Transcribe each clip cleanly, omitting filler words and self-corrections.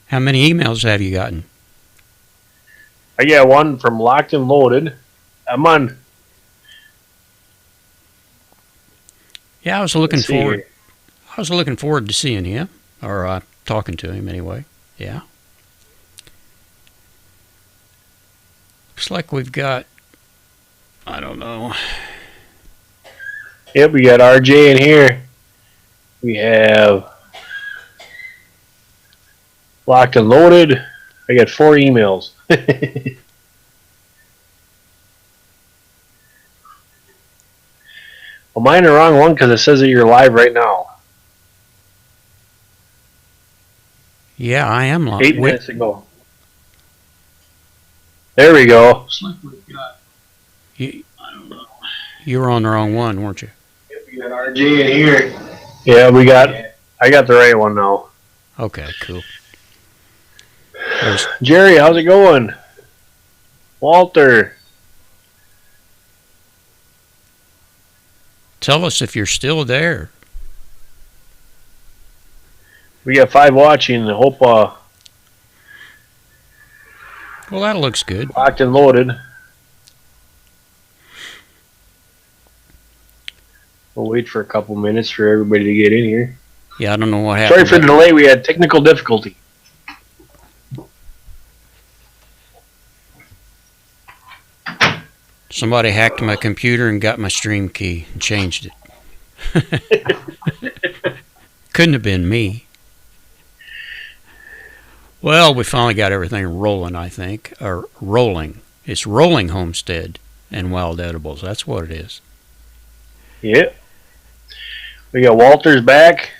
How many emails have you gotten? I got one from Locked and Loaded. I'm on. Yeah, I was looking forward. I was looking forward to seeing him, or talking to him anyway. Yeah. Looks like we've got, I don't know. Yep, we got RJ in here. We have Locked and Loaded. I got 4 emails. Well, mine are the wrong one because it says that you're live right now. Yeah, I am live. 8 minutes ago. There we go. You were on the wrong one, weren't you? Yep, we got RJ in here. Yeah, I got the right one now. Okay, cool. Jerry, how's it going? Walter. Tell us if you're still there. We got 5 watching. I hope well, that looks good. Locked and Loaded. We'll wait for a couple minutes for everybody to get in here. Yeah, I don't know what happened. Sorry for the delay. We had technical difficulty. Somebody hacked my computer and got my stream key and changed it. Couldn't have been me. Well, we finally got everything rolling, I think. Or rolling. It's rolling Homestead and Wild Edibles. That's what it is. Yep. We got Walter's back.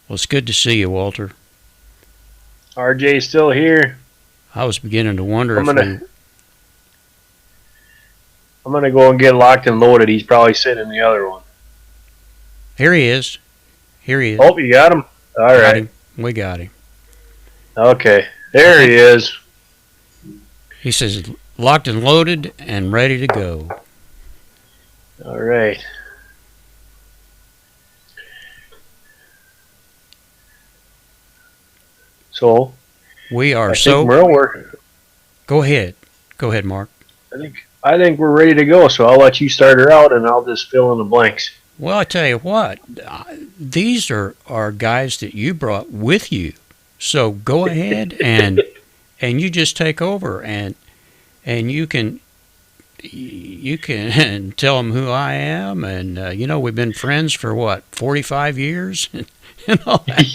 Well, it's good to see you, Walter. RJ's still here. I was beginning to wonder I'm gonna go and get Locked and Loaded. He's probably sitting in the other one. Here he is. Here he is. Oh, you got him? All right. We got him. Okay. There he is. He says, locked and loaded and ready to go. All right. So we are Go ahead. Go ahead, Mark. I think we're ready to go, so I'll let you start her out and I'll just fill in the blanks. Well, I tell you what, these are guys that you brought with you. So go ahead and you just take over and you can tell them who I am, and we've been friends for what, 45 years and all that.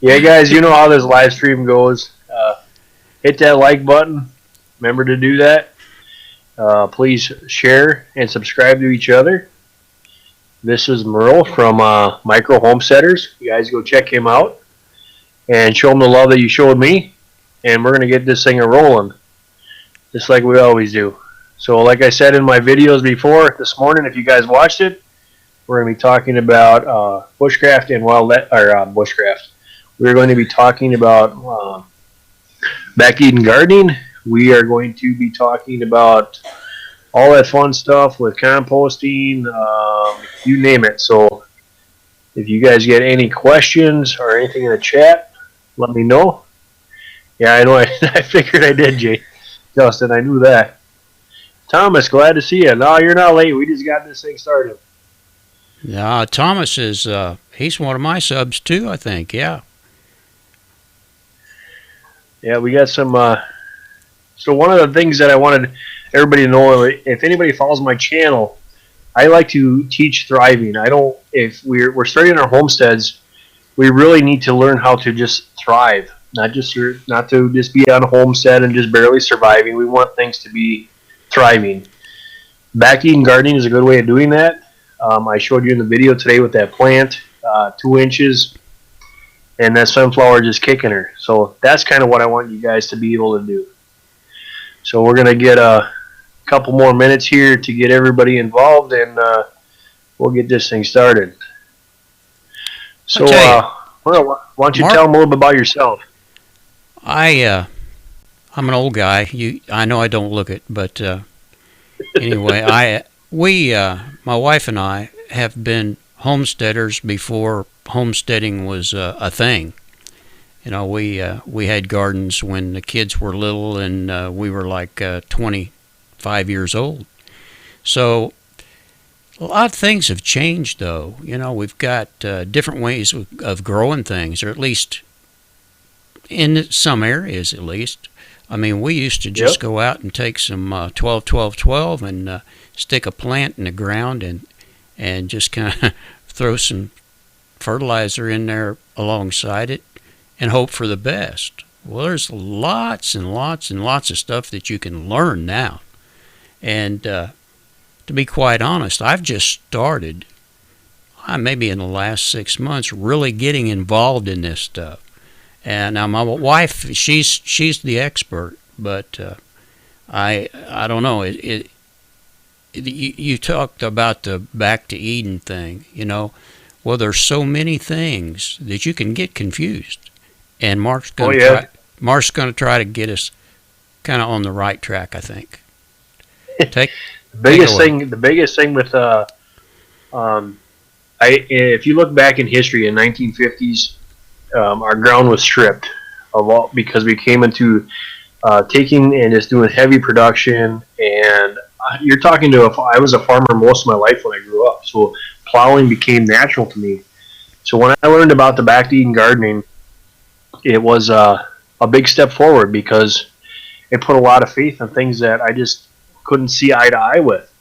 Yeah, guys, you know how this live stream goes. Hit that like button. Remember to do that. Please share and subscribe to each other. This is Merle from Micro Homesteaders. You guys go check him out and show him the love that you showed me. And we're going to get this thing rolling, just like we always do. So like I said in my videos before this morning, if you guys watched it, we're going to be talking about bushcraft and bushcraft. We're going to be talking about back Eden gardening. We are going to be talking about all that fun stuff with composting, you name it. So if you guys get any questions or anything in the chat, let me know. Yeah, I know. I figured I did, Justin. I knew that. Thomas, glad to see you. No, you're not late. We just got this thing started. Yeah, Thomas is he's one of my subs too, I think. Yeah. Yeah, we got some. So one of the things that I wanted everybody to know, if anybody follows my channel, I like to teach thriving. If we're starting our homesteads, we really need to learn how to just thrive, not to just be on a homestead and just barely surviving. We want things to be thriving. Back Eden gardening is a good way of doing that. I showed you in the video today with that plant, 2 inches, and that sunflower just kicking her. So that's kind of what I want you guys to be able to do. So we're going to get a couple more minutes here to get everybody involved, and we'll get this thing started. So why don't you tell them a little bit about yourself? I'm an old guy. I know I don't look it, but anyway, my wife and I have been homesteaders before homesteading was a thing. You know, we had gardens when the kids were little, and we were like 25 years old. So a lot of things have changed, though. You know, we've got different ways of growing things, or at least in some areas, at least. I mean, we used to just go out and take some 12, 12, 12 and stick a plant in the ground and just kind of throw some fertilizer in there alongside it and hope for the best. Well, there's lots and lots and lots of stuff that you can learn now. And to be quite honest, I've just started, maybe in the last 6 months, really getting involved in this stuff. And now my wife, she's the expert, but I don't know. You talked about the back to Eden thing, you know. Well, there's so many things that you can get confused, and Mark's going to try to get us kind of on the right track, I think. The biggest thing with if you look back in history in 1950s, our ground was stripped of all because we came into taking and just doing heavy production. And you're talking to I was a farmer most of my life when I grew up, so plowing became natural to me. So when I learned about the back to Eden gardening, it was a big step forward because it put a lot of faith in things that I just couldn't see eye to eye with.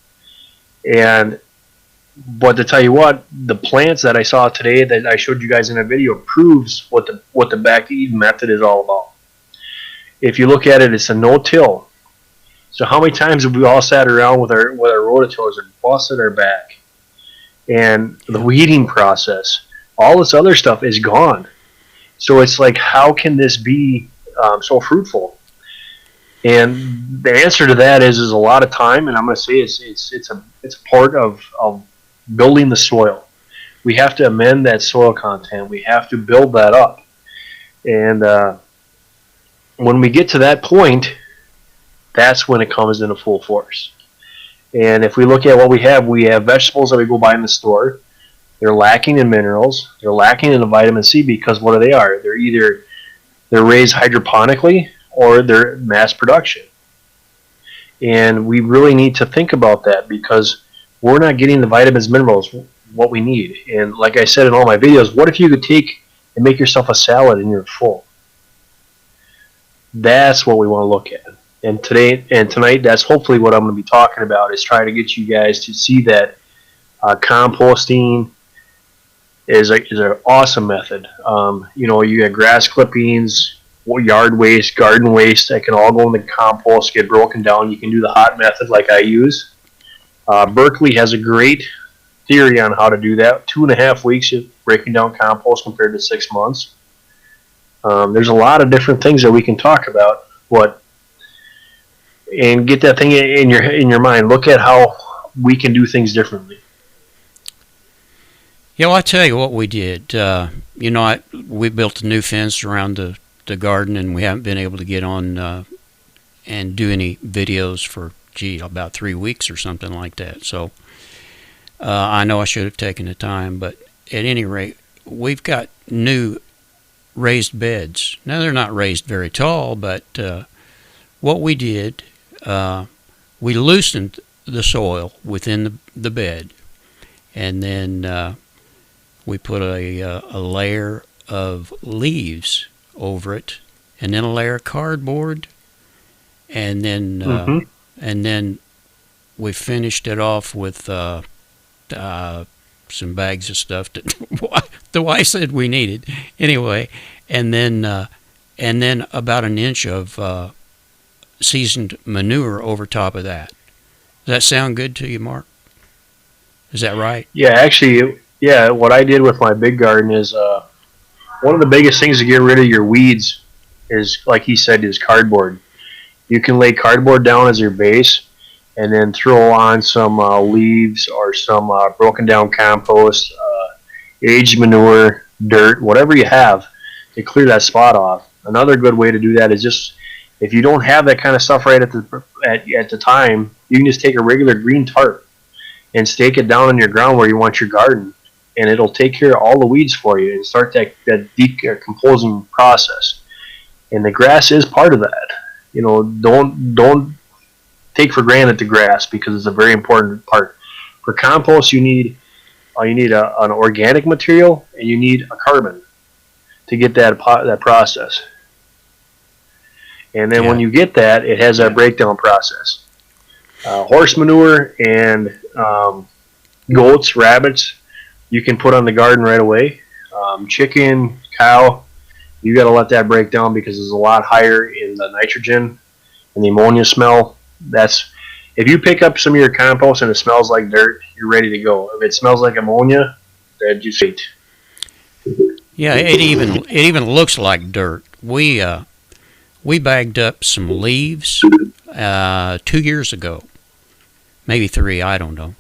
But to tell you what, the plants that I saw today that I showed you guys in a video proves what the back to Eden method is all about. If you look at it, it's a no-till. So how many times have we all sat around with our rototillers and busted our back? And the weeding process, all this other stuff is gone. So it's like, how can this be so fruitful? And the answer to that is a lot of time, and I'm going to say it's a part of building the soil. We have to amend that soil content. We have to build that up. And when we get to that point, that's when it comes into full force. And if we look at what we have vegetables that we go buy in the store. They're lacking in minerals. They're lacking in the vitamin C because what are? They're raised hydroponically or they're mass production. And we really need to think about that because we're not getting the vitamins, minerals, what we need. And like I said in all my videos, what if you could take and make yourself a salad and you're full? That's what we want to look at. And today and tonight, that's hopefully what I'm going to be talking about, is try to get you guys to see that composting is an awesome method. You got grass clippings, yard waste, garden waste that can all go in the compost, get broken down. You can do the hot method like I use. Berkeley has a great theory on how to do that. 2.5 weeks of breaking down compost compared to 6 months. There's a lot of different things that we can talk about. And get that thing in your mind. Look at how we can do things differently. Yeah, well, I'll tell you what we did. We built a new fence around the garden, and we haven't been able to get on and do any videos for, about 3 weeks or something like that. So I know I should have taken the time, but at any rate, we've got new raised beds. Now, they're not raised very tall, but what we did, we loosened the soil within the bed, and then we put a layer of leaves over it, and then a layer of cardboard, and then we finished it off with some bags of stuff that the wife said we needed anyway, and then about an inch of seasoned manure over top of that. Does that sound good to you, Mark? Is that right? Yeah, actually, what I did with my big garden is one of the biggest things to get rid of your weeds is, like he said, is cardboard. You can lay cardboard down as your base and then throw on some leaves or some broken down compost, aged manure, dirt, whatever you have to clear that spot off. Another good way to do that is just, if you don't have that kind of stuff right at the time, you can just take a regular green tarp and stake it down in your ground where you want your garden. and it'll take care of all the weeds for you and start that decomposing process. And the grass is part of that. You know, don't take for granted the grass, because it's a very important part. For compost, you need an organic material, and you need a carbon to get that process. And then when you get that, it has that breakdown process. Horse manure and goats, rabbits, you can put on the garden right away. Chicken, cow, you got to let that break down, because it's a lot higher in the nitrogen and the ammonia smell. If you pick up some of your compost and it smells like dirt, you're ready to go. If it smells like ammonia, then just wait. Yeah, it even looks like dirt. We bagged up some leaves 2 years ago, maybe 3, I don't know.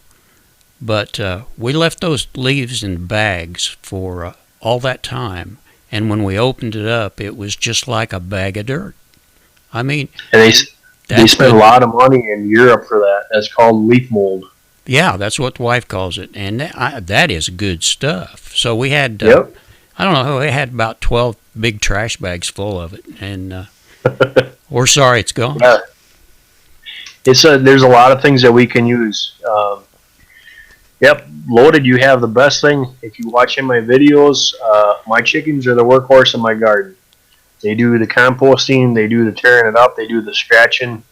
But we left those leaves in bags for all that time, and when we opened it up, it was just like a bag of dirt. I mean, and they spend a lot of money in Europe for that. That's called leaf mold. Yeah, that's what the wife calls it, and that is good stuff. So we had, I don't know, we had about 12 big trash bags full of it, and we're sorry it's gone. Yeah. There's a lot of things that we can use. Loaded, you have the best thing. If you watch in my videos, my chickens are the workhorse in my garden. They do the composting, they do the tearing it up, they do the scratching,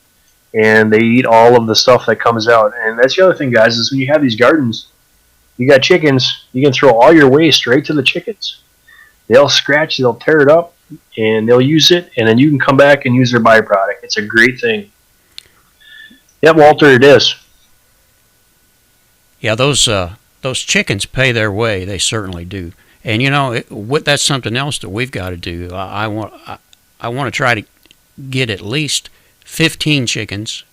and they eat all of the stuff that comes out. And that's the other thing, guys, is when you have these gardens, you got chickens, you can throw all your waste straight to the chickens. They'll scratch, they'll tear it up, and they'll use it, and then you can come back and use their byproduct. It's a great thing. Yep, Walter, it is. Yeah, those chickens pay their way. They certainly do. And you know, that's something else that we've got to do. I want to try to get at least 15 chickens,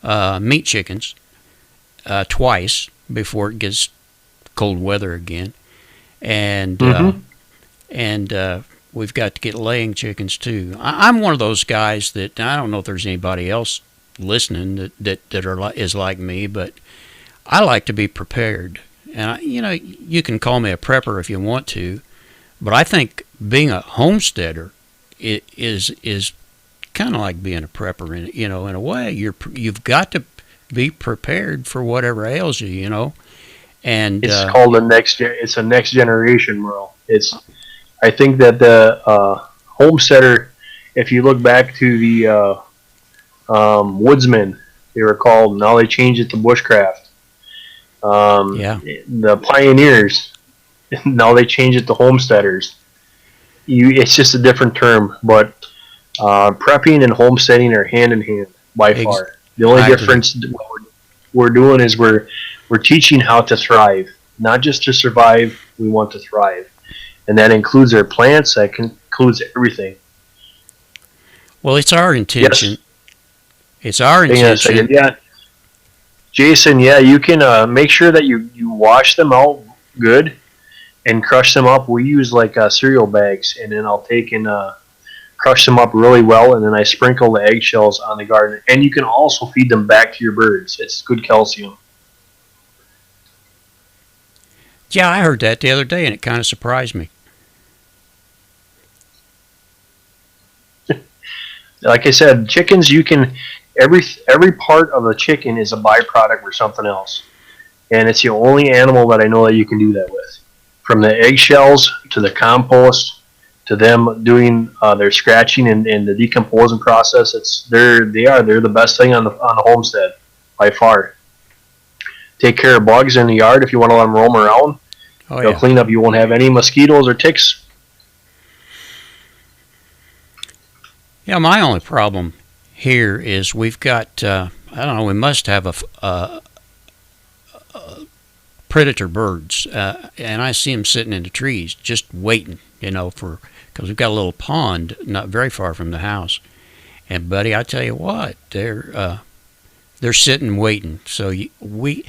meat chickens, twice before it gets cold weather again, and we've got to get laying chickens too. I'm one of those guys that, I don't know if there's anybody else listening that is like me, but I like to be prepared. And you can call me a prepper if you want to, but I think being a homesteader is kind of like being a prepper in a way. You've got to be prepared for whatever ails you, And it's called it's a next generation, Merle. I think that the homesteader, if you look back to the woodsmen, they were called. Now they changed it to bushcraft. The pioneers, now they change it to homesteaders. It's just a different term, but prepping and homesteading are hand in hand by far. The only difference we're doing is we're teaching how to thrive, not just to survive. We want to thrive, and that includes our plants. That includes everything. Well, it's our intention. Yes. It's our intention. Yeah. Jason, you can make sure that you wash them out good and crush them up. We use like cereal bags, and then I'll take and crush them up really well, and then I sprinkle the eggshells on the garden. And you can also feed them back to your birds. It's good calcium. Yeah, I heard that the other day, and it kind of surprised me. Like I said, chickens, you can... Every part of the chicken is a byproduct or something else. And it's the only animal that I know that you can do that with. From the eggshells to the compost to them doing their scratching and the decomposing process, they're the best thing on the homestead by far. Take care of bugs in the yard if you want to let them roam around. They'll clean up. You won't have any mosquitoes or ticks. Yeah, my only problem here is we've got, I don't know, we must have a predator birds, and I see them sitting in the trees just waiting, because we've got a little pond not very far from the house. And buddy, I tell you what, they're sitting waiting. So what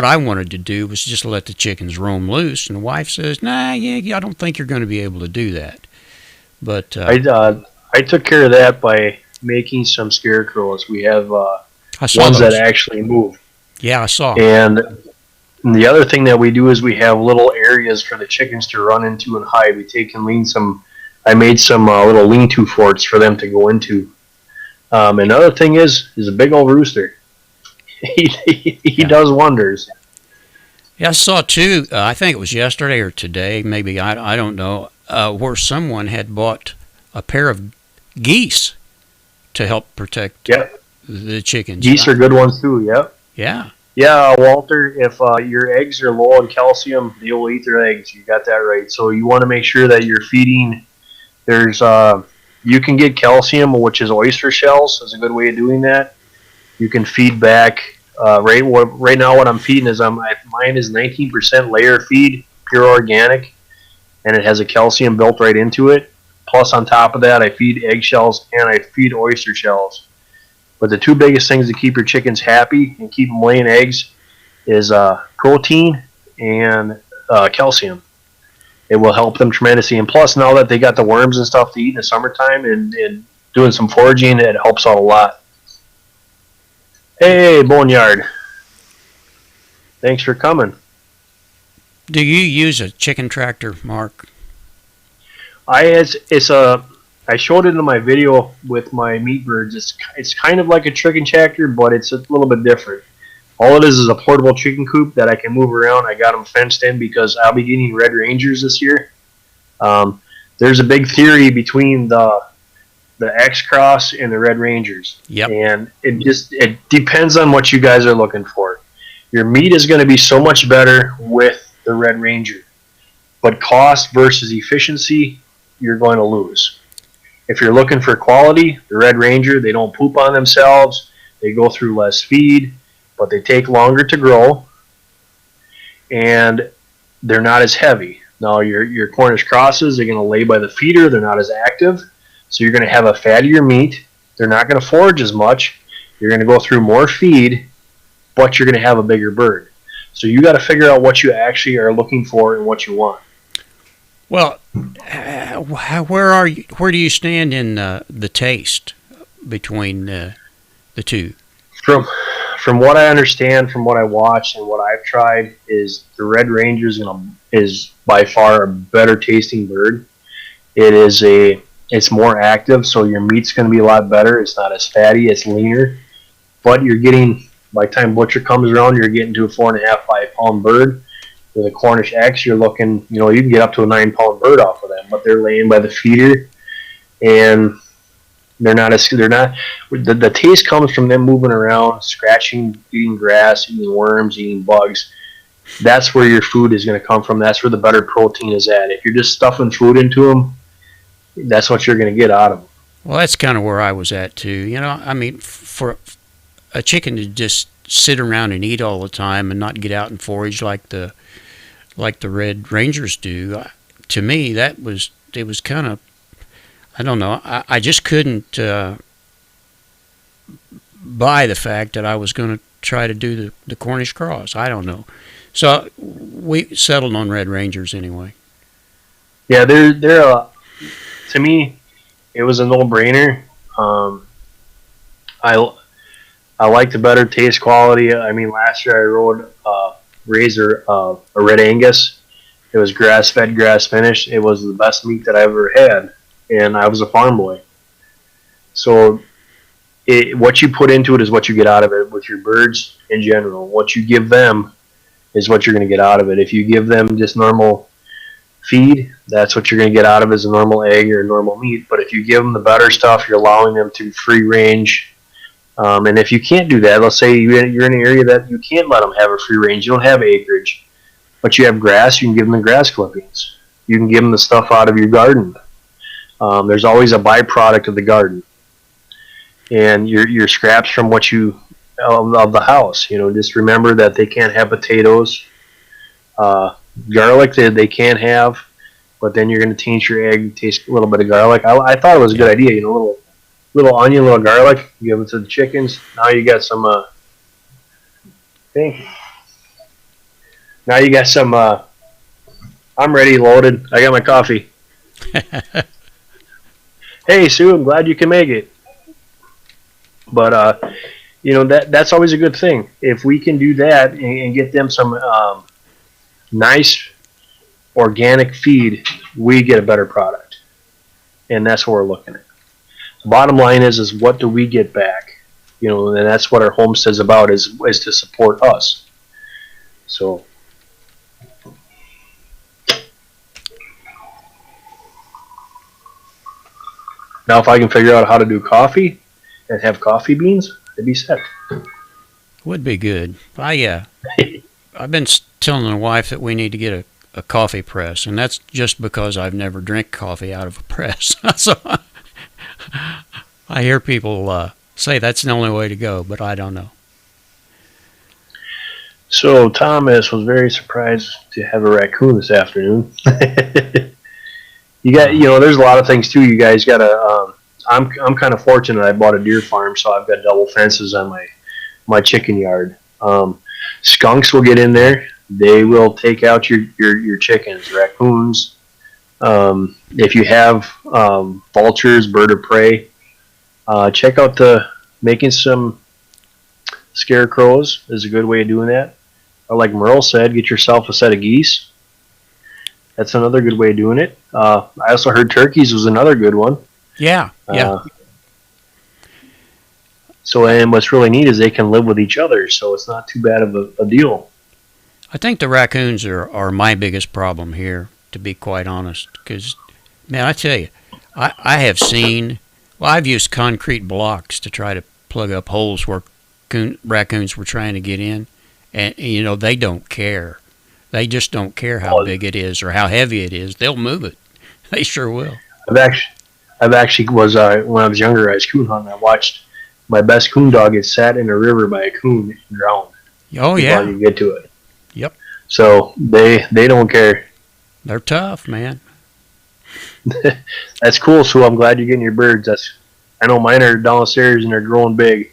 I wanted to do was just let the chickens roam loose, and the wife says, I don't think you're going to be able to do that. But I took care of that by making some scarecrows. We have ones that actually move. Yeah, I saw. And And the other thing that we do is we have little areas for the chickens to run into and hide. We take and lean some. I made some little lean-to forts for them to go into. Another thing is a big old rooster. He does wonders. Yeah, I saw too. I think it was yesterday or today, maybe I don't know, where someone had bought a pair of geese to help protect the chickens. Geese are good ones too. Yep. Yeah. Yeah, Walter. If your eggs are low in calcium, they will eat their eggs. You got that right. So you want to make sure that you're feeding. There's you can get calcium, which is oyster shells, is a good way of doing that. You can feed back. Right now, what I'm feeding is mine is 19% layer feed, pure organic, and it has a calcium built right into it. Plus, on top of that, I feed eggshells and I feed oyster shells. But the two biggest things to keep your chickens happy and keep them laying eggs is protein and calcium. It will help them tremendously. And plus, now that they got the worms and stuff to eat in the summertime and doing some foraging, it helps out a lot. Hey, Boneyard. Thanks for coming. Do you use a chicken tractor, Mark? I showed it in my video with my meat birds. It's kind of like a chicken tractor, but it's a little bit different. All it is a portable chicken coop that I can move around. I got them fenced in because I'll be getting Red Rangers this year. There's a big theory between the X-Cross and the Red Rangers. Yep. And it depends on what you guys are looking for. Your meat is going to be so much better with the Red Ranger. But cost versus efficiency, you're going to lose. If you're looking for quality, the Red Ranger, they don't poop on themselves. They go through less feed, but they take longer to grow. And they're not as heavy. Now, your Cornish crosses, they're going to lay by the feeder. They're not as active. So you're going to have a fattier meat. They're not going to forage as much. You're going to go through more feed, but you're going to have a bigger bird. So you got to figure out what you actually are looking for and what you want. Well, where do you stand in the taste between the two? From what I understand, from what I watched and what I've tried, is the Red Ranger is by far a better tasting bird. It's more active, so your meat's going to be a lot better. It's not as fatty, it's leaner, but you're getting, by the time butcher comes around, you're getting to a 4.5, 5 pound bird. With a Cornish X, you're looking, you can get up to a 9 pound bird off of them, but they're laying by the feeder, and the taste comes from them moving around, scratching, eating grass, eating worms, eating bugs. That's where your food is going to come from. That's where the better protein is at. If you're just stuffing food into them, that's what you're going to get out of them. Well, that's kind of where I was at too. I mean, for a chicken to just sit around and eat all the time and not get out and forage like the Red Rangers do, to me it was kind of, I don't know, I just couldn't buy the fact that I was going to try to do the Cornish cross. I don't know. So we settled on Red Rangers anyway. Yeah, they're to me, it was a no-brainer. I like the better taste quality. I mean, last year I rode a Red Angus. It was grass-fed, grass-finished. It was the best meat that I ever had, and I was a farm boy. So what you put into it is what you get out of it with your birds in general. What you give them is what you're going to get out of it. If you give them just normal feed, that's what you're going to get out of it, as a normal egg or normal meat. But if you give them the better stuff, you're allowing them to free range. And if you can't do that, let's say you're in an area that you can't let them have a free range, you don't have acreage, but you have grass, you can give them the grass clippings. You can give them the stuff out of your garden. There's always a byproduct of the garden. And your scraps from of the house. Just remember that they can't have potatoes. Garlic they can't have, but then you're going to taint your egg, taste a little bit of garlic. I thought it was a good idea, little onion, little garlic, give them to the chickens. Now you got some, thank you. Now you got some, I'm ready, loaded. I got my coffee. Hey, Sue, I'm glad you can make it. But, that's always a good thing. If we can do that and get them some nice organic feed, we get a better product, and that's what we're looking at. The bottom line is what do we get back? And that's what our homestead's about is to support us. So now, if I can figure out how to do coffee and have coffee beans, it'd be set. Would be good. I've been telling the wife that we need to get a coffee press, and that's just because I've never drank coffee out of a press. So I hear people say that's the only way to go, but I don't know. So Thomas was very surprised to have a raccoon this afternoon. There's a lot of things too. You guys gotta. I'm kind of fortunate. I bought a deer farm, so I've got double fences on my chicken yard. Skunks will get in there. They will take out your chickens. Raccoons. If you have vultures, bird of prey, check out making some scarecrows is a good way of doing that. Or like Merle said, get yourself a set of geese. That's another good way of doing it. I also heard turkeys was another good one. Yeah. And what's really neat is they can live with each other, so it's not too bad of a deal. I think the raccoons are my biggest problem here, to be quite honest. Because, man, I tell you, I have seen... Well, I've used concrete blocks to try to plug up holes where raccoons were trying to get in. And, they don't care. They just don't care how big it is or how heavy it is. They'll move it. They sure will. I've actually was, when I was younger, I was coon hunting. I watched my best coon dog get sat in a river by a coon and drowned. Oh, yeah. Before you get to it. Yep. So they don't care. They're tough, man. That's cool, Sue. I'm glad you're getting your birds. I know mine are downstairs and they're growing big.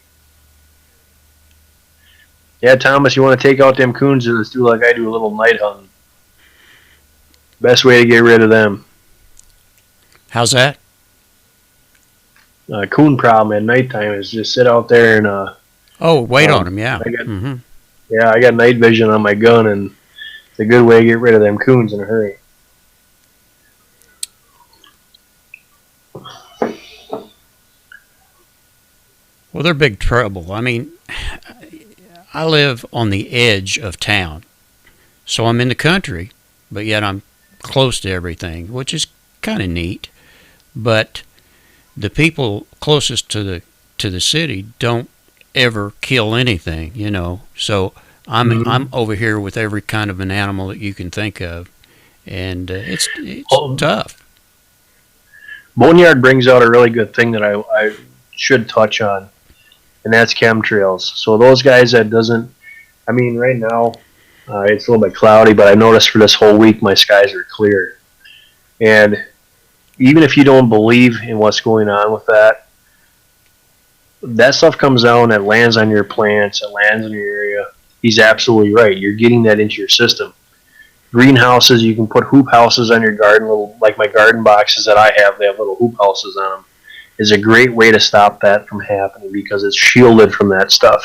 Yeah, Thomas, you want to take out them coons or let's do like I do, a little night hunting. Best way to get rid of them. How's that? Coon problem at nighttime is just sit out there and wait on them, yeah. I got night vision on my gun, and it's a good way to get rid of them coons in a hurry. Well, they're big trouble. I mean, I live on the edge of town, so I'm in the country, but yet I'm close to everything, which is kind of neat. But the people closest to the city don't ever kill anything, So I'm over here with every kind of an animal that you can think of, and it's tough. Boneyard brings out a really good thing that I should touch on, and that's chemtrails. So those guys right now it's a little bit cloudy, but I noticed for this whole week my skies are clear. And even if you don't believe in what's going on with that stuff comes down, that lands on your plants, it lands in your area. He's absolutely right. You're getting that into your system. Greenhouses, you can put hoop houses on your garden, like my garden boxes that I have, they have little hoop houses on them. Is a great way to stop that from happening because it's shielded from that stuff.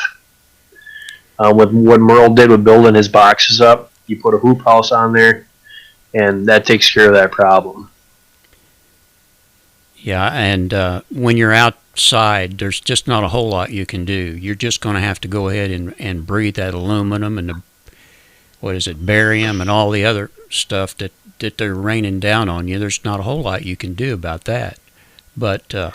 With what Merle did with building his boxes up, you put a hoop house on there, and that takes care of that problem. Yeah, and when you're outside, there's just not a whole lot you can do. You're just going to have to go ahead and breathe that aluminum and barium and all the other stuff that they're raining down on you. There's not a whole lot you can do about that. But I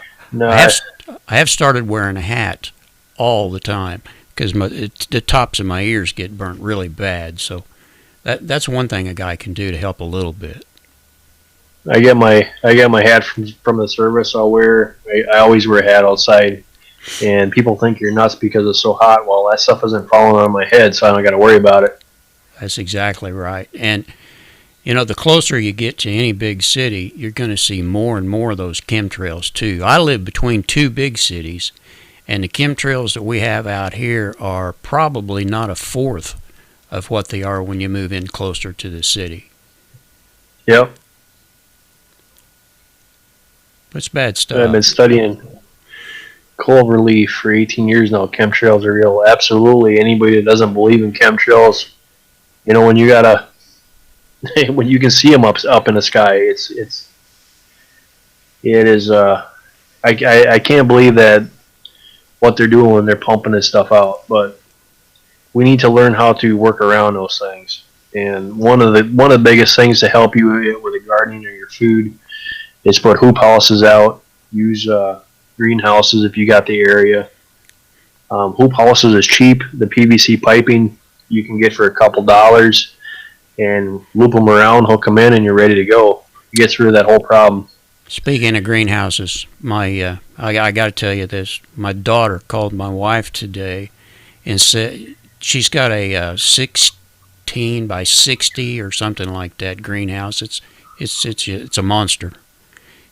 have started wearing a hat all the time because the tops of my ears get burnt really bad. So that's one thing a guy can do to help a little bit. I get my hat from the service. I always wear a hat outside, and people think you're nuts because it's so hot. Well, that stuff isn't falling on my head, so I don't got to worry about it. That's exactly right. And the closer you get to any big city, you're going to see more and more of those chemtrails too. I live between two big cities, and the chemtrails that we have out here are probably not a fourth of what they are when you move in closer to the city. Yep. It's bad stuff. I've been studying Clover Leaf for 18 years now. Chemtrails are real. Absolutely. Anybody that doesn't believe in chemtrails, when you gotta, when you can see them up in the sky, it is. I can't believe that what they're doing when they're pumping this stuff out. But we need to learn how to work around those things. And one of the biggest things to help you with the gardening or your food is put hoop houses out. Use greenhouses if you got the area. Hoop houses is cheap. The PVC piping you can get for a couple dollars, and loop them around, hook them in, and you're ready to go. You get through that whole problem. Speaking of greenhouses, I got to tell you this. My daughter called my wife today and said she's got a 16 by 60 or something like that greenhouse. It's a monster.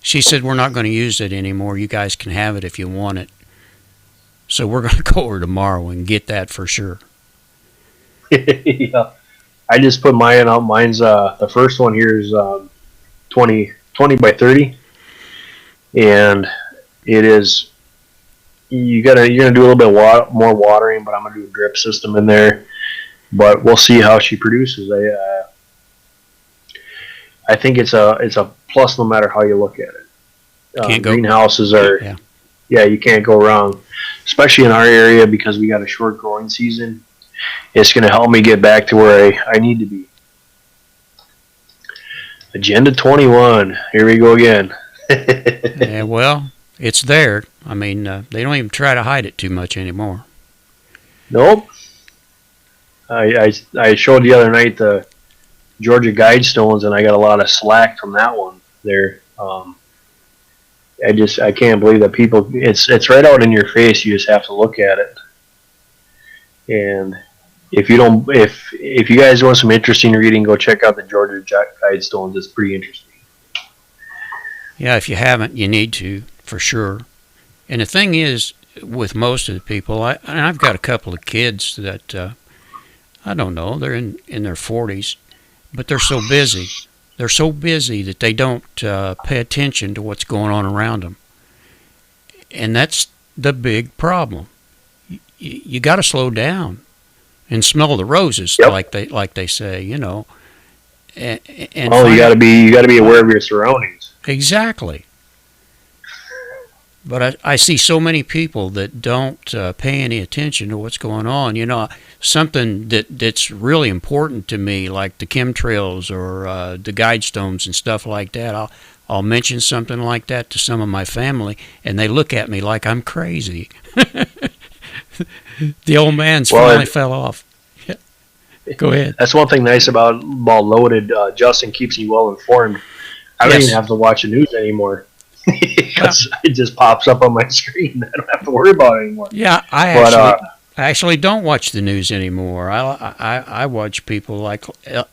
She said, we're not going to use it anymore. You guys can have it if you want it. So we're going to go over tomorrow and get that for sure. Yeah. I just put mine out. Mine's the first one here is 20 by 30. And it is, you're going to do a little bit more watering, but I'm going to do a drip system in there. But we'll see how she produces. I think it's a plus no matter how you look at it. Greenhouses are, yeah, you can't go wrong, especially in our area because we got a short growing season. It's going to help me get back to where I need to be. Agenda 21. Here we go again. Yeah, well, it's there. I mean, they don't even try to hide it too much anymore. Nope. I showed the other night the Georgia Guidestones, and I got a lot of slack from that one there. I can't believe that people. It's right out in your face. You just have to look at it. And if you guys want some interesting reading, go check out the Georgia Guidestones. It's pretty interesting. Yeah, if you haven't, you need to for sure. And the thing is, with most of the people, I've got a couple of kids that I don't know, they're in their 40s, but they're so busy. They're so busy that they don't pay attention to what's going on around them. And that's the big problem. You got to slow down and smell the roses, yep. like they say, you you got to be aware of your surroundings. Exactly. But I see so many people that don't pay any attention to what's going on. Something that's really important to me, like the chemtrails or the Guidestones and stuff like that. I'll mention something like that to some of my family, and they look at me like I'm crazy. The old man's finally fell off. Go ahead. That's one thing nice about Loaded. Justin keeps you well informed. I don't even have to watch the news anymore. Because it just pops up on my screen. I don't have to worry about it anymore. Yeah, I actually don't watch the news anymore. I watch people like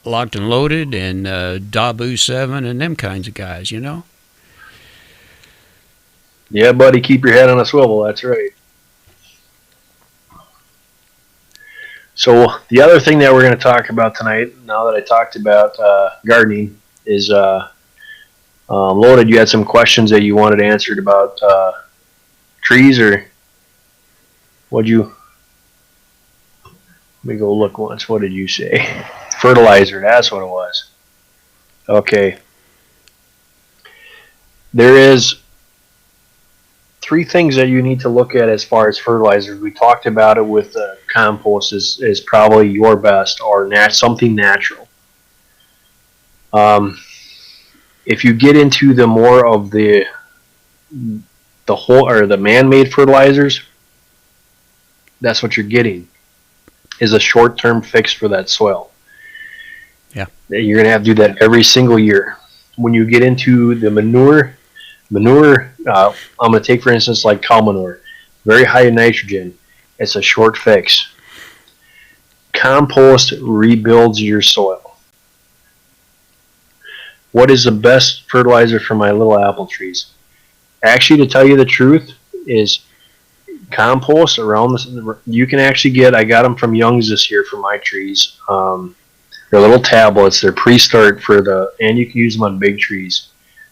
Locked and Loaded and Dabu 7 and them kinds of guys, Yeah, buddy, keep your head on a swivel. That's right. So the other thing that we're going to talk about tonight, now that I talked about gardening, is Loaded. You had some questions that you wanted answered about trees, or what'd you? Let me go look once. What did you say? Fertilizer. That's what it was. Okay. There is 3 things that you need to look at as far as fertilizer. We talked about it with compost is probably your best, or something natural. If you get into the more of the whole or the man-made fertilizers, that's what you're getting, is a short-term fix for that soil. Yeah, you're gonna have to do that every single year. When you get into the manure, I'm gonna take for instance like cow manure, very high in nitrogen. It's a short fix. Compost rebuilds your soil. What is the best fertilizer for my little apple trees? Actually, to tell you the truth, is compost you can actually get, I got them from Young's this year for my trees. They're little tablets. They're pre-start and you can use them on big trees.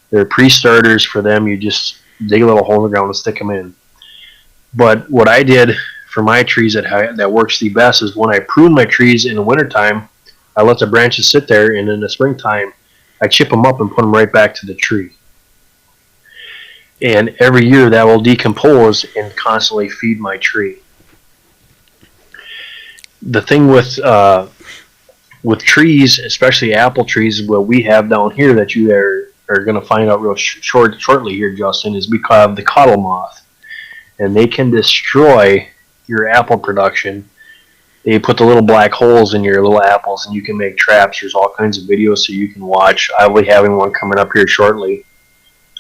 They're pre-starters for them. You just dig a little hole in the ground and stick them in. But what I did for my trees that works the best is when I prune my trees in the wintertime, I let the branches sit there, and in the springtime, I chip them up and put them right back to the tree. And every year that will decompose and constantly feed my tree. The thing with trees, especially apple trees, what we have down here that you are going to find out real shortly here, Justin, is because of the cottle moth. And they can destroy your apple production. They put the little black holes in your little apples, and you can make traps. There's all kinds of videos so you can watch. I'll be having one coming up here shortly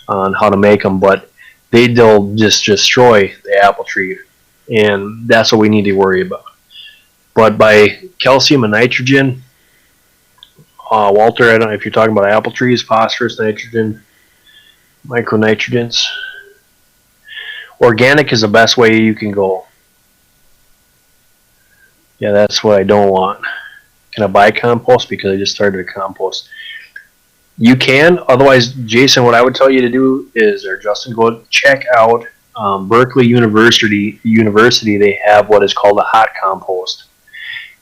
on how to make them, but they'll just destroy the apple tree, and that's what we need to worry about. But by calcium and nitrogen, Walter, I don't know if you're talking about apple trees, phosphorus, nitrogen, micronutrients. Organic is the best way you can go. Yeah, that's what I don't want. Can I buy compost? Because I just started a compost. You can. Otherwise, Jason, what I would tell you to do is, or Justin, go check out Berkeley University. They have what is called a hot compost.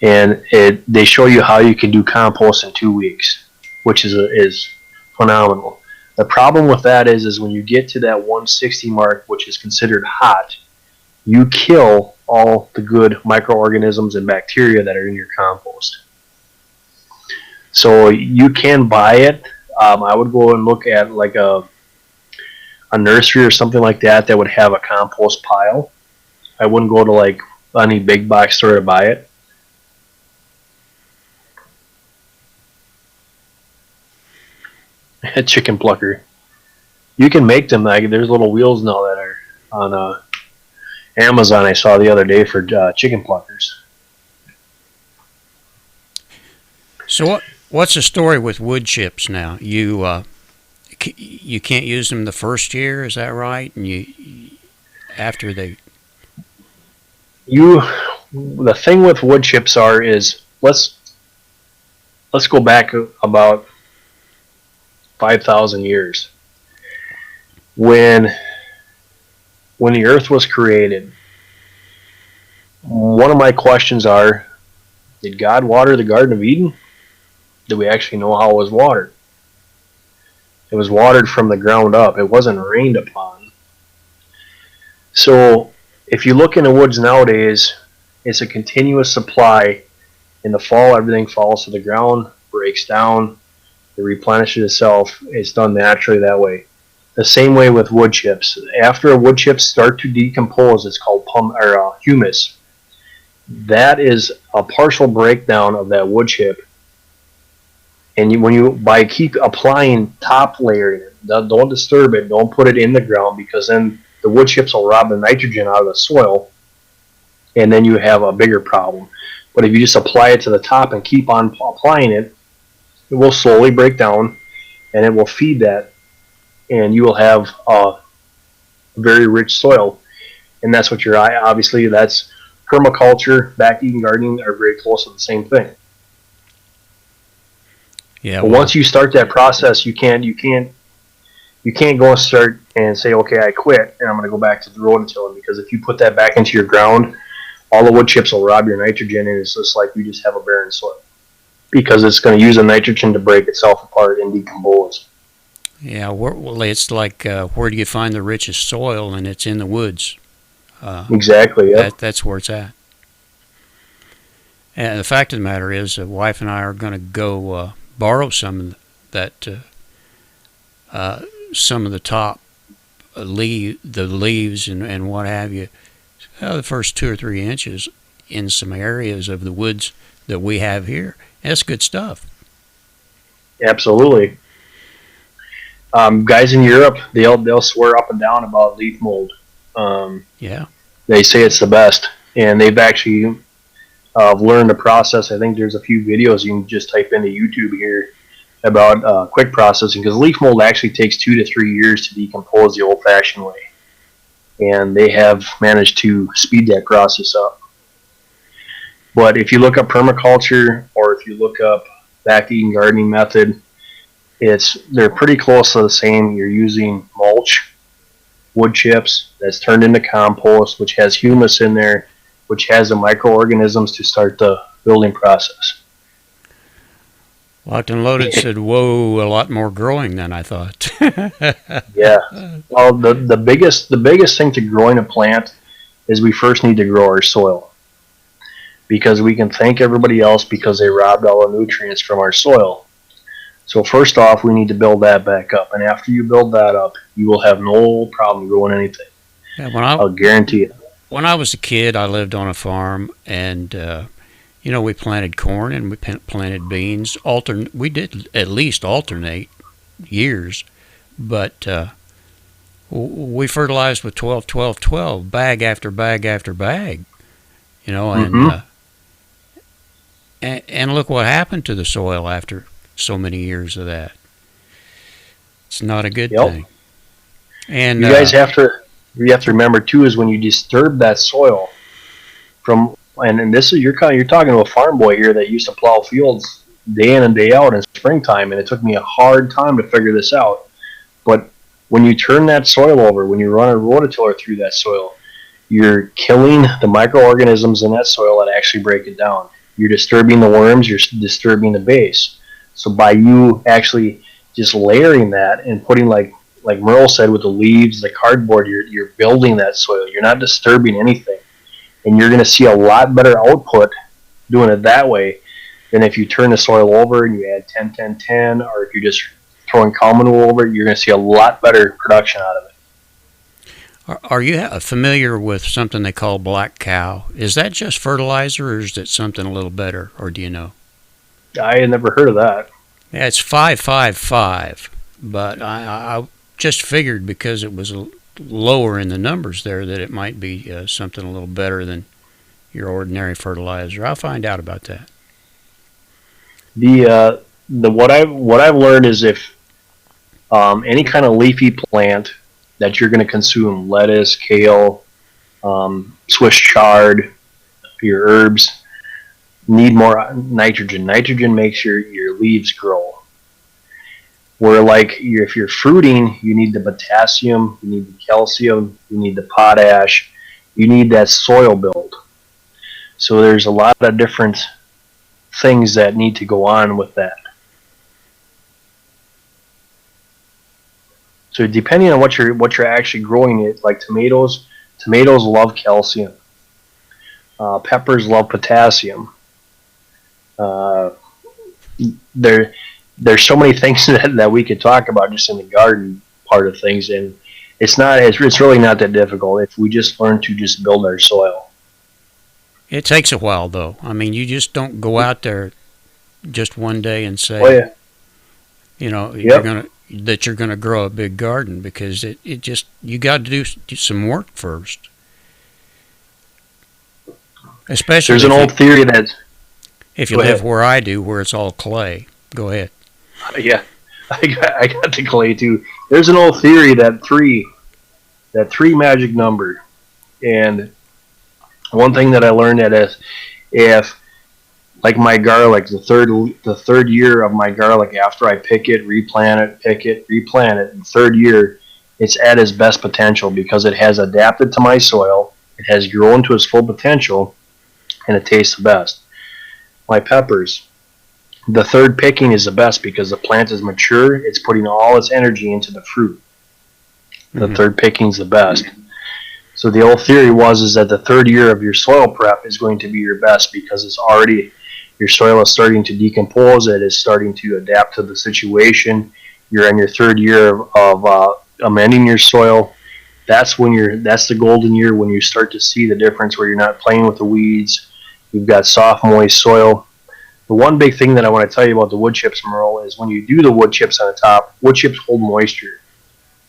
And they show you how you can do compost in 2 weeks, which is phenomenal. The problem with that is when you get to that 160 mark, which is considered hot, you kill all the good microorganisms and bacteria that are in your compost. So you can buy it. I would go and look at like a nursery or something like that would have a compost pile. I wouldn't go to like any big box store to buy it. A chicken plucker. You can make them. Like, there's little wheels now that are on Amazon. I saw the other day for chicken pluckers. So what's the story with wood chips now? You can't use them the first year, is that right? And after they. The thing with wood chips is let's go back about 5,000 years. When the earth was created, one of my questions are, did God water the Garden of Eden? Did we actually know how it was watered? It was watered from the ground up. It wasn't rained upon. So if you look in the woods nowadays, it's a continuous supply. In the fall, everything falls to the ground, breaks down, it replenishes itself. It's done naturally that way. The same way with wood chips. After a wood chips start to decompose, it's called humus. That is a partial breakdown of that wood chip. And by keep applying top layer, don't disturb it, don't put it in the ground, because then the wood chips will rob the nitrogen out of the soil, and then you have a bigger problem. But if you just apply it to the top and keep on applying it, it will slowly break down, and it will feed that, and you will have a very rich soil. And that's what obviously that's permaculture, back Eden gardening are very close to the same thing. Yeah. But once you start that process, you can't go and start and say, okay, I quit and I'm going to go back to the rototilling, because if you put that back into your ground, all the wood chips will rob your nitrogen, and it's just like you just have a barren soil, because it's going to use the nitrogen to break itself apart and decompose. Yeah, it's like where do you find the richest soil? And it's in the woods. Exactly. Yeah. That's where it's at. And the fact of the matter is, the wife and I are going to go borrow some of some of the top the leaves and what have you. The first 2 or 3 inches in some areas of the woods that we have here. That's good stuff. Absolutely. Guys in Europe, they'll swear up and down about leaf mold. Yeah. They say it's the best, and they've actually learned the process. I think there's a few videos you can just type into YouTube here about quick processing, because leaf mold actually takes 2 to 3 years to decompose the old-fashioned way, and they have managed to speed that process up. But if you look up permaculture, or if you look up back Eden gardening method, they're pretty close to the same. You're using mulch, wood chips that's turned into compost, which has humus in there, which has the microorganisms to start the building process. Locked and Loaded said, "Whoa, a lot more growing than I thought." Yeah. Well, the biggest thing to growing a plant is we first need to grow our soil, because we can thank everybody else because they robbed all the nutrients from our soil. So first off, we need to build that back up, and after you build that up, you will have no problem growing anything. Yeah, I'll guarantee it. When I was a kid, I lived on a farm, and we planted corn and we planted beans. We did at least alternate years, but we fertilized with 12, 12, 12, bag after bag after bag. And look what happened to the soil after so many years of that. It's not a good thing. And you guys have to remember too, is when you disturb that soil from, and this is you're talking to a farm boy here that used to plow fields day in and day out in springtime, and it took me a hard time to figure this out. But when you turn that soil over, when you run a rototiller through that soil, you're killing the microorganisms in that soil that actually break it down. You're disturbing the worms, you're disturbing the base. So by you actually just layering that and putting, like Merle said, with the leaves, the cardboard, you're building that soil. You're not disturbing anything. And you're going to see a lot better output doing it that way than if you turn the soil over and you add 10, 10, 10, or if you're just throwing cow manure over it, you're going to see a lot better production out of it. Are you familiar with something they call black cow? Is that just fertilizer, or is it something a little better, or do you know? I had never heard of that. Yeah, it's 555, but I just figured because it was lower in the numbers there that it might be something a little better than your ordinary fertilizer. I'll find out about that. What I've learned is if any kind of leafy plant that you're going to consume, lettuce, kale, Swiss chard, your herbs, need more nitrogen. Nitrogen makes your leaves grow. Where if you're fruiting, you need the potassium, you need the calcium, you need the potash, you need that soil build. So there's a lot of different things that need to go on with that. So depending on what you're actually growing, it like tomatoes love calcium. Peppers love potassium. There's so many things that we could talk about just in the garden part of things, and it's really not that difficult if we just learn to just build our soil. It takes a while, though. I mean, you just don't go out there just one day and say, you're gonna grow a big garden, because you got to do some work first. Especially there's an old theory that if you live where I do, where it's all clay. Go ahead. Yeah, I got the clay too. There's an old theory that three magic number, and one thing that I learned that is, if like my garlic, the third year of my garlic, after I pick it, replant it, the third year, it's at its best potential because it has adapted to my soil, it has grown to its full potential, and it tastes the best. My peppers, the third picking is the best because the plant is mature, it's putting all its energy into the fruit. The third picking is the best. So the old theory is that the third year of your soil prep is going to be your best because your soil is starting to decompose, it is starting to adapt to the situation. You're in your third year of amending your soil. That's the golden year when you start to see the difference, where you're not playing with the weeds. You've got soft, moist soil. The one big thing that I want to tell you about the wood chips, Merle, is when you do the wood chips on the top, wood chips hold moisture.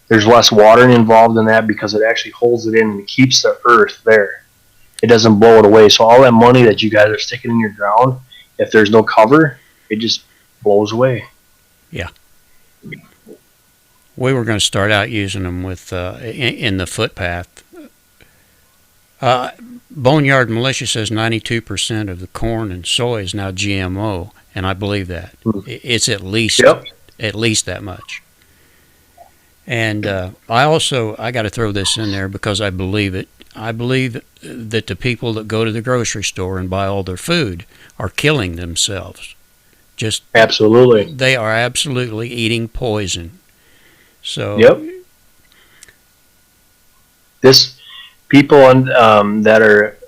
There's less water involved in that because it actually holds it in and it keeps the earth there. It doesn't blow it away. So all that money that you guys are sticking in your ground, if there's no cover, it just blows away. Yeah. We were going to start out using them with in the footpath. Boneyard Militia says 92% of the corn and soy is now GMO, and I believe that. It's at least that much. And I got to throw this in there because I believe it. I believe that the people that go to the grocery store and buy all their food are killing themselves. Just Absolutely. they are absolutely eating poison. So Yep. This people that are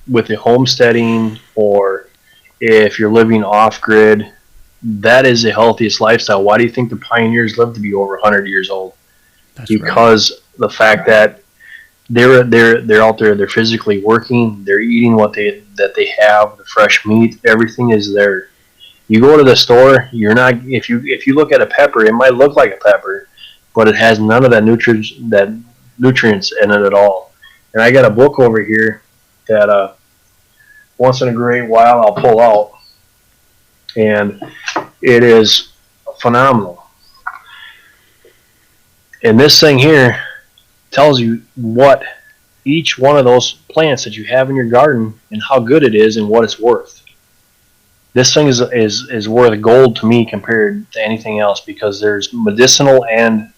with the homesteading, or if you're living off grid, that is the healthiest lifestyle. Why do you think the pioneers lived to be over 100 years old? that's right. Because the fact that they're out there, they're physically working, they're eating what they have, the fresh meat, everything is there. You go to the store, you're not if you look at a pepper, it might look like a pepper, but it has none of that nutrients in it at all. And I got a book over here that once in a great while I'll pull out, and it is phenomenal. And this thing here tells you what each one of those plants that you have in your garden and how good it is and what it's worth. This thing is worth gold to me compared to anything else, because there's medicinal and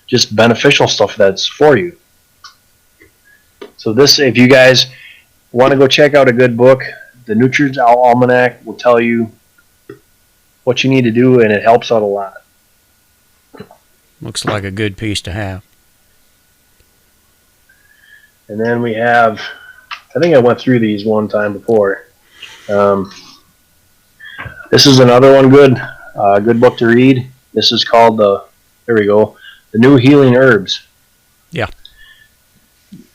just beneficial stuff that's for you. So this, if you guys want to go check out a good book, the Nutrients Almanac will tell you what you need to do, and it helps out a lot. Looks like a good piece to have. And then we have, I think I went through these one time before. This is another one good book to read. This is called there we go, The New Healing Herbs. Yeah.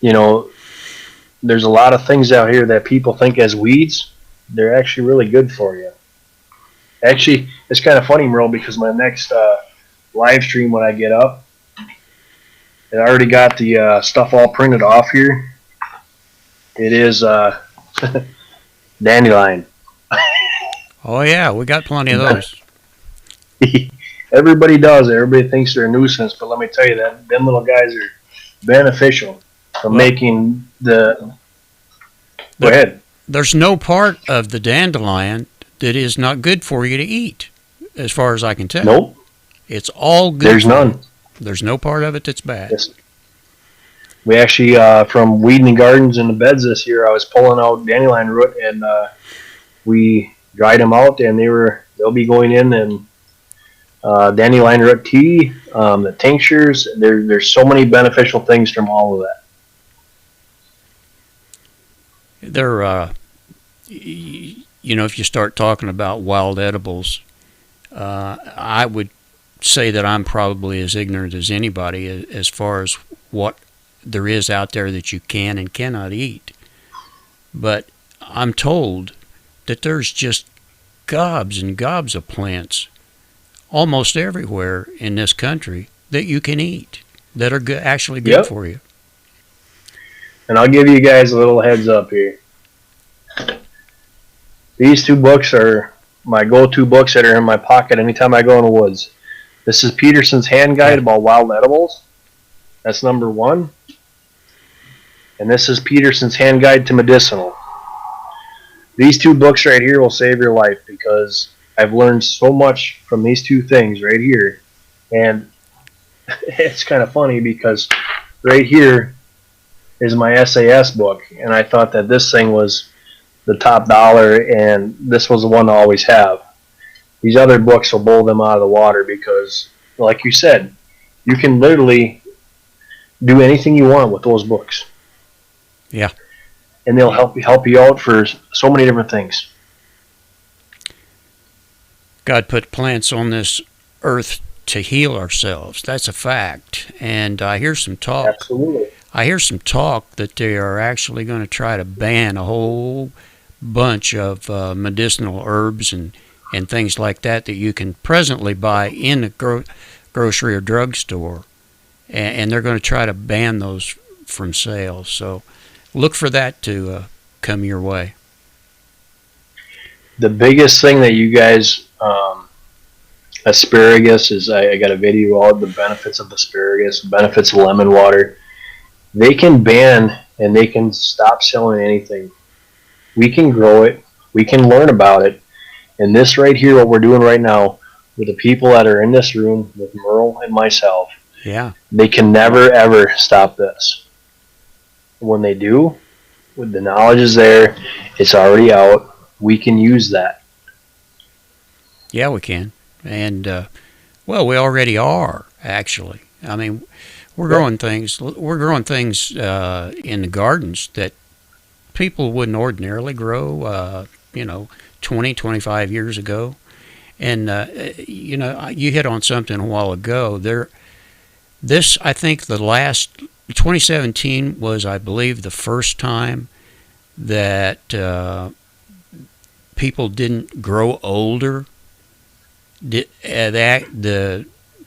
You know, there's a lot of things out here that people think as weeds, they're actually really good for you. Actually, it's kind of funny, Merle, because my next live stream when I get up, I already got the stuff all printed off here. It is Dandelion. Oh yeah, we got plenty of those. Everybody does it. Everybody thinks they're a nuisance, but let me tell you that them little guys are beneficial for making the. Go ahead. There's no part of the dandelion that is not good for you to eat, as far as I can tell. Nope. It's all good. There's none. There's no part of it that's bad. Yes. We actually, from Weeding Gardens in the beds this year, I was pulling out dandelion root, and we dried them out, and they'll be going in and dandelion root tea, the tinctures. There's so many beneficial things from all of that. They're, if you start talking about wild edibles, I would say that I'm probably as ignorant as anybody as far as what there is out there that you can and cannot eat. But I'm told that there's just gobs and gobs of plants almost everywhere in this country that you can eat that are actually good for you. And I'll give you guys a little heads up here. These two books are my go-to books that are in my pocket anytime I go in the woods. This is Peterson's Hand Guide about Wild Edibles. That's number 1. And this is Peterson's Hand Guide to Medicinal. These two books right here will save your life, because I've learned so much from these two things right here. And it's kind of funny because right here is my SAS book, and I thought that this thing was the top dollar, and this was the one to always have. These other books will blow them out of the water, because, like you said, you can literally do anything you want with those books. Yeah. And they'll help you out for so many different things. God put plants on this earth to heal ourselves. That's a fact. And I hear some talk. Absolutely. I hear some talk that they are actually going to try to ban a whole bunch of medicinal herbs and things like that you can presently buy in a grocery or drugstore. And they're going to try to ban those from sale. So look for that to come your way. The biggest thing that you guys, asparagus is, I got a video on the benefits of asparagus, benefits of lemon water. They can ban and they can stop selling anything. We can grow it. We can learn about it. And this right here, what we're doing right now, with the people that are in this room, with Merle and myself, Yeah. they can never, ever stop this. When they do, when the knowledge is there, it's already out, we can use that. Yeah, we can. And, well, we already are, actually. I mean, we're growing things. We're growing things in the gardens that people wouldn't ordinarily grow, 20, 25 years ago. And, you hit on something a while ago. I think the last, 2017 was, I believe, the first time that people didn't grow older. The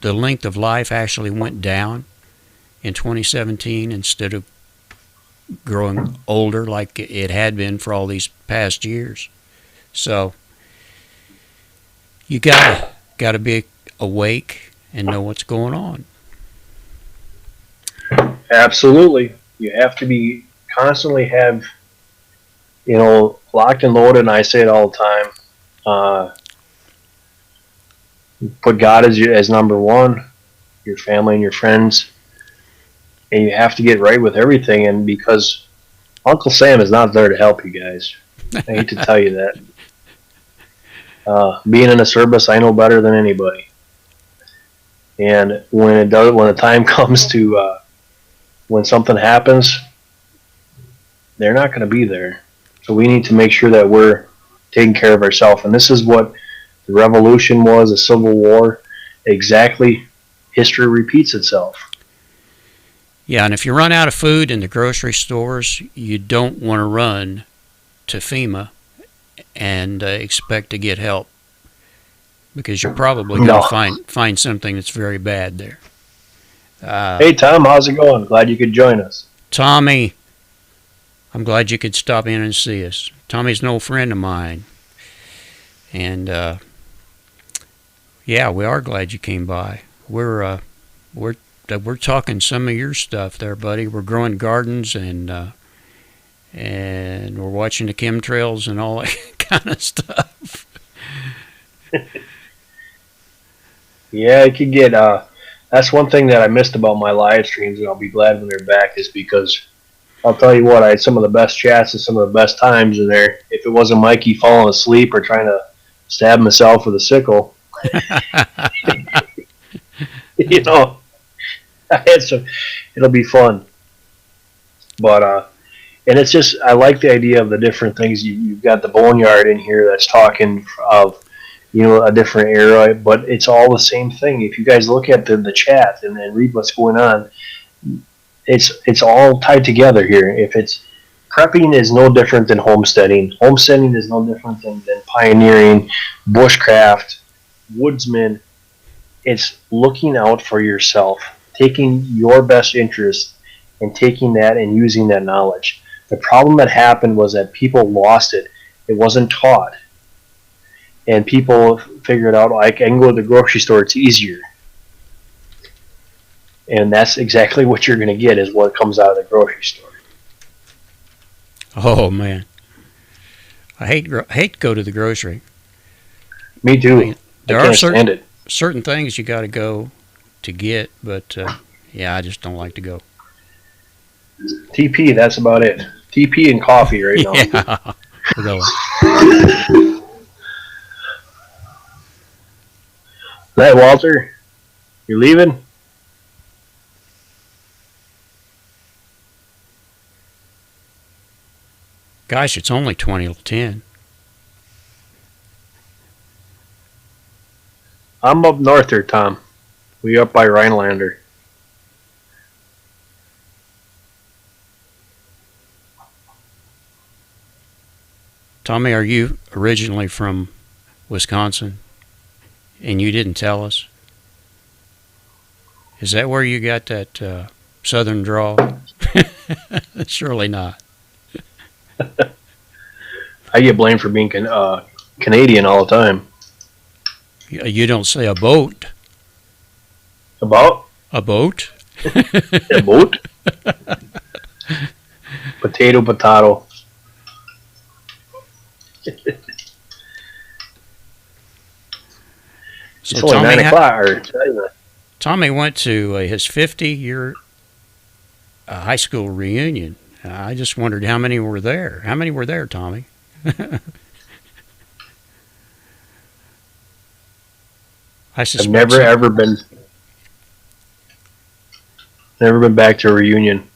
length of life actually went down in 2017 instead of growing older like it had been for all these past years. So you gotta be awake and know what's going on. Absolutely. You have to be constantly have, locked and loaded, and I say it all the time. Put God as number one, your family and your friends, and you have to get right with everything. And because Uncle Sam is not there to help you guys, I hate to tell you that. Being in the service, I know better than anybody. And when the time comes to when something happens, they're not going to be there. So we need to make sure that we're taking care of ourselves. And this is what the Revolution was, the Civil War. Exactly, history repeats itself. Yeah, and if you run out of food in the grocery stores, you don't want to run to FEMA and expect to get help, because you're probably going to find something that's very bad there. Hey, Tom, how's it going? Glad you could join us. Tommy, I'm glad you could stop in and see us. Tommy's an old friend of mine. And, yeah, we are glad you came by. We're talking some of your stuff there, buddy. We're growing gardens and we're watching the chemtrails and all that kind of stuff. Yeah, it could get. That's one thing that I missed about my live streams, and I'll be glad when they're back. Is because I'll tell you what, I had some of the best chats and some of the best times in there. If it wasn't Mikey falling asleep or trying to stab himself with a sickle, I had some. It'll be fun. But and it's just, I like the idea of the different things. You've got the boneyard in here that's talking of, a different era, but it's all the same thing. If you guys look at the chat and then read what's going on, it's all tied together here. If it's prepping is no different than homesteading. Homesteading is no different than pioneering, bushcraft, woodsman. It's looking out for yourself, taking your best interest and taking that and using that knowledge. The problem that happened was that people lost it. It wasn't taught. And people figured out, I can go to the grocery store, it's easier. And that's exactly what you're going to get, is what comes out of the grocery store. Oh, man. I hate to go to the grocery. Me too. I mean, there are certain things you got to go to get, but yeah, I just don't like to go. TP, that's about it. TP and coffee right now. Yeah, really. Right, Walter? You leaving? Gosh, it's only 20 till 10. I'm up north there, Tom. We up by Rhinelander. Tommy, are you originally from Wisconsin? And you didn't tell us? Is that where you got that southern drawl? Surely not. I get blamed for being Canadian all the time. You don't say a boat. About? A boat? A boat? Potato. So It's only 9 o'clock. Or, Tommy went to his 50-year high school reunion. I just wondered how many were there. How many were there, Tommy? I've never been back to a reunion.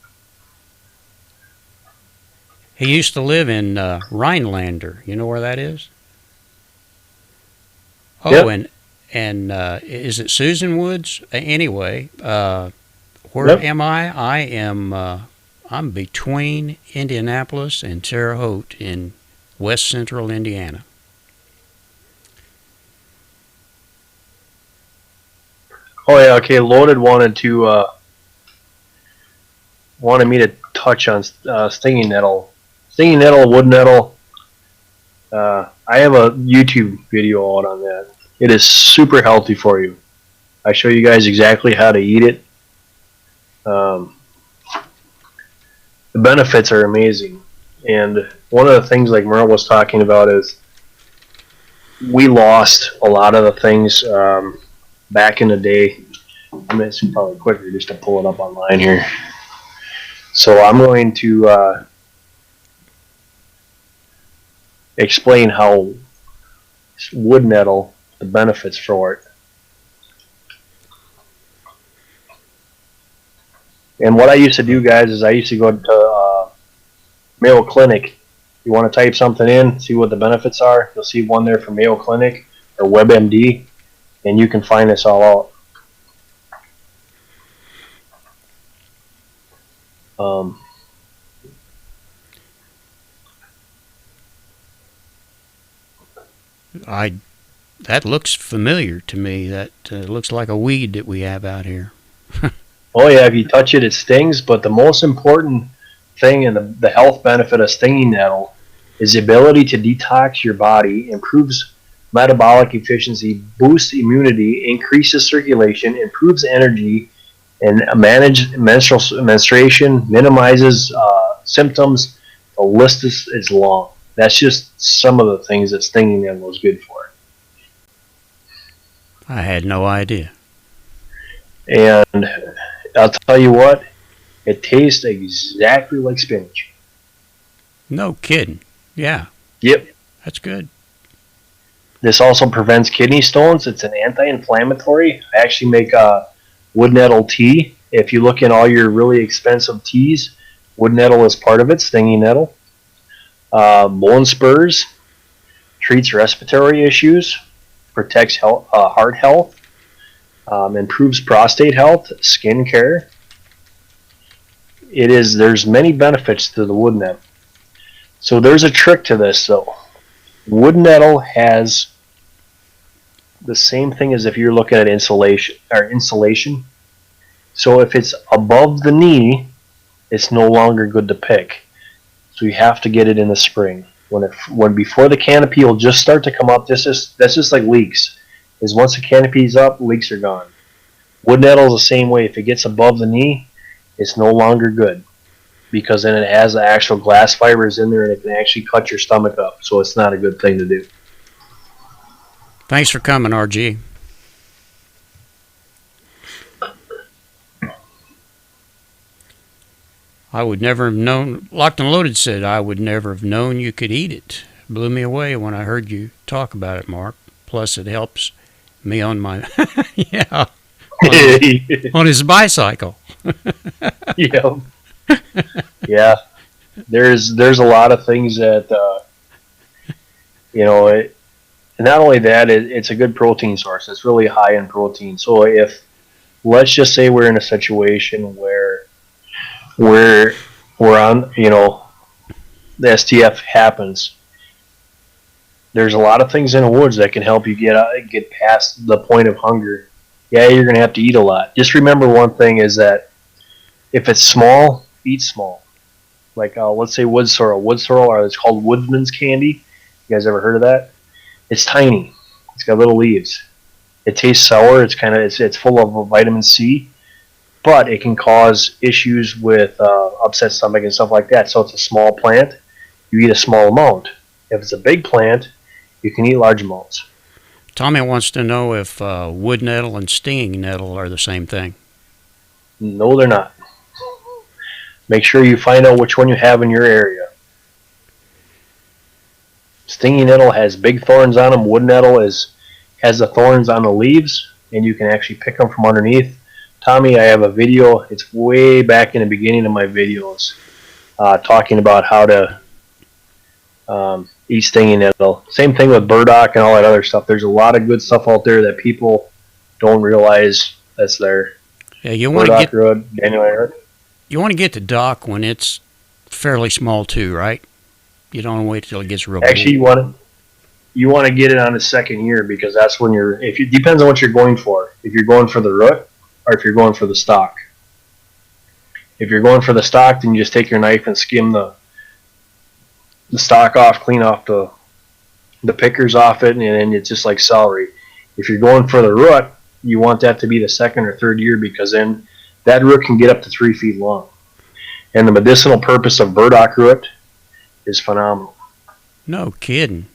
He used to live in Rhinelander. You know where that is? Oh, yep. and is it Susan Woods? Anyway, where yep. am I? I'm between Indianapolis and Terre Haute in west central Indiana. Oh yeah, okay. Loaded wanted me to touch on stinging nettle, wood nettle. I have a YouTube video out on that. It is super healthy for you. I show you guys exactly how to eat it. The benefits are amazing, and one of the things like Merle was talking about is we lost a lot of the things back in the day. I mean, it's probably quicker just to pull it up online here. So I'm going to explain how wood nettle, the benefits for it. And what I used to do, guys, is I used to go to Mayo Clinic. You want to type something in, see what the benefits are. You'll see one there from Mayo Clinic or WebMD, and you can find this all out. That looks familiar to me. That looks like a weed that we have out here. Oh yeah, if you touch it, it stings. But the most important thing and the health benefit of stinging nettle is the ability to detox your body, improves metabolic efficiency, boosts immunity, increases circulation, improves energy, and manages menstruation, minimizes symptoms. The list is long. That's just some of the things that stinging nettle is good for. I had no idea. And I'll tell you what, it tastes exactly like spinach. No kidding. Yeah. Yep. That's good. This also prevents kidney stones. It's an anti-inflammatory. I actually make wood nettle tea. If you look in all your really expensive teas, wood nettle is part of it, stinging nettle. Bone spurs, treats respiratory issues, protects heart health, improves prostate health, skin care. There's many benefits to the wood nettle. So there's a trick to this though. Wood nettle has the same thing as if you're looking at insulation. So if it's above the knee, it's no longer good to pick. So you have to get it in the spring. When before the canopy will just start to come up, that's just like leeks. Is once the canopy's up, leeks are gone. Wood nettle is the same way. If it gets above the knee, it's no longer good, because then it has the actual glass fibers in there and it can actually cut your stomach up. So it's not a good thing to do. Thanks for coming, RG. I would never have known, Locked and Loaded said, I would never have known you could eat it. Blew me away when I heard you talk about it, Mark. Plus it helps me on my, on his bicycle. Yeah. Yeah. There's a lot of things that, not only that, it's a good protein source. It's really high in protein. So if, let's just say we're in a situation where we're on, the STF happens, there's a lot of things in the woods that can help you get past the point of hunger. Yeah, you're going to have to eat a lot. Just remember one thing is that if it's small, eat small. Like, let's say wood sorrel. Wood sorrel, or it's called woodman's candy. You guys ever heard of that? It's tiny. It's got little leaves. It tastes sour. It's full of vitamin C, but it can cause issues with upset stomach and stuff like that. So it's a small plant. You eat a small amount. If it's a big plant, you can eat large amounts. Tommy wants to know if wood nettle and stinging nettle are the same thing. No, they're not. Make sure you find out which one you have in your area. Stinging nettle has big thorns on them. Wood nettle has the thorns on the leaves, and you can actually pick them from underneath. Tommy, I have a video. It's way back in the beginning of my videos, talking about how to eat stinging nettle. Same thing with burdock and all that other stuff. There's a lot of good stuff out there that people don't realize that's there. Yeah, you want burdock root, dandelion root. You want to get the dock when it's fairly small too, right? You don't want to wait till it gets real big. Actually, you want to get it on the second year, because that's when depends on what you're going for. If you're going for the root or if you're going for the stalk. If you're going for the stalk, then you just take your knife and skim the stalk off, clean off the pickers off it, and then it's just like celery. If you're going for the root, you want that to be the second or third year, because then that root can get up to 3 feet long. And the medicinal purpose of burdock root is phenomenal. No kidding.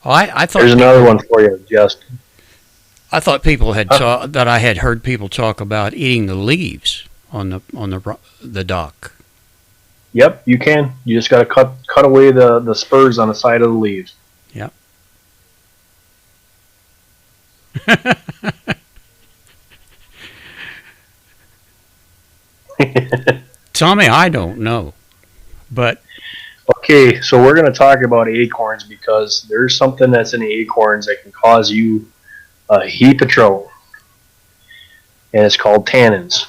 I thought there's another one for you, Justin. I thought people had that I had heard people talk about eating the leaves on the dock. Yep, you can. You just got to cut away the spurs on the side of the leaves. Yep. Tommy, I don't know, but okay. So we're going to talk about acorns, because there's something that's in the acorns that can cause you a heap of trouble, and it's called tannins.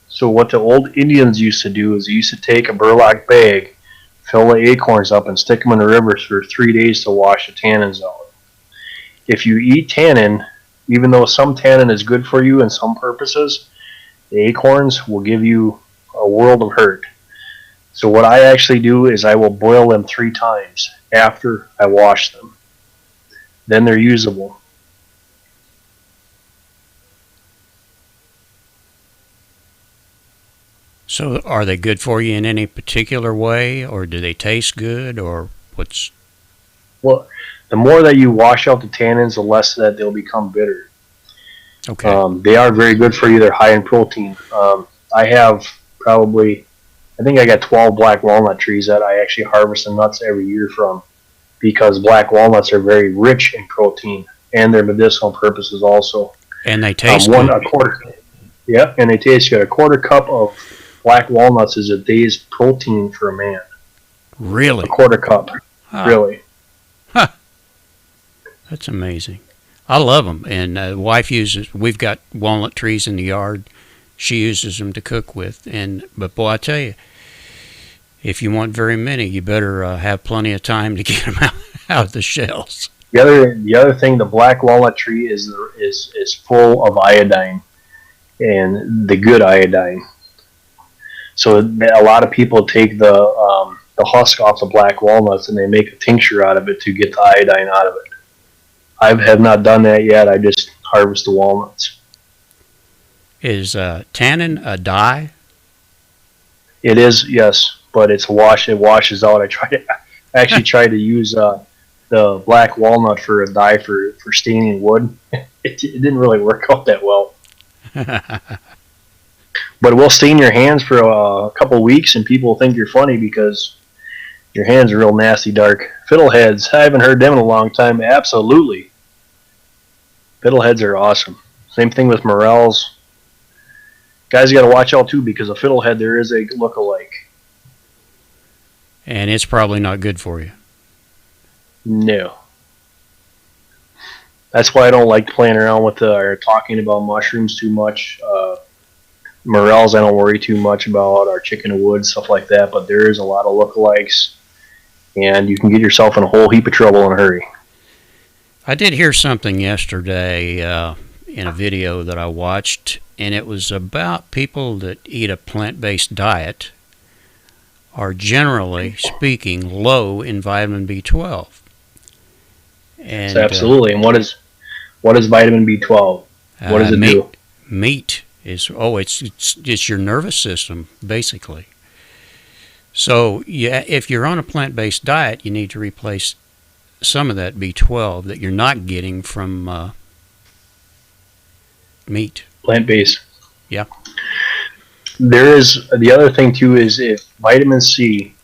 So what the old Indians used to do is they used to take a burlap bag, fill the acorns up, and stick them in the rivers for 3 days to wash the tannins out. If you eat tannin, even though some tannin is good for you in some purposes, the acorns will give you a world of hurt. So what I actually do is I will boil them 3 times after I wash them. Then they're usable. So are they good for you in any particular way, or do they taste good, or what's... Well, the more that you wash out the tannins, the less that they'll become bitter. Okay. They are very good for you. They're high in protein. I have I think I got 12 black walnut trees that I actually harvest the nuts every year from, because black walnuts are very rich in protein, and their medicinal purposes also. And they taste good. A quarter. Yeah, and they taste good. A quarter cup of black walnuts is a day's protein for a man. Really? A quarter cup. Really. Huh. That's amazing. I love them. And wife we've got walnut trees in the yard. She uses them to cook with. But boy, I tell you, if you want very many, you better have plenty of time to get them out of the shells. The other thing, the black walnut tree is full of iodine, and the good iodine. So a lot of people take the husk off the black walnuts and they make a tincture out of it to get the iodine out of it. I have not done that yet. I just harvest the walnuts. Is tannin a dye? It is, yes, but it's wash. It washes out. I actually tried to use the black walnut for a dye for staining wood. It didn't really work out that well. But it will stain your hands for a couple weeks, and people think you're funny because your hands are real nasty, dark. Fiddleheads, I haven't heard them in a long time. Absolutely. Fiddleheads are awesome. Same thing with morels. Guys, you got to watch out too, because a fiddlehead, there is a look-alike. And it's probably not good for you. No. That's why I don't like playing around with or talking about mushrooms too much. Morels, I don't worry too much about, or chicken of wood, stuff like that. But there is a lot of lookalikes, and you can get yourself in a whole heap of trouble in a hurry. I did hear something yesterday in a video that I watched, and it was about people that eat a plant-based diet are generally speaking low in vitamin B12. And absolutely. And what is vitamin B12? What does it do? Meat is it's your nervous system basically. So yeah, if you're on a plant-based diet, you need to replace some of that B12 that you're not getting from meat. Plant-based. Yeah. There is the other thing too is if vitamin C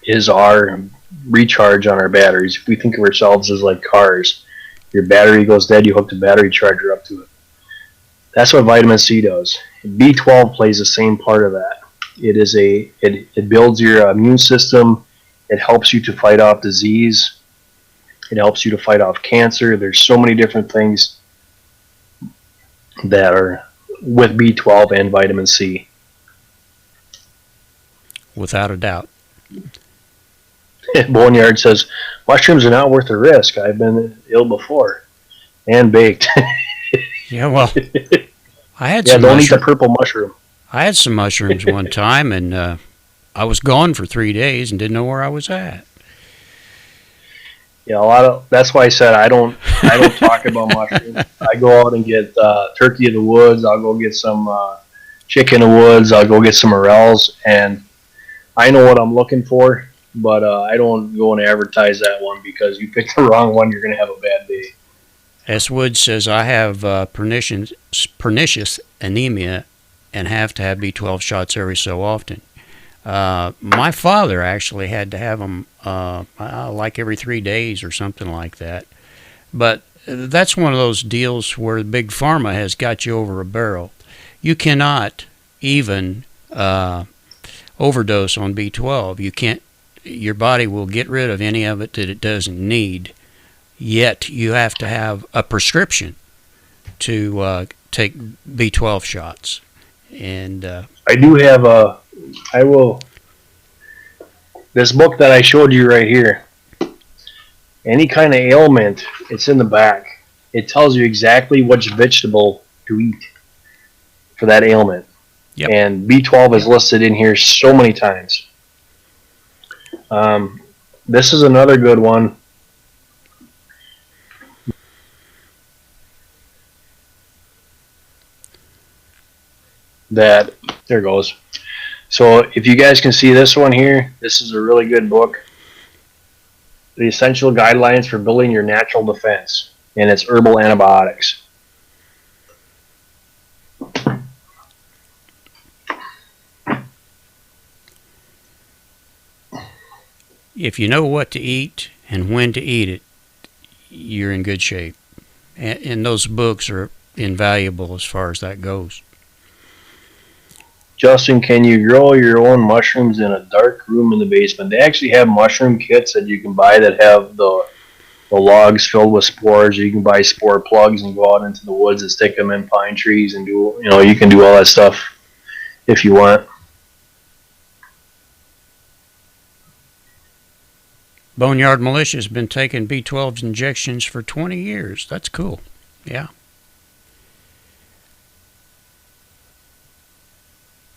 is our recharge on our batteries. If we think of ourselves as like cars, your battery goes dead, you hook the battery charger up to it. That's what vitamin C does. B12 plays the same part of that. It builds your immune system. It helps you to fight off disease. It helps you to fight off cancer. There's so many different things that are with B12 and vitamin C. Without a doubt. Boneyard says, mushrooms are not worth the risk. I've been ill before. And baked. Yeah, well, I had some don't eat the purple mushroom. I had some mushrooms one time, and I was gone for 3 days and didn't know where I was at. Yeah, that's why I said I don't talk about mushrooms. I go out and get turkey in the woods. I'll go get some chicken in the woods. I'll go get some morels, and I know what I'm looking for, but I don't go and advertise that one because you pick the wrong one, you're going to have a bad day. S. Wood says, I have pernicious anemia and have to have B12 shots every so often. My father actually had to have them like every 3 days or something like that. But that's one of those deals where Big Pharma has got you over a barrel. You cannot even overdose on B12. You can't. Your body will get rid of any of it that it doesn't need. Yet you have to have a prescription to take B12 shots. And I do have this book that I showed you right here. Any kind of ailment, it's in the back. It tells you exactly which vegetable to eat for that ailment. Yep. And B12 is listed in here so many times. This is another good one. There goes. So if you guys can see this one here, this is a really good book. The Essential Guidelines for Building Your Natural Defense, and it's herbal antibiotics. If you know what to eat and when to eat it, you're in good shape. And those books are invaluable as far as that goes. Justin, can you grow your own mushrooms in a dark room in the basement? They actually have mushroom kits that you can buy that have the logs filled with spores. You can buy spore plugs and go out into the woods and stick them in pine trees and you can do all that stuff if you want. Boneyard Militia has been taking B12 injections for 20 years. That's cool. Yeah.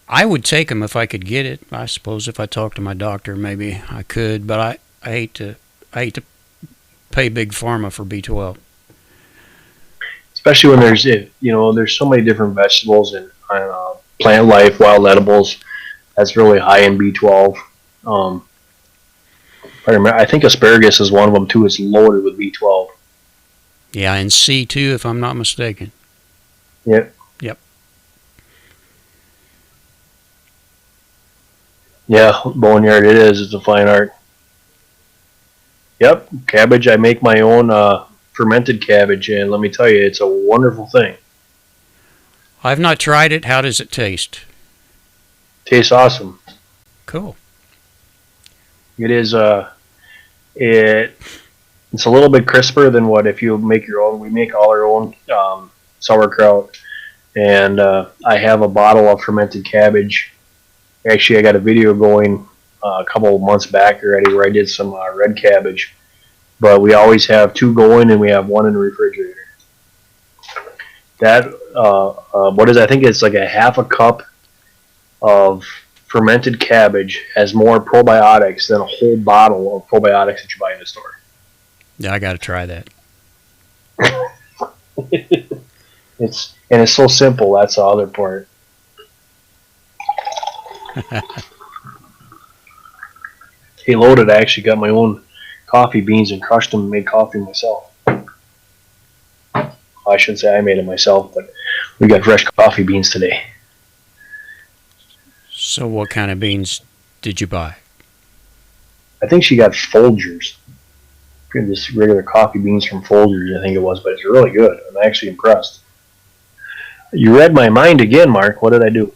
I would take them if I could get it. I suppose if I talked to my doctor, maybe I could. But I hate to pay Big Pharma for B12. Especially when there's so many different vegetables and plant life, wild edibles. That's really high in B12. I think asparagus is one of them too. It's loaded with B12. Yeah, and C too, if I'm not mistaken. Yep. Yep. Yeah, Boneyard, it is. It's a fine art. Yep, cabbage. I make my own fermented cabbage, and let me tell you, it's a wonderful thing. I've not tried it. How does it taste? Tastes awesome. Cool. It is. It's a little bit crisper than what if you make your own. We make all our own sauerkraut, and I have a bottle of fermented cabbage. Actually, I got a video going a couple of months back already where I did some red cabbage. But we always have two going, and we have one in the refrigerator. That I think it's like a half a cup of fermented cabbage has more probiotics than a whole bottle of probiotics that you buy in the store. Yeah, I got to try that. It's so simple. That's the other part. Hey, Loaded, I actually got my own coffee beans and crushed them and made coffee myself. I shouldn't say I made it myself, but we got fresh coffee beans today. So what kind of beans did you buy? I think she got Folgers. Just regular coffee beans from Folgers, I think it was, but it's really good. I'm actually impressed. You read my mind again, Mark. What did I do?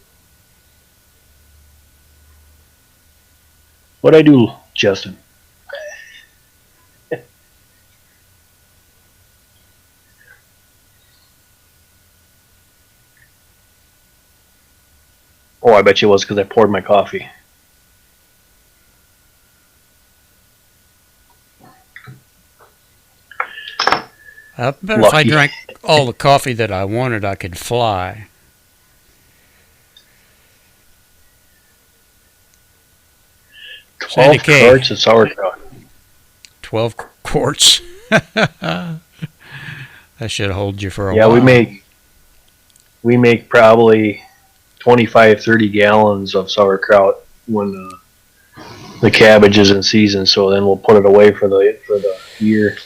What did I do, Justin? Oh, I bet you it was because I poured my coffee. I bet if I drank all the coffee that I wanted, I could fly. 12 quarts of sauerkraut. 12 quarts. That should hold you for a while. Yeah, we make probably 25, 30 gallons of sauerkraut when the cabbage is in season. So then we'll put it away for the year.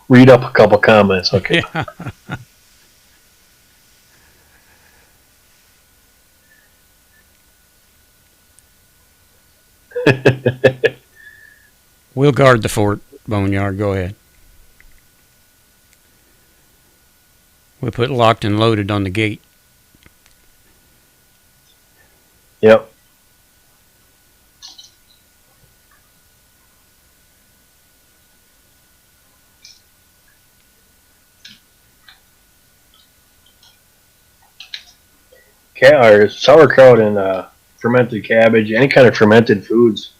Read up a couple comments, okay? Yeah. We'll guard the fort, Boneyard. Go ahead. We put locked and loaded on the gate. Yep. Or sauerkraut and fermented cabbage, any kind of fermented foods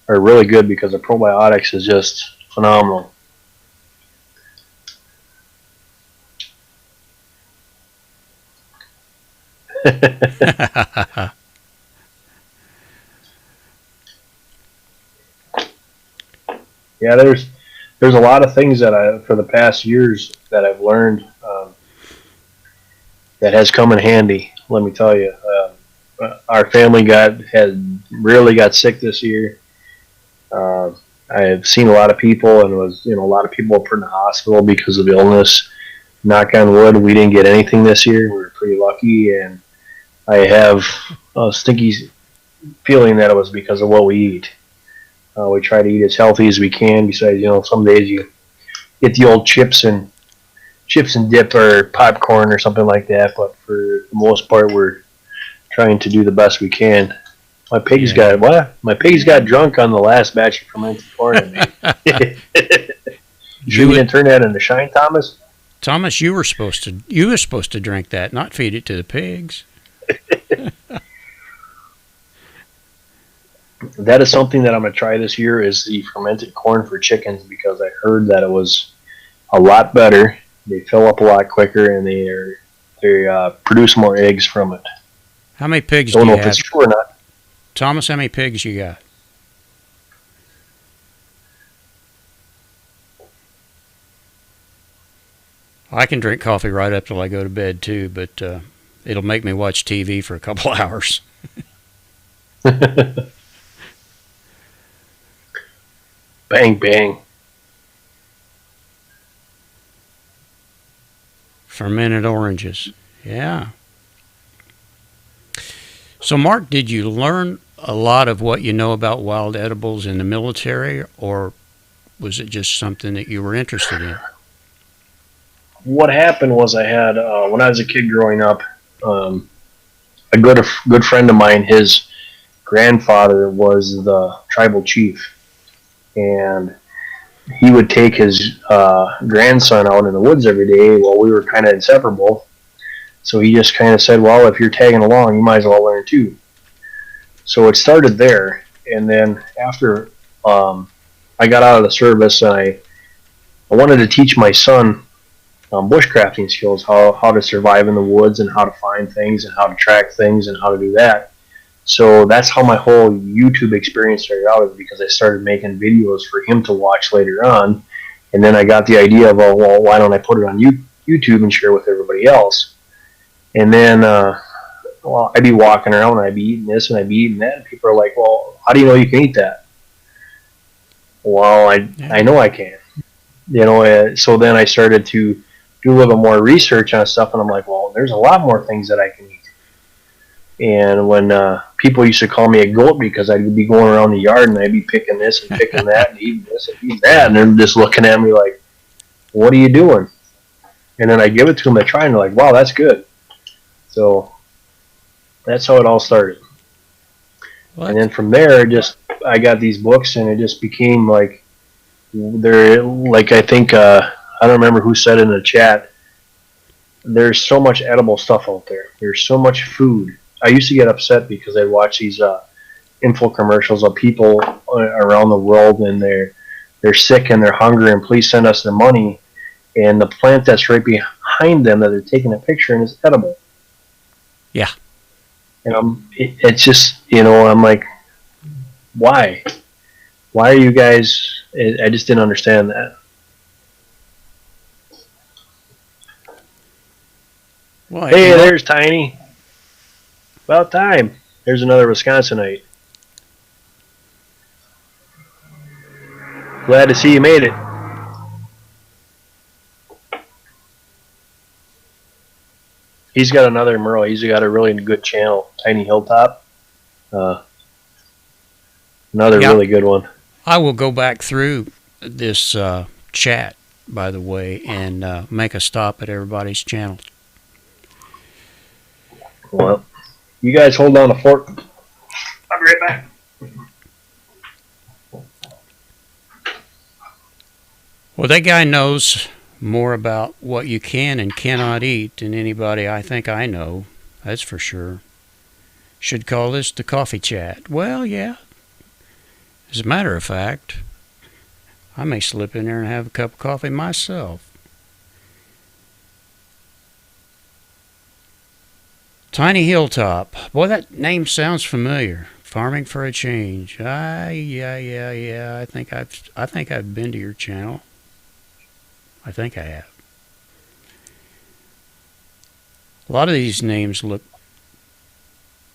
are really good because the probiotics is just phenomenal. Yeah, there's a lot of things that for the past years that I've learned that has come in handy. Let me tell you, our family really got sick this year. I have seen a lot of people, and a lot of people were put in the hospital because of illness. Knock on wood, we didn't get anything this year. We were pretty lucky, and I have a stinky feeling that it was because of what we eat. We try to eat as healthy as we can. Besides, some days you get the old chips and dip or popcorn or something like that. But for the most part, we're trying to do the best we can. My pigs got drunk on the last batch of fermented corn. You didn't turn that into shine, Thomas? Thomas, you were supposed to drink that, not feed it to the pigs. That is something that I'm going to try this year, is the fermented corn for chickens, because I heard that it was a lot better. They fill up a lot quicker, and they produce more eggs from it. How many pigs do you have? Don't know if it's true or not. Thomas, how many pigs you got? I can drink coffee right up till I go to bed too, but it'll make me watch TV for a couple hours. Bang, bang. Fermented oranges. Yeah. So, Mark, did you learn a lot of what you know about wild edibles in the military, or was it just something that you were interested in? What happened was I had, when I was a kid growing up, a good friend of mine, his grandfather was the tribal chief. And he would take his grandson out in the woods every day while we were kind of inseparable. So he just kind of said, well, if you're tagging along, you might as well learn too. So it started there. And then after I got out of the service, I wanted to teach my son bushcrafting skills, how to survive in the woods and how to find things and how to track things and how to do that. So that's how my whole YouTube experience started out, is because I started making videos for him to watch later on. And then I got the idea of, well, why don't I put it on YouTube and share with everybody else? And then well, I'd be walking around and I'd be eating this and I'd be eating that. And people are like, well, how do you know you can eat that? Well, I know I can. So then I started to do a little bit more research on stuff, and I'm like, well, there's a lot more things that I can eat. And when people used to call me a goat because I'd be going around the yard and I'd be picking this and picking that and eating this and eating that, and they're just looking at me like, what are you doing? And then I give it to them, they try, and they're like, wow, that's good. So that's how it all started. What? And then from there, I got these books, and it just became like, I think, I don't remember who said in the chat, there's so much edible stuff out there. There's so much food. I used to get upset because I'd watch these info commercials of people around the world, and they're sick and they're hungry, and please send us the money. And the plant that's right behind them that they're taking a picture in is edible. Yeah. And it's just, I'm like, why? Why are you guys? I just didn't understand that. Well, hey, there's Tiny. About time. There's another Wisconsinite. Glad to see you made it. He's got another Merle. He's got a really good channel, Tiny Hilltop. Another really good one. I will go back through this chat, by the way, and make a stop at everybody's channel. Well, you guys hold on a fork. I'll be right back. Well, that guy knows more about what you can and cannot eat than anybody I think I know. That's for sure. Should call this the coffee chat. Well, yeah. As a matter of fact, I may slip in there and have a cup of coffee myself. Tiny Hilltop. Boy, that name sounds familiar. Farming for a change. Yeah. I think I've been to your channel. I think I have. A lot of these names look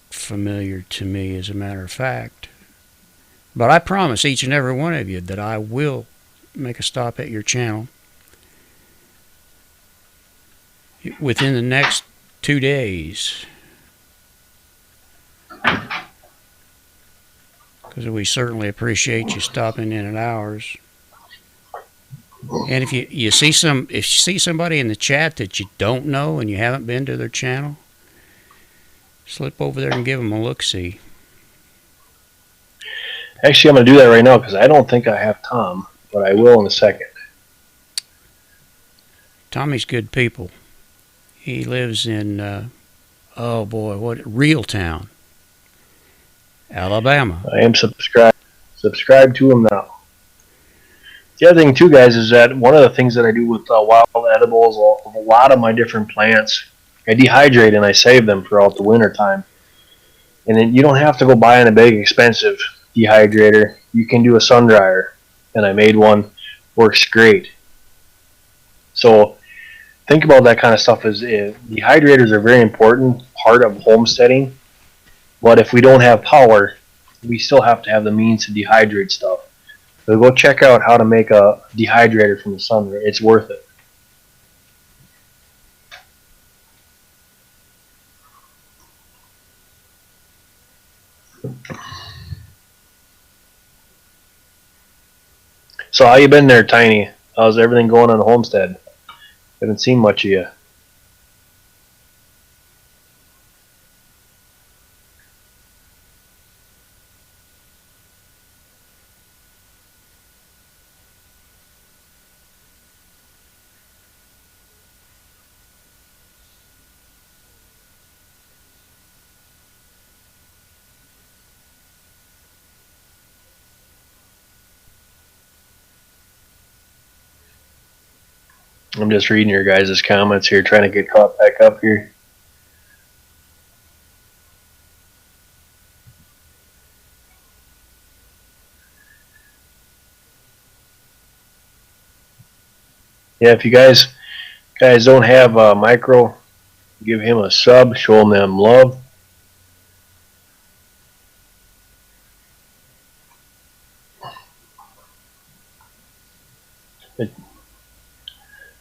familiar to me, as a matter of fact. But I promise each and every one of you that I will make a stop at your channel within the next 2 days. Because we certainly appreciate you stopping in at ours. And if you see somebody in the chat that you don't know and you haven't been to their channel, slip over there and give them a look-see. Actually, I'm going to do that right now because I don't think I have Tom, but I will in a second. Tommy's good people. He lives in, Reeltown, Alabama. I am subscribed to him now. The other thing, too, guys, is that one of the things that I do with wild edibles, a lot of my different plants, I dehydrate and I save them throughout the winter time. And then you don't have to go buy a big, expensive dehydrator. You can do a sun dryer, and I made one. Works great. So think about that kind of stuff. Dehydrators are a very important part of homesteading, but if we don't have power, we still have to have the means to dehydrate stuff. So go check out how to make a dehydrator from the sun. It's worth it. So how you been there, Tiny? How's everything going on the homestead? Haven't seen much of you. I'm just reading your guys' comments here, trying to get caught back up here. Yeah, if you guys don't have Micro, give him a sub, show him love.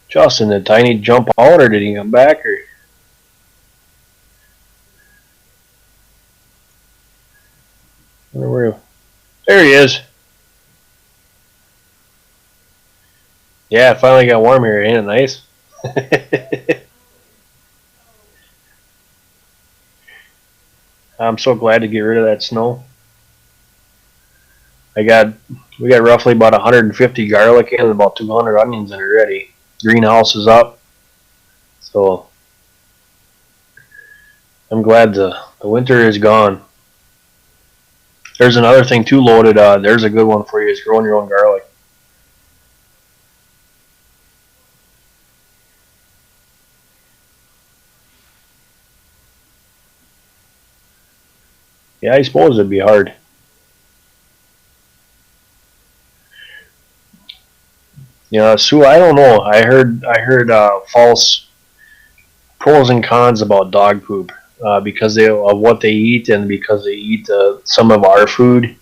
Justin, did Tiny jump out or did he come back? Or where? There he is. Yeah, it finally got warm here. Ain't it nice? I'm so glad to get rid of that snow. We got roughly about 150 garlic in and about 200 onions in already. Greenhouse is up. So I'm glad the winter is gone. There's another thing too loaded. There's a good one for you, is growing your own garlic. Yeah, I suppose it'd be hard. Yeah, Sue, I don't know. I heard false pros and cons about dog poop because of what they eat and because they eat some of our food.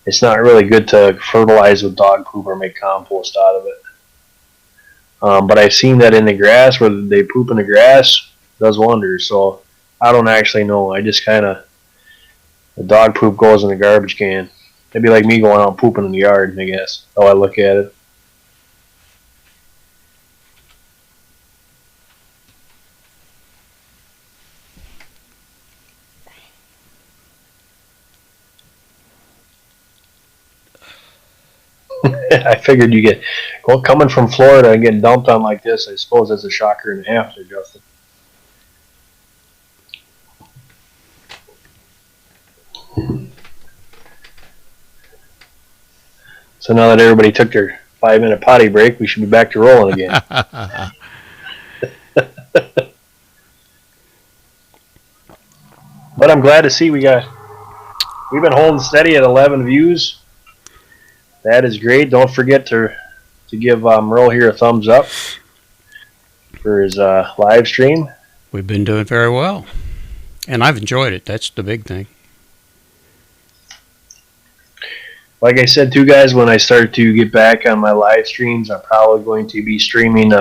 It's not really good to fertilize with dog poop or make compost out of it. But I've seen that in the grass, where they poop in the grass, does wonders. So I don't actually know. I just kind of, the dog poop goes in the garbage can. It'd be like me going out and pooping in the yard, I guess. How I look at it. I figured you get, well, coming from Florida and getting dumped on like this, I suppose that's a shocker and a half there, Justin. So now that everybody took their 5-minute potty break, we should be back to rolling again. But I'm glad to see we've been holding steady at 11 views. That is great. Don't forget to give Merle here a thumbs up for his live stream. We've been doing very well, and I've enjoyed it. That's the big thing. Like I said, too, guys, when I start to get back on my live streams, I'm probably going to be streaming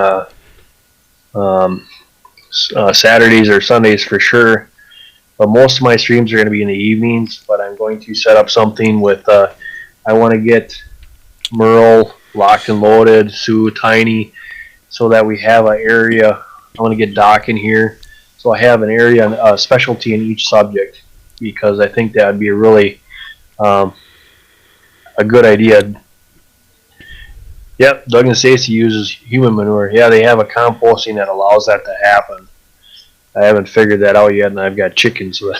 Saturdays or Sundays for sure. But most of my streams are going to be in the evenings. But I'm going to set up something with, I want to get Merle locked and loaded, Sue, Tiny, so that we have an area. I want to get Doc in here. So I have an area, a specialty in each subject, because I think that would be a really a good idea. Yep, Doug and Stacy uses human manure. Yeah, they have a composting that allows that to happen. I haven't figured that out yet, and I've got chickens, so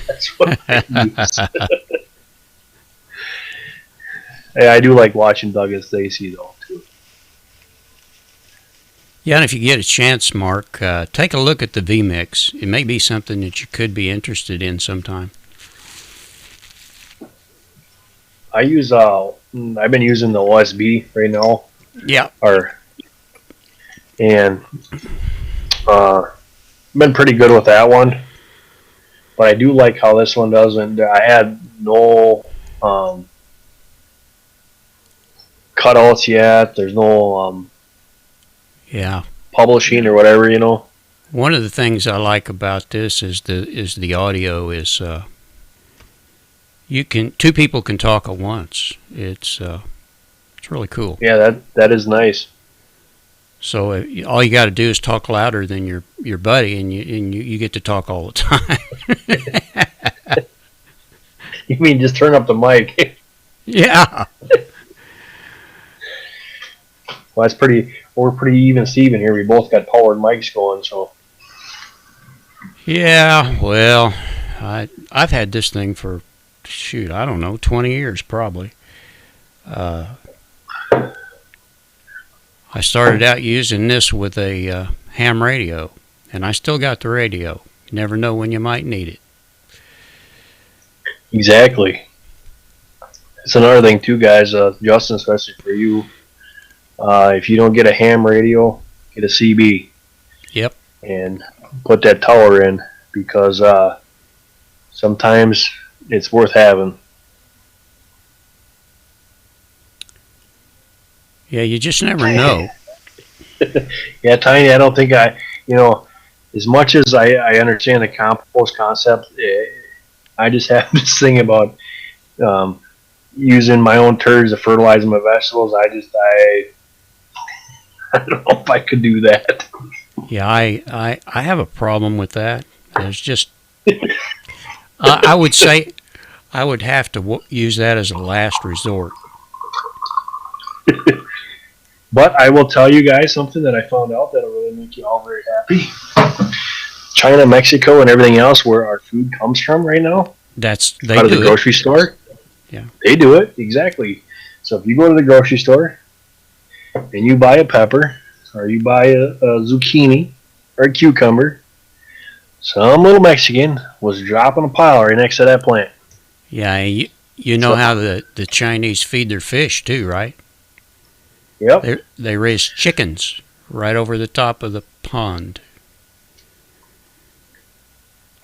that's what I use. Yeah, I do like watching Doug and Stacy, though, too. Yeah, and if you get a chance, Mark, take a look at the V-Mix. It may be something that you could be interested in sometime. I've been using the OSB right now. Yeah. And been pretty good with that one. But I do like how this one does, and I had no cutouts yet. There's no publishing or whatever, you know. One of the things I like about this is the audio is two people can talk at once. It's really cool. Yeah, that is nice. So all you got to do is talk louder than your buddy, and you get to talk all the time. You mean just turn up the mic? Yeah. Well, we're pretty even Steven here. We both got powered mics going, so. Yeah, well, I've had this thing for, I don't know, 20 years probably. I started out using this with a ham radio, and I still got the radio. You never know when you might need it. Exactly. It's another thing too, guys. Justin, especially for you, if you don't get a ham radio, get a CB. Yep. And put that tower in, because sometimes it's worth having. Yeah, you just never know. Yeah, Tiny, I don't think as much as I understand the compost concept, I just have this thing about um, using my own turds to fertilize my vegetables. I don't know if I could do that. Yeah, I have a problem with that. There's just I would say I would have to use that as a last resort. But I will tell you guys something that I found out that'll really make you all very happy. China, Mexico, and everything else where our food comes from right now, They out of do the it. grocery store, Yeah. they do it, exactly. So if you go to the grocery store and you buy a pepper or you buy a zucchini or a cucumber, some little Mexican was dropping a pile right next to that plant. Yeah, you know how the Chinese feed their fish too, right? Yep. They raise chickens right over the top of the pond.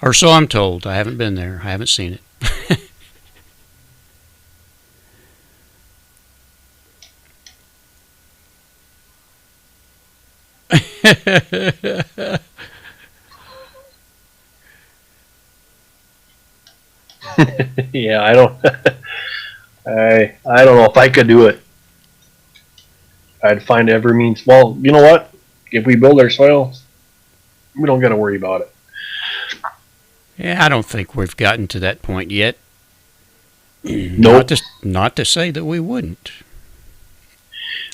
Or so I'm told. I haven't been there. I haven't seen it. Yeah, I don't. I don't know if I could do it. I'd find every means. Well, you know what? If we build our soil, we don't got to worry about it. Yeah, I don't think we've gotten to that point yet. Nope. Not to say that we wouldn't.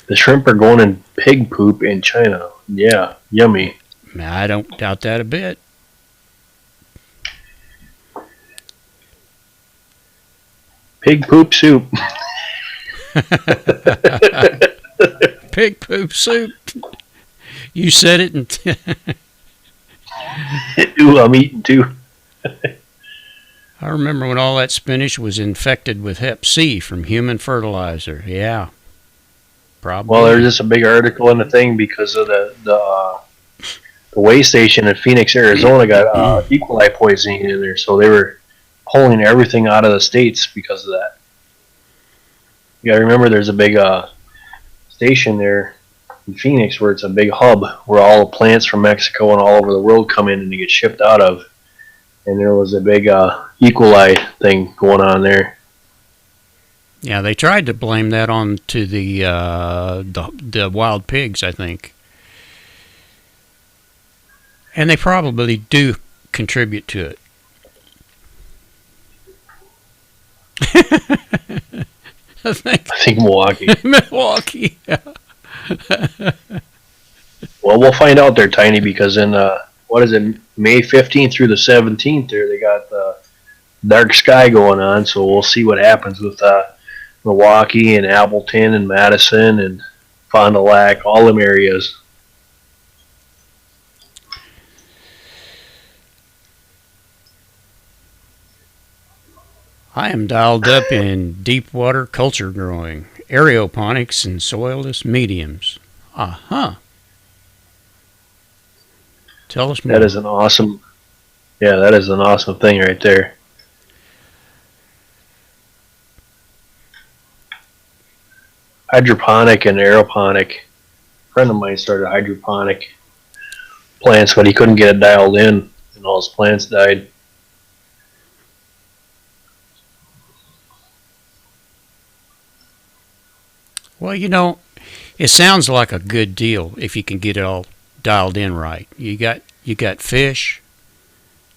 The shrimp are going in pig poop in China. Yeah, yummy. I don't doubt that a bit. Pig poop soup. Pig poop soup. You said it. Ooh, I'm eating too. I remember when all that spinach was infected with Hep C from human fertilizer. Yeah, probably. Well, there's just a big article in the thing because of the way station in Phoenix, Arizona got E. coli poisoning in there, so they were pulling everything out of the states because of that. You gotta remember, there's a big station there in Phoenix where it's a big hub where all the plants from Mexico and all over the world come in and they get shipped out of. And there was a big E. coli thing going on there. Yeah, they tried to blame that on to the wild pigs, I think. And they probably do contribute to it. I think Milwaukee. Milwaukee. Yeah. Well, we'll find out there, Tiny, because in what is it, May 15th through the 17th there, they got the dark sky going on, so we'll see what happens with Milwaukee and Appleton and Madison and Fond du Lac, all them areas. I am dialed up in deep water culture growing, aeroponics, and soilless mediums. Uh-huh. Tell us more. That is an awesome thing right there. Hydroponic and aeroponic. A friend of mine started hydroponic plants, but he couldn't get it dialed in, and all his plants died. Well, it sounds like a good deal if you can get it all dialed in right. You got fish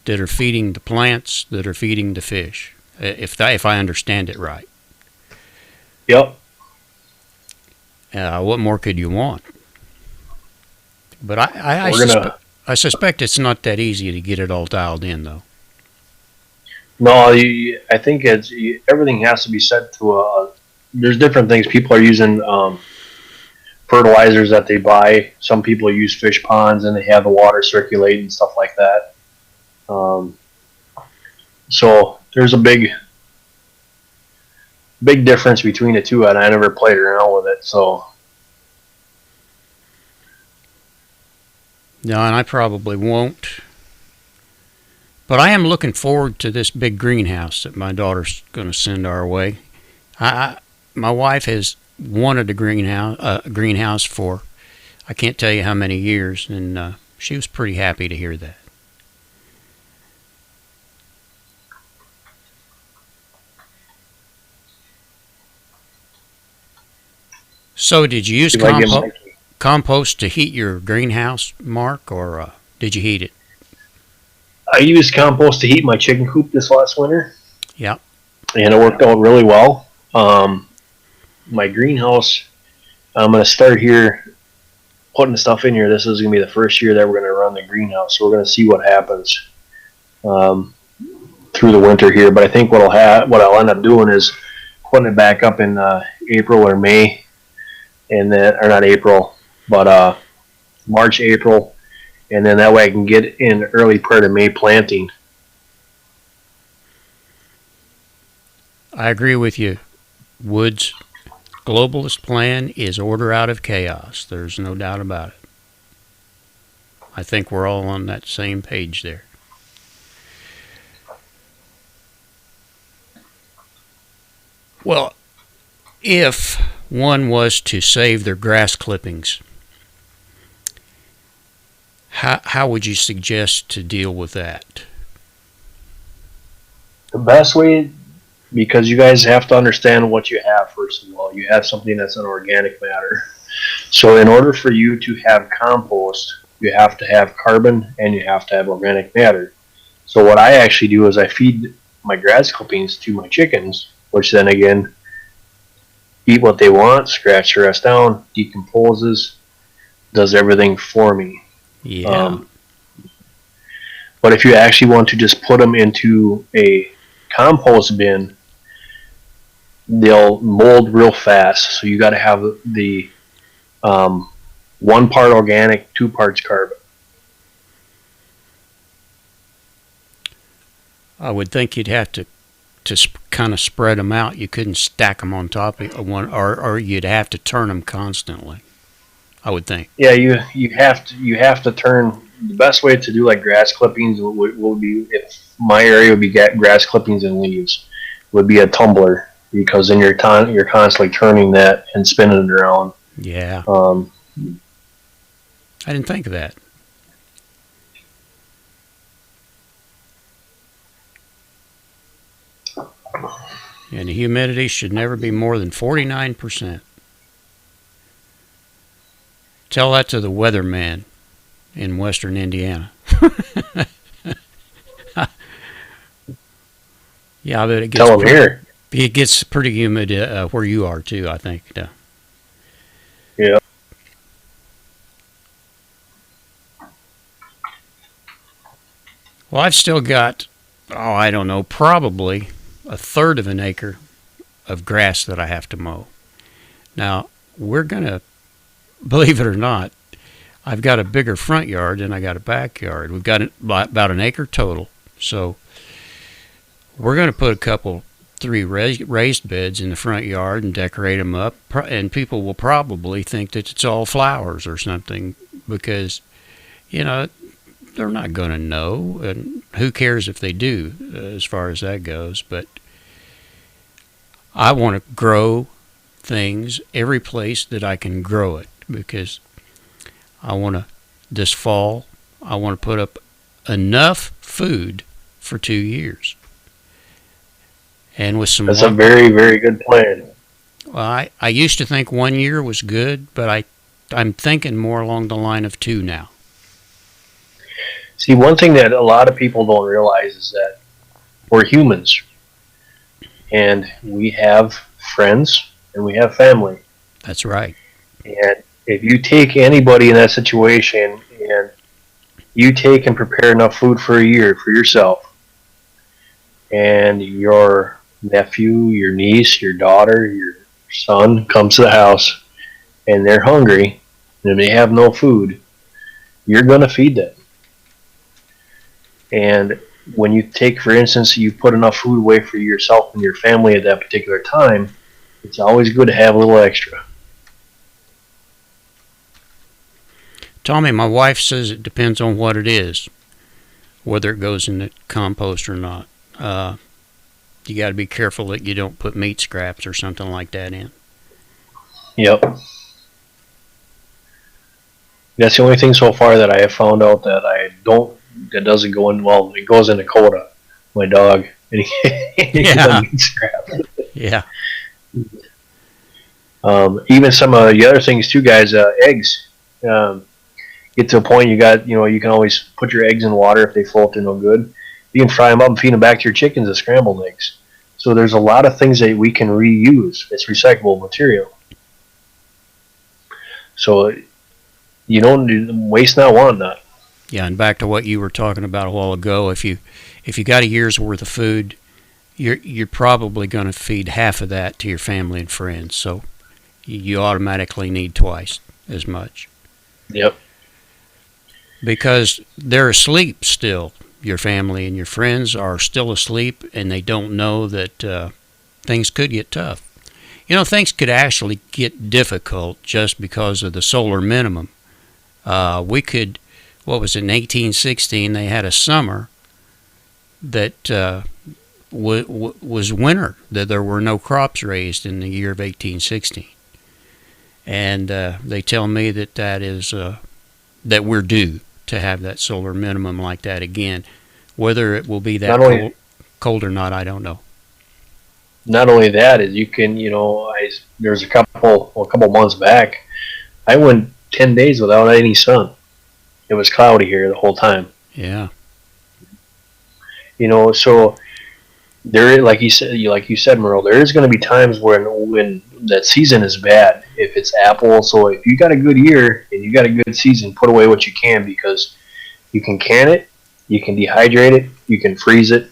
that are feeding the plants that are feeding the fish. If I understand it right. Yep. What more could you want? But I suspect it's not that easy to get it all dialed in, though. No, I think everything has to be set to there's different things. People are using fertilizers that they buy. Some people use fish ponds and they have the water circulate and stuff like that. So there's a big difference between the two, and I never played around with it. So no, and I probably won't. But I am looking forward to this big greenhouse that my daughter's going to send our way. My wife has wanted a greenhouse for I can't tell you how many years, and she was pretty happy to hear that. So did you use compost to heat your greenhouse, Mark, or did you heat it? I used compost to heat my chicken coop this last winter. Yeah. And it worked out really well. My greenhouse, I'm going to start here putting the stuff in here. This is going to be the first year that we're going to run the greenhouse. So we're going to see what happens through the winter here. But I think what I'll end up doing is putting it back up in April or May. And then, or not April, but March, April, and then that way I can get in early part of May planting. I agree with you. Wood's globalist plan is order out of chaos. There's no doubt about it. I think we're all on that same page there. Well, if one was to save their grass clippings, how would you suggest to deal with that? The best way, because you guys have to understand what you have first of all. You have something that's an organic matter. So in order for you to have compost, you have to have carbon and you have to have organic matter. So what I actually do is I feed my grass clippings to my chickens, which then again eat what they want, scratch the rest down, decomposes, does everything for me. Yeah. But if you actually want to just put them into a compost bin, they'll mold real fast. So you got to have the 1 part organic, 2 parts carbon. I would think you'd have to kind of spread them out. You couldn't stack them on top of one, or you'd have to turn them constantly, I would think. Yeah, you have to turn. The best way to do like grass clippings would be, if my area would be grass clippings and leaves, would be a tumbler, because then you're constantly turning that and spinning it around. Yeah. I didn't think of that. And the humidity should never be more than 49%. Tell that to the weatherman in western Indiana. Yeah, I bet it gets. Tell them here. It gets pretty humid where you are too, I think. Yeah. Well, I've still got, I don't know, probably 1/3 of an acre of grass that I have to mow. Now, we're going to, believe it or not, I've got a bigger front yard than I got a backyard. We've got about an acre total. So we're going to put 3 raised beds in the front yard and decorate them up. And people will probably think that it's all flowers or something, because, they're not going to know. And who cares if they do, as far as that goes. But I want to grow things every place that I can grow it, because I want to, this fall, I want to put up enough food for 2 years. And with some... That's a very, very good plan. Well, I used to think 1 year was good, but I'm thinking more along the line of 2 now. See, one thing that a lot of people don't realize is that we're humans. And we have friends and we have family. That's right. And if you take anybody in that situation and you take and prepare enough food for a year for yourself, and your nephew, your niece, your daughter, your son comes to the house and they're hungry and they have no food, you're going to feed them. And when you take, for instance, you put enough food away for yourself and your family at that particular time, it's always good to have a little extra. Tommy, my wife says it depends on what it is, whether it goes in the compost or not. You got to be careful that you don't put meat scraps or something like that in. Yep. That's the only thing so far that I have found out that that doesn't go in. Well, it goes in Dakota, my dog, and he Yeah. doesn't eat scrap. Yeah. Even some of the other things too, guys. Eggs. Get to a point you can always put your eggs in water if they float. They're no good. You can fry them up and feed them back to your chickens as scrambled eggs. So there's a lot of things that we can reuse. It's recyclable material. So you don't waste not, want not. Yeah, and back to what you were talking about a while ago, if you got a year's worth of food, you're probably going to feed half of that to your family and friends. So you automatically need twice as much. Yep. Because they're asleep still. Your family and your friends are still asleep, and they don't know that things could get tough. Things could actually get difficult just because of the solar minimum. What was it, in 1816, they had a summer that was winter, that there were no crops raised in the year of 1816. And they tell me that we're due to have that solar minimum like that again. Whether it will be that cold or not, I don't know. Not only that, is you can, there's a couple months back, I went 10 days without any sun. It was cloudy here the whole time. Yeah. So there, like you said, Merle, there is going to be times when that season is bad. If it's apple, so if you got a good year and you got a good season, put away what you can, because you can can it, you can dehydrate it, you can freeze it,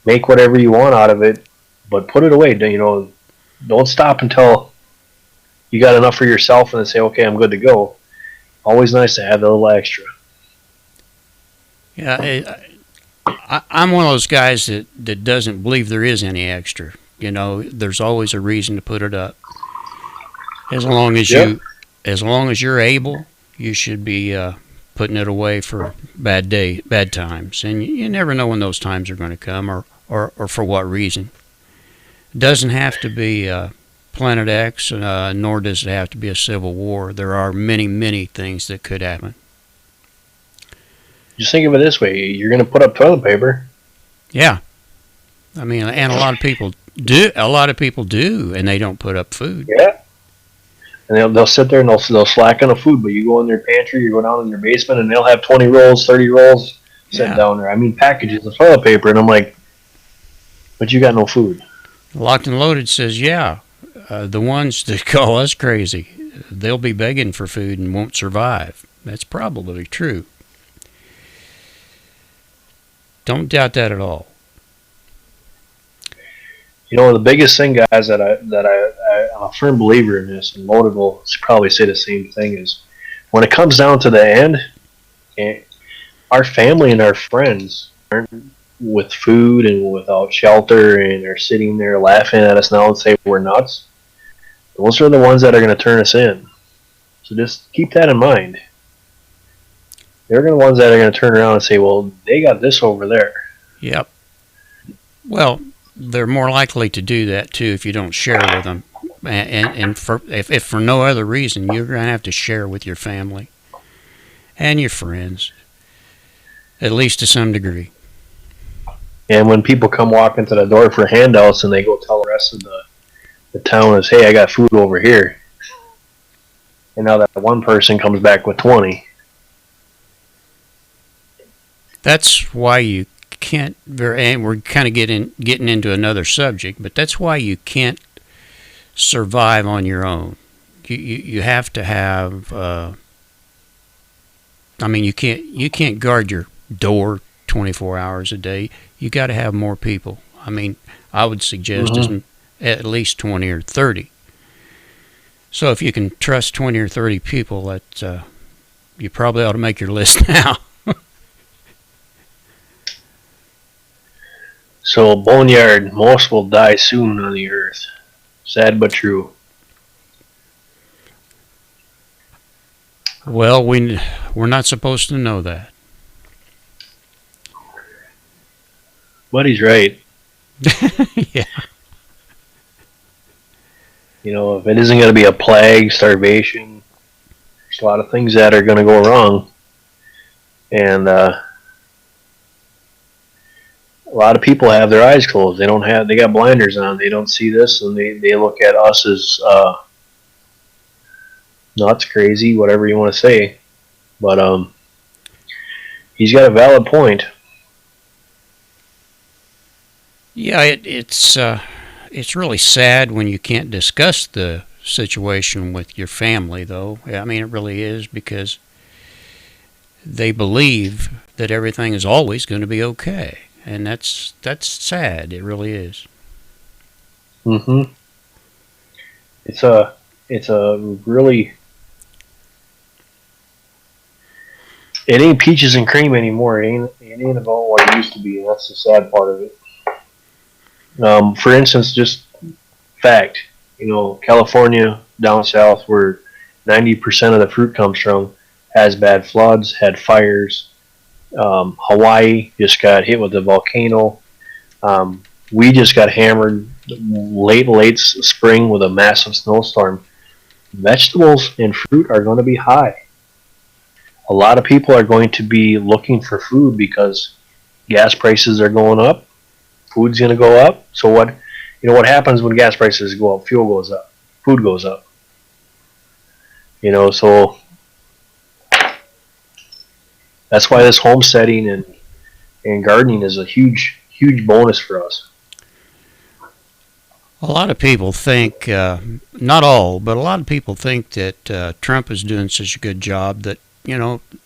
make whatever you want out of it, but put it away. Don't stop until you got enough for yourself and then say, okay, I'm good to go. Always nice to have a little extra. Yeah, I'm one of those guys that doesn't believe there is any extra. There's always a reason to put it up. As long as you're able, you should be putting it away for bad times, and you never know when those times are going to come or for what reason. It doesn't have to be Planet X, nor does it have to be a civil war. There are many, many things that could happen. Just think of it this way: you're going to put up toilet paper. Yeah, I mean, and a lot of people do. A lot of people do, and they don't put up food. Yeah, and they'll sit there and they'll slack on the food. But you go in their pantry, you go down in their basement, and they'll have 20 rolls, 30 rolls sitting down there. I mean, packages of toilet paper, and I'm like, but you got no food. Locked and Loaded says, yeah, the ones that call us crazy, they'll be begging for food and won't survive. That's probably true. Don't doubt that at all. The biggest thing, guys, that I'm a firm believer in this, and Loaded will probably say the same thing, is when it comes down to the end, our family and our friends aren't with food and without shelter and are sitting there laughing at us now and say we're nuts. Those are the ones that are going to turn us in. So just keep that in mind. They're the ones that are going to turn around and say, well, they got this over there. Yep. Well, they're more likely to do that, too, if you don't share with them. And if for no other reason, you're going to have to share with your family and your friends, at least to some degree. And when people come walking to the door for handouts and they go tell the rest of the town is, hey, I got food over here. And now that one person comes back with 20. That's why you can't, and we're kind of getting into another subject, but that's why you can't survive on your own. You have to have, you can't guard your door 24 hours a day. You got to have more people. I would suggest at least 20 or 30. So if you can trust 20 or 30 people, that you probably ought to make your list now. So, Boneyard, most will die soon on the earth. Sad but true. Well, we're not supposed to know that. But he's right. Yeah. If it isn't going to be a plague, starvation, a lot of things that are going to go wrong, and a lot of people have their eyes closed. They got blinders on. They don't see this, and they look at us as nuts, crazy, whatever you want to say. But he's got a valid point. Yeah, it's really sad when you can't discuss the situation with your family, though. I mean, it really is, because they believe that everything is always going to be okay, and that's sad. It really is. Mm-hmm. It's a really, it ain't peaches and cream anymore. It ain't about what it used to be. And that's the sad part of it. For instance, just fact, California down south, where 90% of the fruit comes from, has bad floods, had fires. Hawaii just got hit with a volcano. We just got hammered late spring with a massive snowstorm. Vegetables and fruit are going to be high. A lot of people are going to be looking for food because gas prices are going up. Food's going to go up. So what happens when gas prices go up? Fuel goes up. Food goes up. So that's why this homesteading and gardening is a huge bonus for us. A lot of people think, not all, but a lot of people think that Trump is doing such a good job that,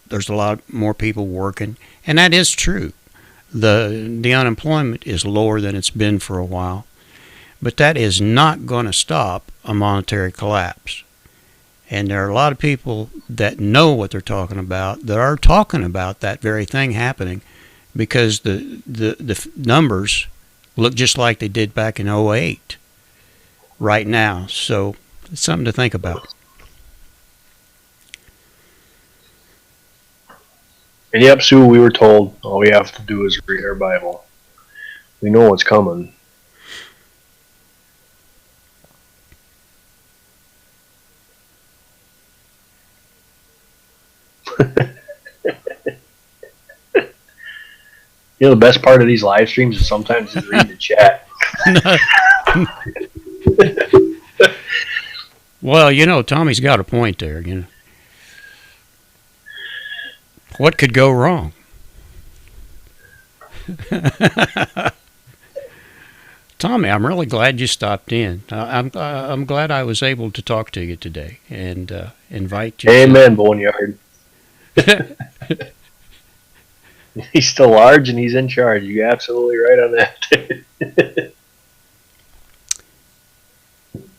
there's a lot more people working. And that is true. The unemployment is lower than it's been for a while. But that is not going to stop a monetary collapse. And there are a lot of people that know what they're talking about, that are talking about that very thing happening, because the numbers look just like they did back in '08 right now. So it's something to think about. And yep, Sue, we were told all we have to do is read our Bible. We know what's coming. The best part of these live streams is sometimes is read the chat. Well, Tommy's got a point there, What could go wrong? Tommy, I'm really glad you stopped in. I'm glad I was able to talk to you today and invite you. Amen, Boneyard. He's still large and he's in charge. You're absolutely right on that.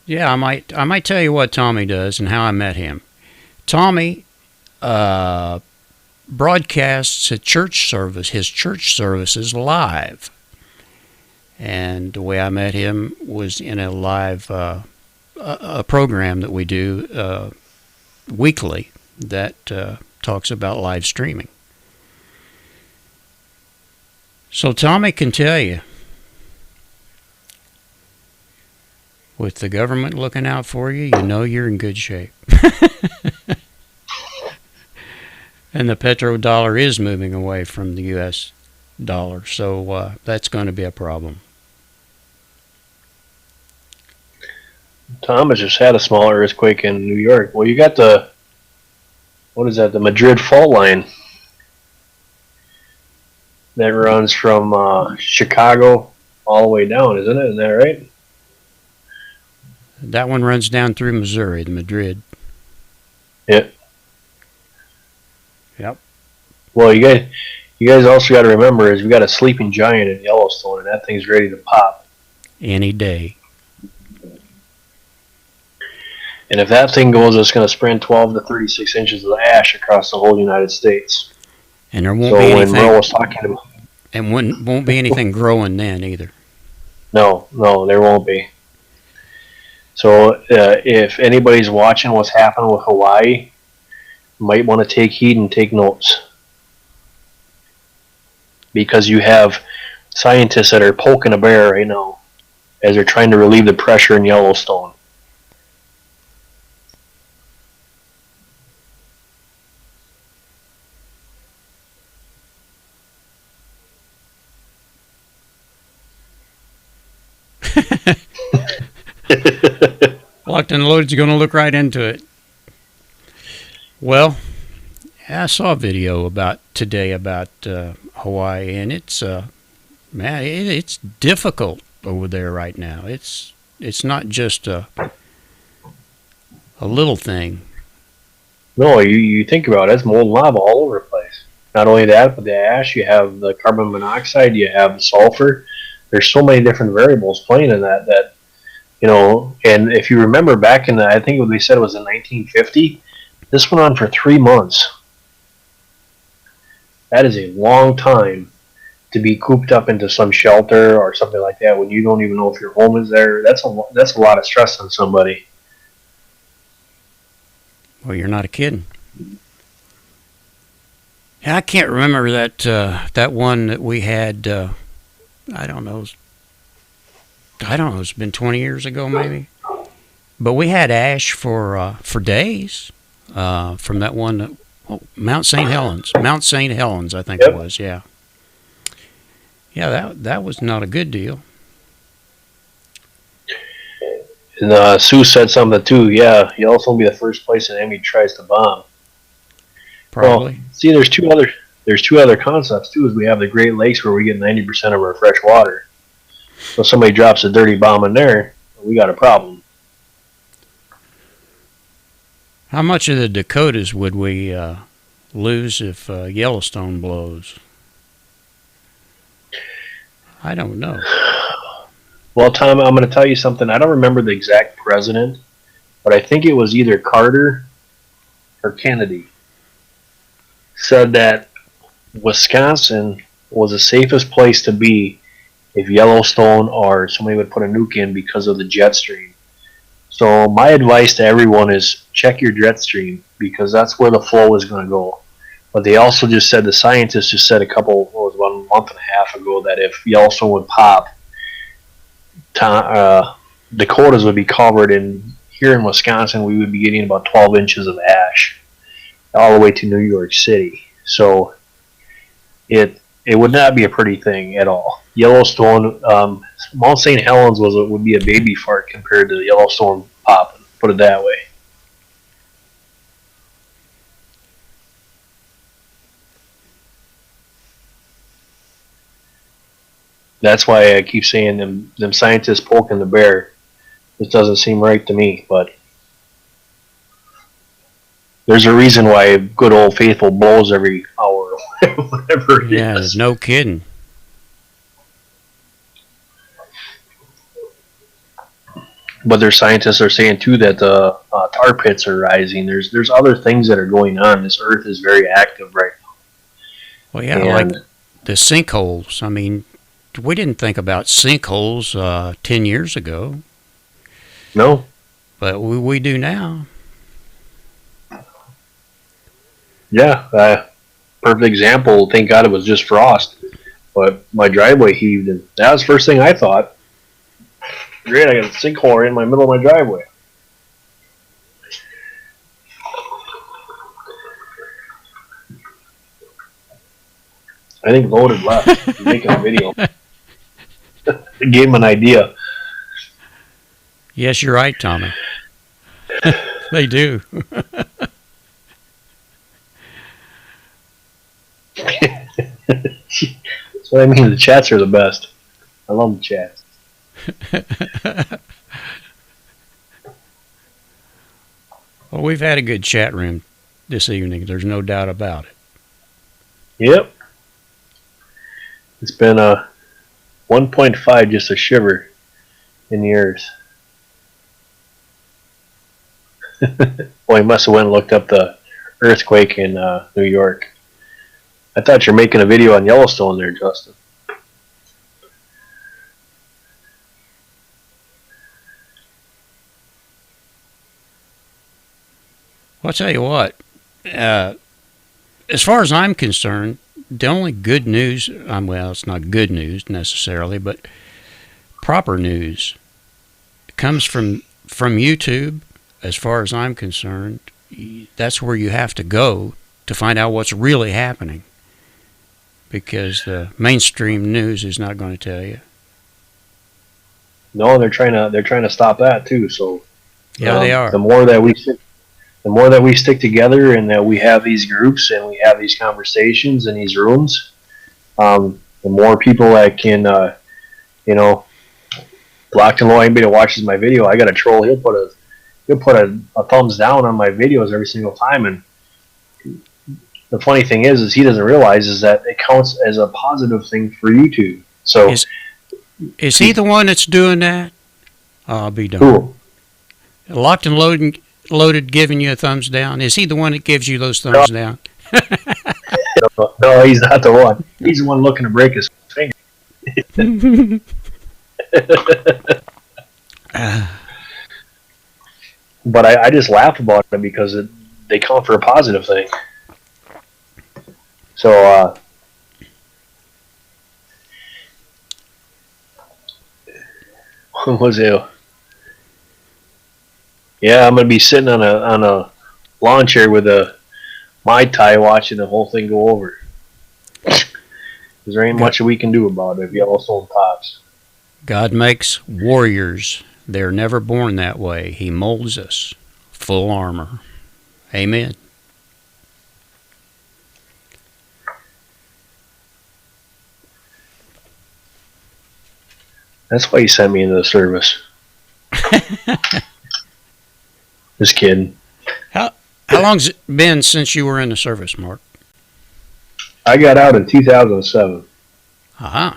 Yeah, I might tell you what Tommy does and how I met him. Tommy broadcasts his church services live. And the way I met him was in a live a program that we do weekly that talks about live streaming. So Tommy can tell you, with the government looking out for you, you're in good shape. And the petrodollar is moving away from the U.S. dollar, so that's going to be a problem. Thomas just had a small earthquake in New York. Well, you got the Madrid fault line that runs from Chicago all the way down, isn't it? Isn't that right? That one runs down through Missouri, the Madrid. Yeah. Yep. Well, you guys also got to remember is we got a sleeping giant in Yellowstone, and that thing's ready to pop any day. And if that thing goes, it's going to spread 12 to 36 inches of ash across the whole United States. And there won't be anything. When Merle was talking about, and won't be anything growing then either. No, there won't be. So if anybody's watching what's happening with Hawaii, you might want to take heed and take notes. Because you have scientists that are poking a bear right now as they're trying to relieve the pressure in Yellowstone. Locked and loaded's going to look right into it. Well, I saw a video today about Hawaii, and it's man, it's difficult over there right now. It's not just a little thing. No, you think about it, it's molten lava all over the place. Not only that, but the ash, you have the carbon monoxide, you have the sulfur. There's so many different variables playing in that, and if you remember back in I think what they said it was in 1950, this went on for 3 months. That is a long time to be cooped up into some shelter or something like that when you don't even know if your home is there. That's a lot of stress on somebody. Well, you're not kidding. I can't remember that one that we had. I don't know. It's been 20 years ago, maybe. But we had ash for days from that one. Mount St. Helens. Mount St. Helens, I think it was. Yeah. Yeah, that was not a good deal. And Sue said something too. Yeah, Yellowstone will be the first place an enemy tries to bomb. Probably. Well, see, there's two other concepts too. Is we have the Great Lakes where we get 90% of our fresh water. So if somebody drops a dirty bomb in there, we got a problem. How much of the Dakotas would we lose if Yellowstone blows? I don't know. Well, Tom, I'm going to tell you something. I don't remember the exact president, but I think it was either Carter or Kennedy said that Wisconsin was the safest place to be if Yellowstone or somebody would put a nuke in because of the jet stream. So my advice to everyone is check your jet stream because that's where the flow is going to go. But they also just said, the scientists just said about a month and a half ago, that if Yellowstone would pop, Dakotas would be covered, and here in Wisconsin we would be getting about 12 inches of ash all the way to New York City. So it would not be a pretty thing at all. Yellowstone, Mount St. Helens would be a baby fart compared to Yellowstone popping, put it that way. That's why I keep saying them scientists poking the bear. This doesn't seem right to me, but there's a reason why good old faithful blows every hour, whatever it is. No kidding. But their scientists are saying too that the tar pits are rising. There's other things that are going on. This Earth is very active right now. Well, yeah, like the sinkholes. I mean, we didn't think about sinkholes 10 years ago. No. But we do now. Yeah, perfect example. Thank God it was just frost. But my driveway heaved, and that was the first thing I thought. Great, I got a sinkhole right in my middle of my driveway. I think Loaded left. Making a video. It gave him an idea. Yes, you're right, Tommy. They do. That's what I mean. The chats are the best. I love the chats. Well, we've had a good chat room this evening. There's no doubt about it. Yep. It's been a 1.5, just a shiver in the ears. Boy, he must have went and looked up the earthquake in New York. I thought you're making a video on Yellowstone there, Justin. Well, I'll tell you what. As far as I'm concerned, the only good news, well, it's not good news necessarily, but proper news comes from YouTube. As far as I'm concerned, that's where you have to go to find out what's really happening, because the mainstream news is not going to tell you. No, they're trying to stop that too. So Yeah, they are. The more that we stick together and that we have these groups and we have these conversations in these rooms, the more people that can, Blocked and Low, anybody that watches my video, I got a troll. He'll put a thumbs down on my videos every single time. And the funny thing is he doesn't realize is that it counts as a positive thing for YouTube. So is he the one that's doing that? I'll be darned. Cool. Locked and loaded giving you a thumbs down. Is he the one that gives you those thumbs down? No, he's not the one. He's the one looking to break his finger. But I just laugh about it because they count for a positive thing. So, what was it? Yeah, I'm gonna be sitting on a lawn chair with a Mai Tai watching the whole thing go over. Because there ain't much we can do about it if Yellowstone pops. God makes warriors. They're never born that way. He molds us. Full armor. Amen. That's why he sent me into the service. Just kidding. How long's it been since you were in the service, Mark? I got out in 2007. Uh-huh.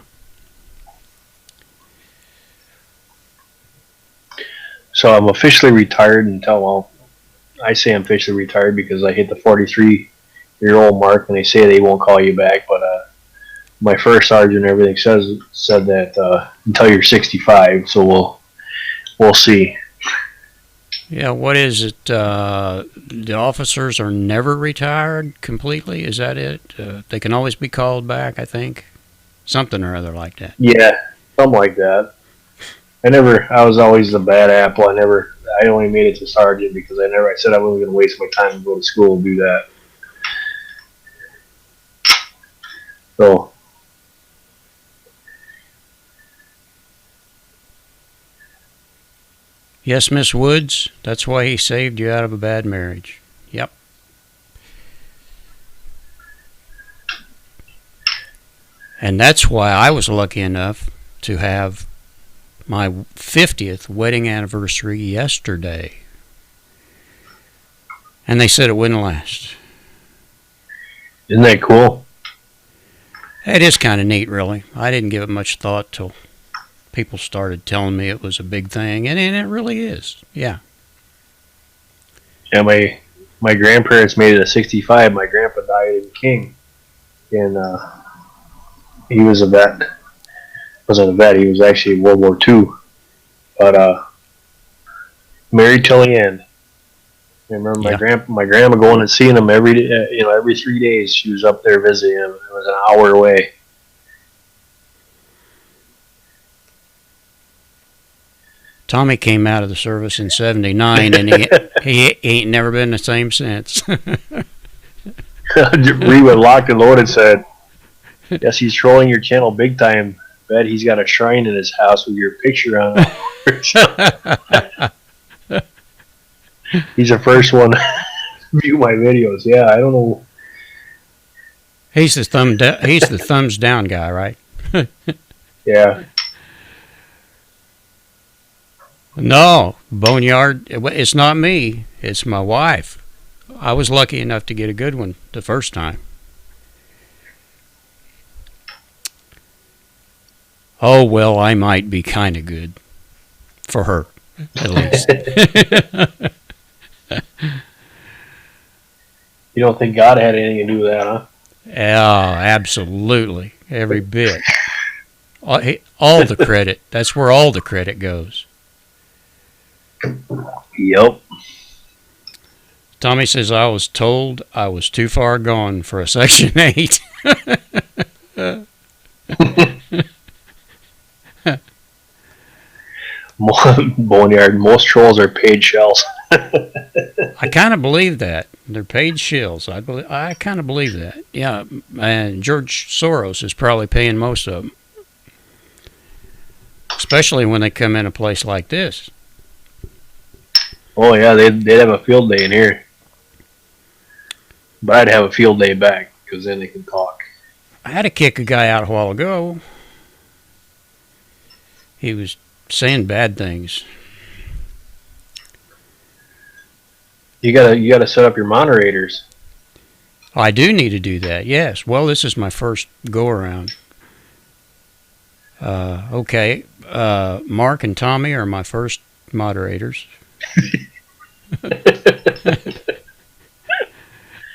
So I'm officially retired until, well, I say I'm officially retired because I hit the 43-year-old mark and they say they won't call you back. But my first sergeant and everything said that until you're 65. So we'll see. Yeah, what is it? The officers are never retired completely? Is that it? They can always be called back, I think. Something or other like that. Yeah, something like that. I was always the bad apple. I only made it to sergeant because I said I wasn't going to waste my time to go to school and do that. So, yes, Miss Woods, that's why he saved you out of a bad marriage. Yep. And that's why I was lucky enough to have my 50th wedding anniversary yesterday. And they said it wouldn't last. Isn't that cool? It is kind of neat, really. I didn't give it much thought till people started telling me it was a big thing, and it really is. Yeah. Yeah, my grandparents made it at 65. My grandpa died in King, and he was a vet. Wasn't a vet. He was actually World War II, but married till the end. I remember my grandma going and seeing him every 3 days. She was up there visiting him. It was an hour away. Tommy came out of the service in '79, and he ain't never been the same since. Reba locked and loaded said, "Yes, he's trolling your channel big time. Bet he's got a shrine in his house with your picture on it." He's the first one to view my videos. Yeah, I don't know. He's the thumbs down guy, right? Yeah. No, Boneyard, it's not me. It's my wife. I was lucky enough to get a good one the first time. Oh, well, I might be kind of good. For her, at least. You don't think God had anything to do with that, huh? Yeah, absolutely. Every bit. All the credit. That's where all the credit goes. Yep. Tommy says, I was told I was too far gone for a Section 8. Boneyard, most trolls are paid shells. I kind of believe that. They're paid shills. I kind of believe that. Yeah, and George Soros is probably paying most of them. Especially when they come in a place like this. Oh yeah, they'd have a field day in here, but I'd have a field day back because then they can talk. I had to kick a guy out a while ago. He was saying bad things. You gotta set up your moderators. I do need to do that. Yes. Well, this is my first go around. Okay. Mark and Tommy are my first moderators.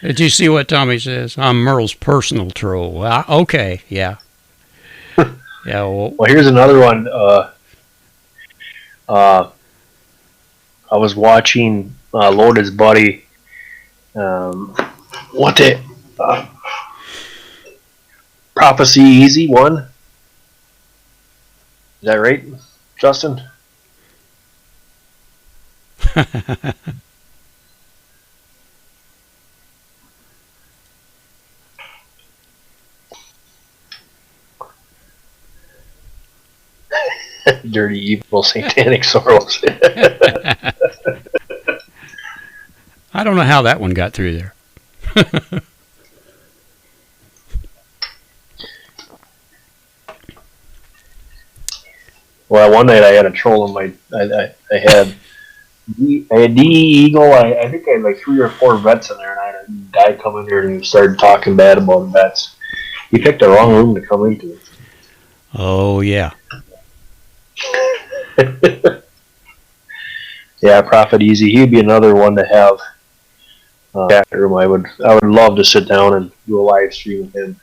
Did you see what Tommy says? I'm Merle's personal troll. Okay, yeah. Yeah, well, here's another one. I was watching Loaded's buddy. Prophecy Easy one. Is that right, Justin? Dirty, evil, satanic sorrows. I don't know how that one got through there. Well, one night I had a troll in my. I had D Eagle. I think I had like 3 or 4 vets in there, and I had a guy come in there and started talking bad about vets. He picked the wrong room to come into. Oh yeah. Yeah, Prophet Easy. He'd be another one to have. Chat room. I would love to sit down and do a live stream with him.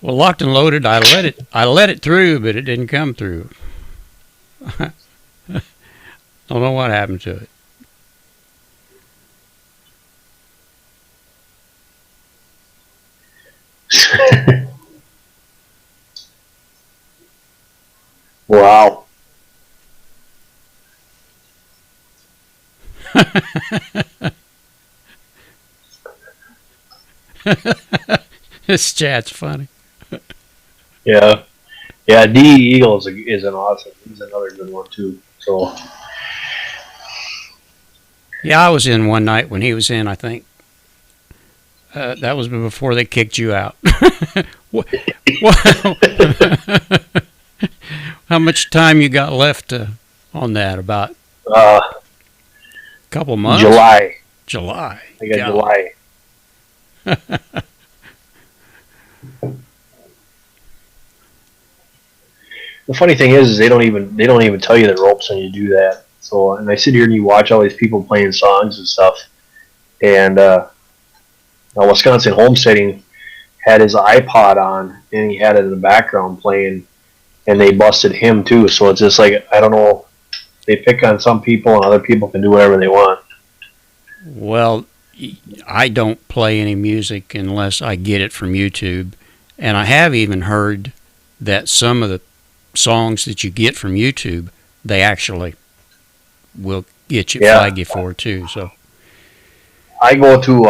Well, Locked and Loaded, I let it through, but it didn't come through. Don't know what happened to it. Wow. This chat's funny. Yeah. Yeah, D Eagle is an awesome. He's another good one too. So. Yeah, I was in one night when he was in, I think. That was before they kicked you out. How much time you got left on that? About a couple months? July. I got July. The funny thing is they don't even tell you the ropes when you do that. So, and I sit here and you watch all these people playing songs and stuff, and Wisconsin Homesteading had his iPod on and he had it in the background playing, and they busted him too. So it's just like, I don't know, they pick on some people and other people can do whatever they want. Well, I don't play any music unless I get it from YouTube, and I have even heard that some of the songs that you get from YouTube, they actually will get you, flag you for too. So I go to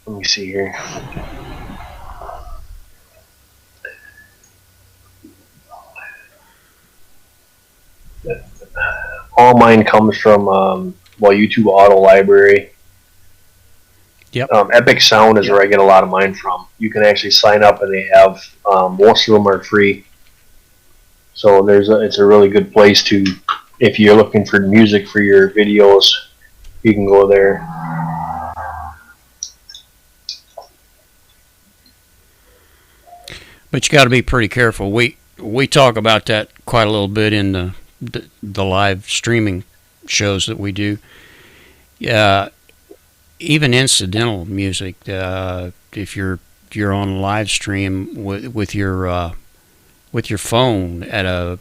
let me see here. All mine comes from YouTube Auto Library. Yep. Epic Sound is where I get a lot of mine from. You can actually sign up, and they have most of them are free. So it's a really good place to, if you're looking for music for your videos, you can go there. But you got to be pretty careful. We talk about that quite a little bit in the live streaming shows that we do. Even incidental music. If you're on a live stream with your phone at a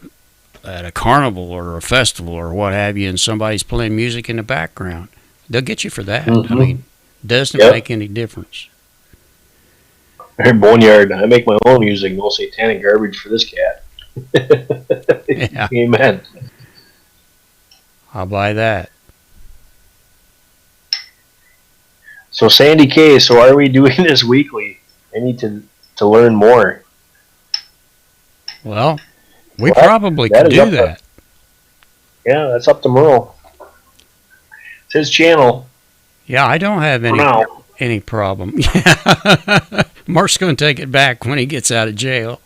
carnival or a festival or what have you, and somebody's playing music in the background, they'll get you for that. Mm-hmm. I mean, doesn't make any difference. Boneyard, I make my own music. No satanic garbage for this cat. Yeah, Amen. I'll buy that. So Sandy K, so are we doing this weekly? I need to learn more. Well, we Well, probably that could is do up to, that. yeah, that's up to Merle. It's his channel Yeah, I don't have for now. any problem. Yeah. Mark's going to take it back when he gets out of jail.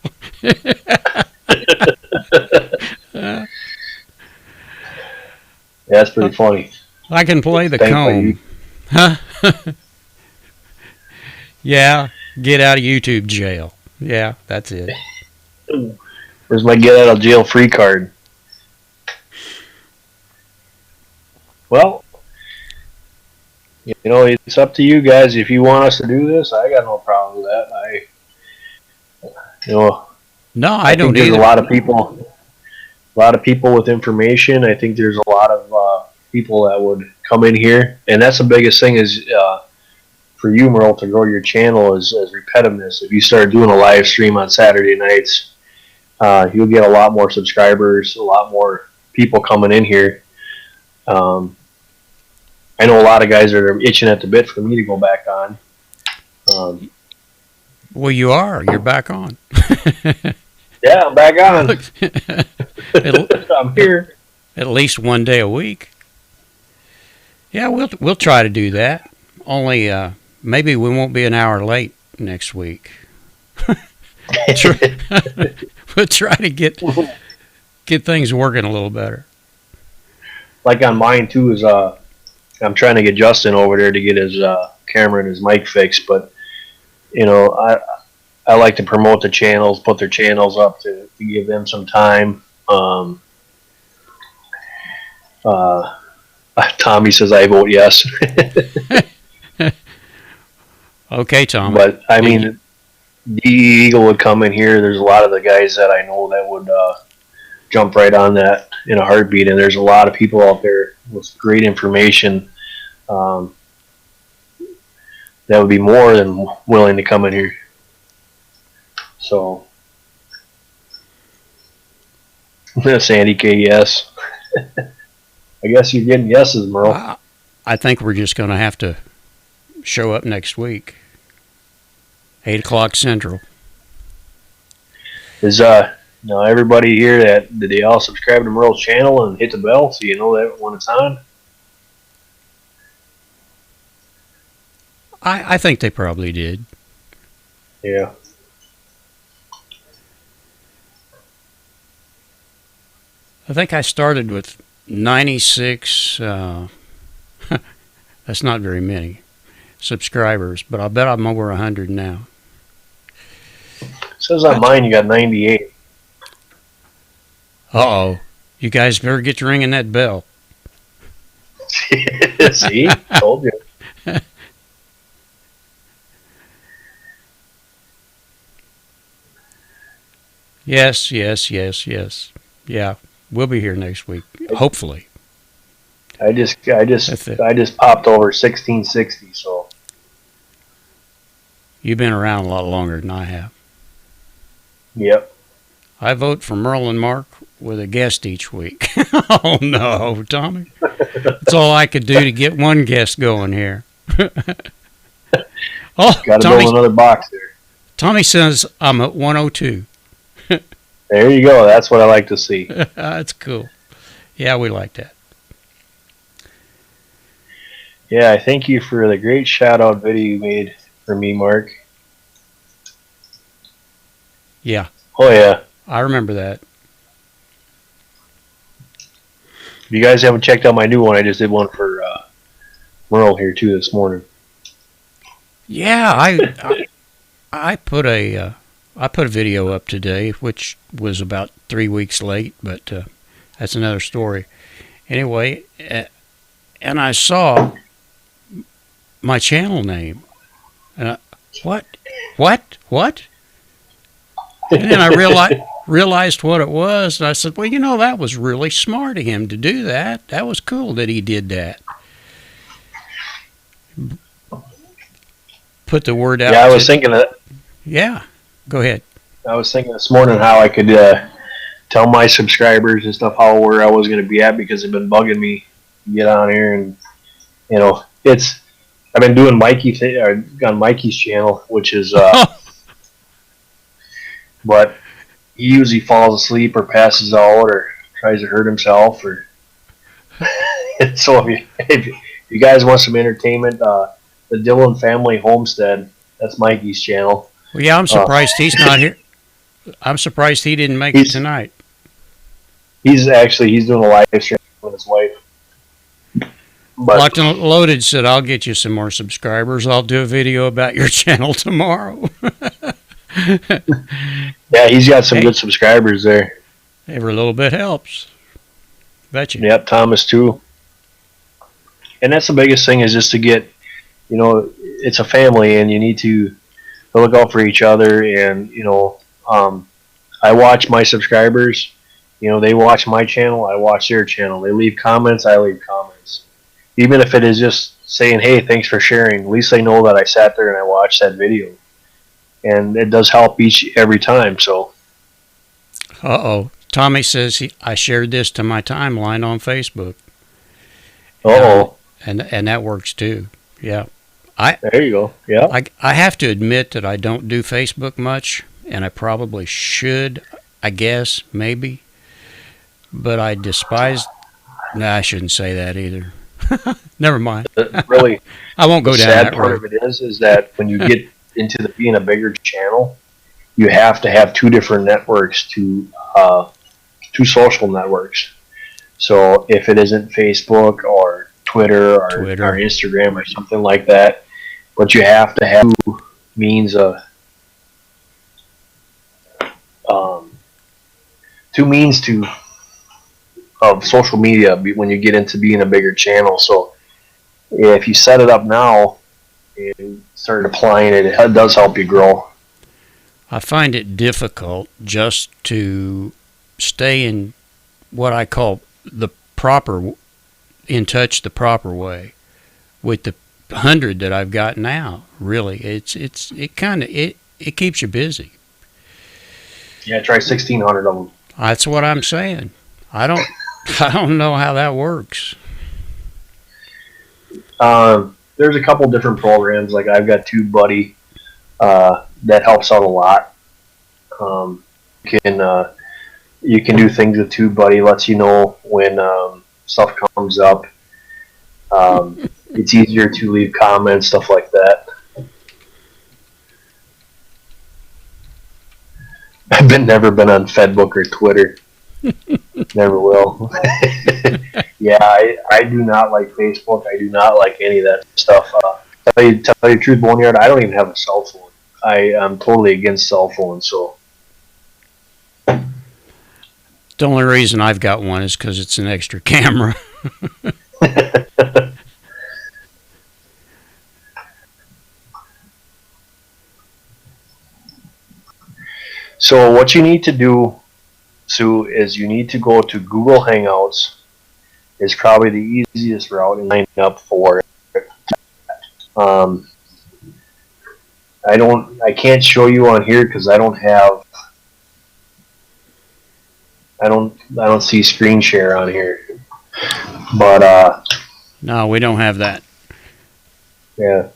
Yeah, that's pretty funny. I can play the Thanks, comb. Huh? Yeah, get out of YouTube jail. Yeah, that's it. Where's my get out of jail free card? Well, you know, it's up to you guys. If you want us to do this, I got no problem with that. You know, No, I I think don't there's either. a lot of people with information. I think there's a lot of people that would come in here, and that's the biggest thing is for you, Merle, to grow your channel is repetitiveness. If you start doing a live stream on Saturday nights, you'll get a lot more subscribers, a lot more people coming in here. I know a lot of guys that are itching at the bit for me to go back on. Well, you are. You're back on. Yeah, I'm back on. at, I'm here. at least one day a week. Yeah, we'll try to do that. Only maybe we won't be an hour late next week. We'll try to get things working a little better. Like on mine too is I'm trying to get Justin over there to get his camera and his mic fixed, but you know I like to promote the channels, put their channels up to give them some time. Tommy says I vote yes. Okay, Tom. But I mean, the Eagle would come in here. There's a lot of the guys that I know that would jump right on that in a heartbeat, and there's a lot of people out there with great information that would be more than willing to come in here. So, Sandy K, yes. I guess you're getting yeses, Merle. I think we're just going to have to show up next week. 8 o'clock Central. Is now everybody here did they all subscribe to Merle's channel and hit the bell so you know that when it's on? I think they probably did. Yeah. I think I started with 96. That's not very many subscribers, but I bet I'm over 100 now. It says on mine you got 98. Uh-oh. You guys better get to ringing that bell. See? Told you. Yes. Yeah, we'll be here next week, hopefully. I just popped over 1660, so You've been around a lot longer than I have. yep. I vote for Merle and Mark with a guest each week. Oh, no, Tommy. That's all I could do to get one guest going here. Oh, Got to build another box there. Tommy says I'm at 102. There you go. That's what I like to see. That's cool. Yeah, we like that. Yeah, I thank you for the great shout-out video you made for me, Mark. Yeah. Oh, yeah. I remember that. If you guys haven't checked out my new one, I just did one for Merle here, too, this morning. Yeah, I put a video up today, which was about 3 weeks late, but that's another story. Anyway, and I saw my channel name, and what? And then I realized what it was, and I said, well, you know, that was really smart of him to do that. That was cool that he did that. Put the word out. Yeah, I was thinking that. Yeah, go ahead. I was thinking this morning how I could tell my subscribers and stuff where I was going to be at, because they've been bugging me to get on here. And I've been doing on Mikey's channel, which is but he usually falls asleep or passes out or tries to hurt himself. Or so if you guys want some entertainment, the Dillon Family Homestead, that's Mikey's channel. Well, yeah, I'm surprised he's not here. I'm surprised he didn't make it tonight. He's doing a live stream with his wife. But Locked and Loaded said, "I'll get you some more subscribers. I'll do a video about your channel tomorrow." Yeah, he's got some good subscribers there. Every little bit helps. Betcha. Yep, Thomas too. And that's the biggest thing, is just to get, it's a family, and you need to look out for each other. And I watch my subscribers. They watch my channel, I watch their channel. They leave comments, I leave comments. Even if it is just saying, "Hey, thanks for sharing," at least they know that I sat there and I watched that video. And it does help every time. So. Tommy says I shared this to my timeline on Facebook. And that works too. Yeah. There you go. Yeah. I have to admit that I don't do Facebook much, and I probably should, I guess, maybe. But I despise... No, I shouldn't say that either. Never mind. Really, I won't go down that road. The sad part of it is that when you get into being a bigger channel, you have to have two different networks, two social networks. So if it isn't Facebook or Twitter or Instagram or something like that, but you have to have two means of social media when you get into being a bigger channel. So if you set it up now and start applying it, it does help you grow. I find it difficult just to stay in what I call in touch the proper way with the 100 that I've got now. Really, it keeps you busy. Yeah, try 1,600 of them. That's what I'm saying. I don't know how that works. There's a couple different programs. Like I've got TubeBuddy that helps out a lot. You can do things with TubeBuddy. Lets you know when stuff comes up. It's easier to leave comments, stuff like that. I've never been on Fedbook or Twitter. Never will. Yeah, I do not like Facebook. I do not like any of that stuff. Tell you the truth, Boneyard, I don't even have a cell phone. I'm totally against cell phones. So the only reason I've got one is because it's an extra camera. So what you need to do, Sue, is you need to go to Google Hangouts. Is probably the easiest route and line up for it. I can't show you on here because I don't see screen share on here. But no, we don't have that. Yeah.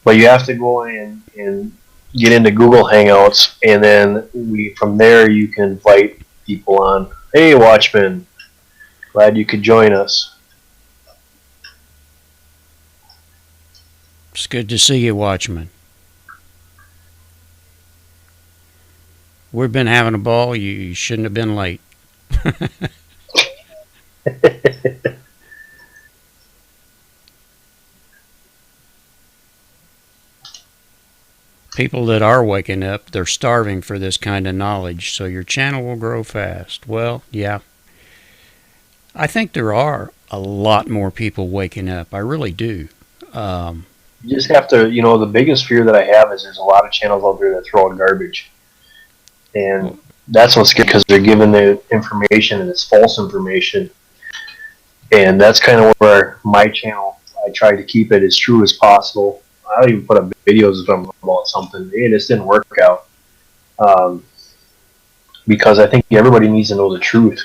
But you have to go in and get into Google Hangouts, and then from there you can invite people on. Hey, Watchman, glad you could join us. It's good to see you, Watchman. We've been having a ball. You shouldn't have been late. People that are waking up, they're starving for this kind of knowledge, so your channel will grow fast. Well, yeah. I think there are a lot more people waking up. I really do. You just have to, the biggest fear that I have is there's a lot of channels out there that throw out garbage. And that's what's scary, because they're giving the information and it's false information. And that's kind of where my channel, I try to keep it as true as possible. I don't even put up videos about something. Hey, this didn't work out. because I think everybody needs to know the truth.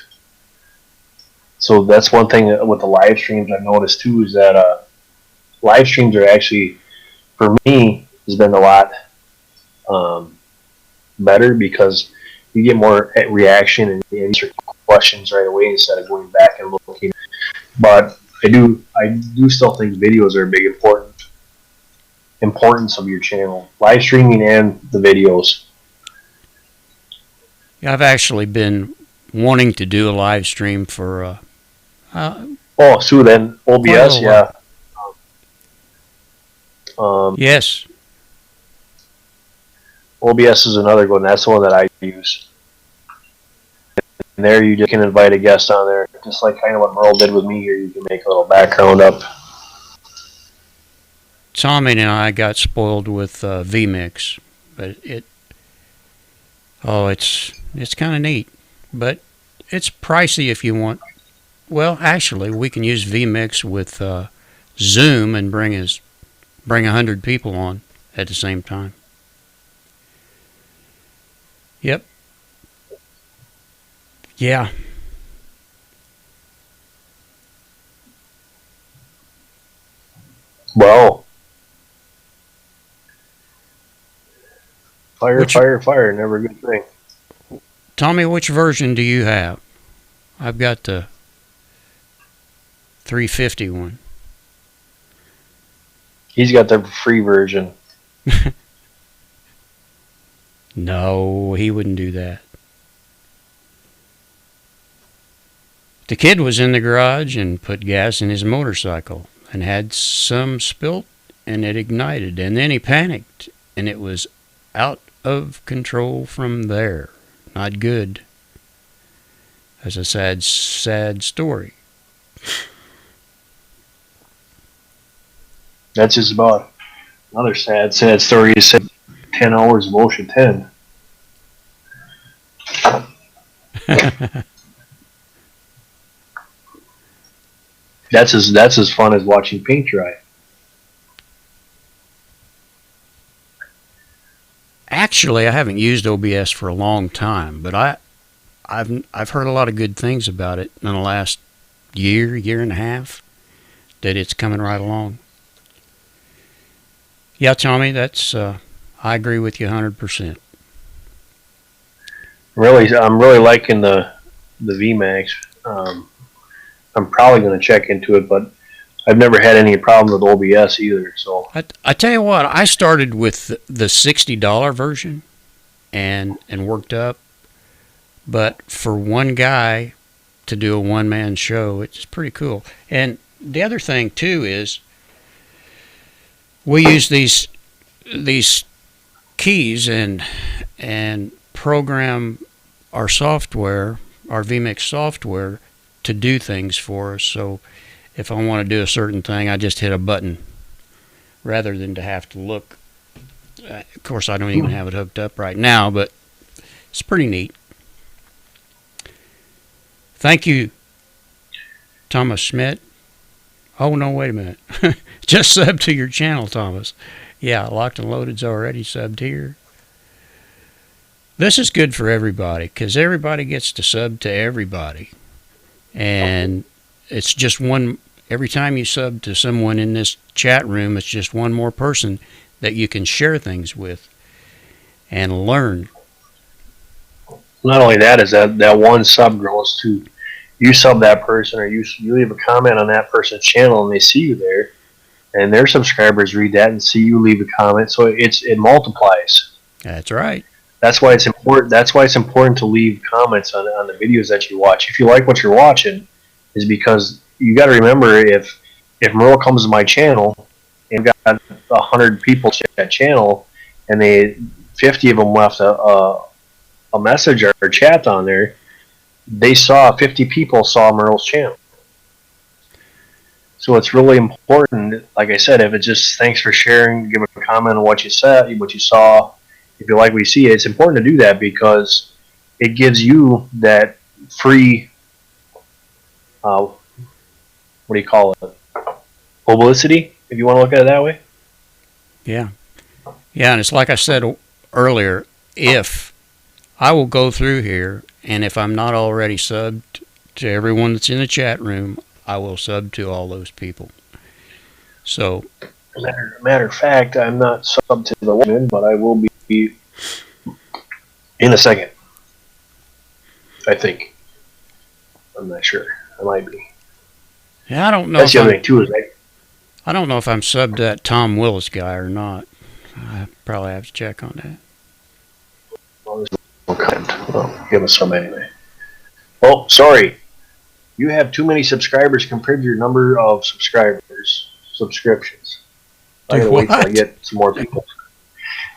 So that's one thing with the live streams I've noticed too, is that live streams are actually, for me, has been a lot better, because you get more reaction and answer questions right away instead of going back and looking. But I do still think videos are a big importance of your channel, live streaming and the videos. Yeah, I've actually been wanting to do a live stream for So then OBS, yeah. Yes. OBS is another one. That's the one that I use. And there you just can invite a guest on there, just like kind of what Merle did with me here. You can make a little background up. Tommy and I got spoiled with vMix, but it's kind of neat, but it's pricey if you want. Well, actually, we can use vMix with Zoom and bring 100 people on at the same time. Yep. Yeah. Well, fire, never a good thing. Tommy, which version do you have? I've got the 350 one. He's got the free version. No, he wouldn't do that. The kid was in the garage and put gas in his motorcycle and had some spilt and it ignited. And then he panicked and it was out of control from there. Not good. That's a sad, sad story. That's just about another sad story. You said 10 hours of Ocean 10. That's as fun as watching paint dry. Actually, I haven't used OBS for a long time, but I've heard a lot of good things about it in the last year and a half, that it's coming right along. Yeah, Tommy, that's I agree with you 100%. Really, I'm really liking the VMAX. I'm probably going to check into it, but I've never had any problem with OBS either. So I tell you what, I started with the $60 version and worked up, but for one guy to do a one-man show, it's pretty cool. And the other thing too is we use these keys and program our software, our vMix software, to do things for us. So if I want to do a certain thing, I just hit a button rather than to have to look. Of course, I don't even have it hooked up right now, but it's pretty neat. Thank you, Thomas Schmidt. Oh, no, wait a minute. Just sub to your channel, Thomas. Yeah, Locked and Loaded's already subbed here. This is good for everybody because everybody gets to sub to everybody. And it's just one, every time you sub to someone in this chat room, it's just one more person that you can share things with and learn. not only that, is that one sub grows to, you sub that person or you leave a comment on that person's channel and they see you there, and their subscribers read that and see you leave a comment, so it multiplies. That's right. That's why it's important. That's why it's important to leave comments on the videos that you watch. If you like what you're watching, is because you got to remember, if Merle comes to my channel and got 100 people check that channel, and 50 of them left a message or a chat on there, they saw 50 people saw Merle's channel. So it's really important. Like I said, if it's just thanks for sharing, give a comment on what you said, what you saw. If you like what you see, it's important to do that because it gives you that free, what do you call it? Publicity, if you want to look at it that way. Yeah. Yeah, and it's like I said earlier, if I will go through here, and if I'm not already subbed to everyone that's in the chat room, I will sub to all those people. So, matter of fact, I'm not subbed to the women, but I will be in a second. I think. I'm not sure. I might be. yeah, I don't know. That's the other thing too. I don't know if I'm subbed to that Tom Willis guy or not. I probably have to check on that. Well, give us some anyway. Oh, sorry. You have too many subscribers compared to your number of subscriptions. I gotta wait till I get some more people.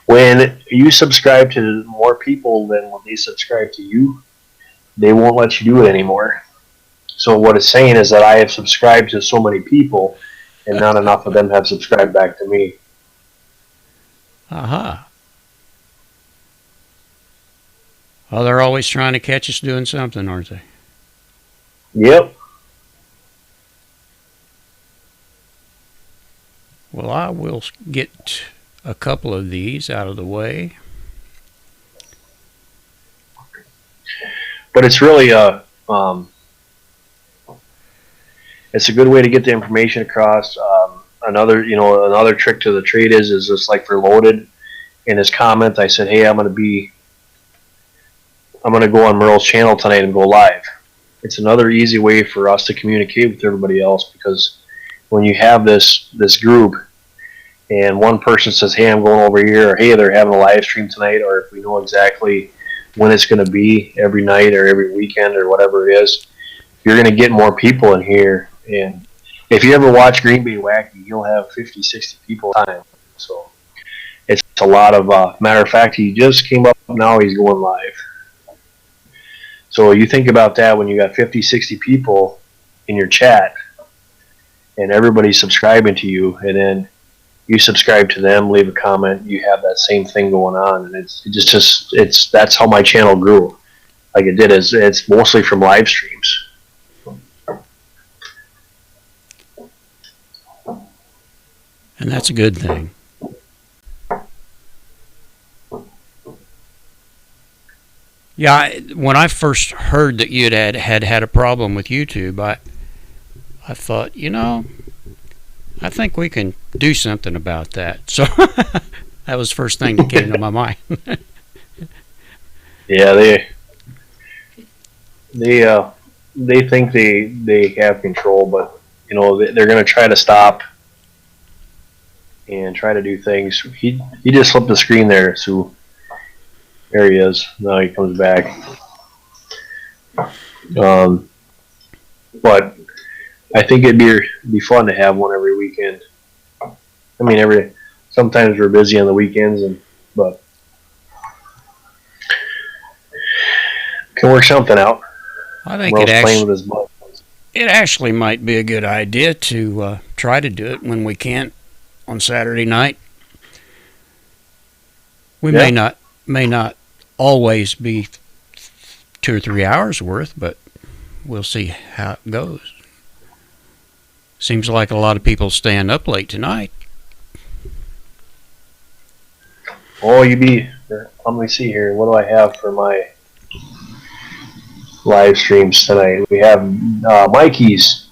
When you subscribe to more people than when they subscribe to you, they won't let you do it anymore. So what it's saying is that I have subscribed to so many people, and not enough of them have subscribed back to me. Aha. Well, they're always trying to catch us doing something, aren't they? Yep. Well, I will get a couple of these out of the way. But it's really it's a good way to get the information across. Another trick to the trade is just like for Loaded. In his comment, I said, "Hey, I'm going to go on Merle's channel tonight and go live." It's another easy way for us to communicate with everybody else, because when you have this group and one person says, "Hey, I'm going over here," or "Hey, they're having a live stream tonight," or if we know exactly when it's going to be every night or every weekend or whatever it is, you're going to get more people in here. And if you ever watch Green Bay Wacky, you'll have 50, 60 people at a time. So it's a lot of, matter of fact, he just came up, now he's going live. So you think about that when you got 50, 60 people in your chat and everybody's subscribing to you, and then you subscribe to them, leave a comment, you have that same thing going on. And that's how my channel grew. Like it did, it's mostly from live streams. And that's a good thing. Yeah, when I first heard that you had a problem with YouTube, I thought, I think we can do something about that. So that was the first thing that came to my mind. Yeah, they think they have control, but they're going to try to stop and try to do things. He just flipped the screen there, so there he is. Now he comes back. But I think it'd be fun to have one every weekend. I mean, sometimes we're busy on the weekends, but can work something out. I think it actually might be a good idea to try to do it when we can on Saturday night. We may not always be 2 or 3 hours worth, but we'll see how it goes. Seems like a lot of people staying up late tonight. Oh, let me see here. What do I have for my live streams tonight? We have Mikey's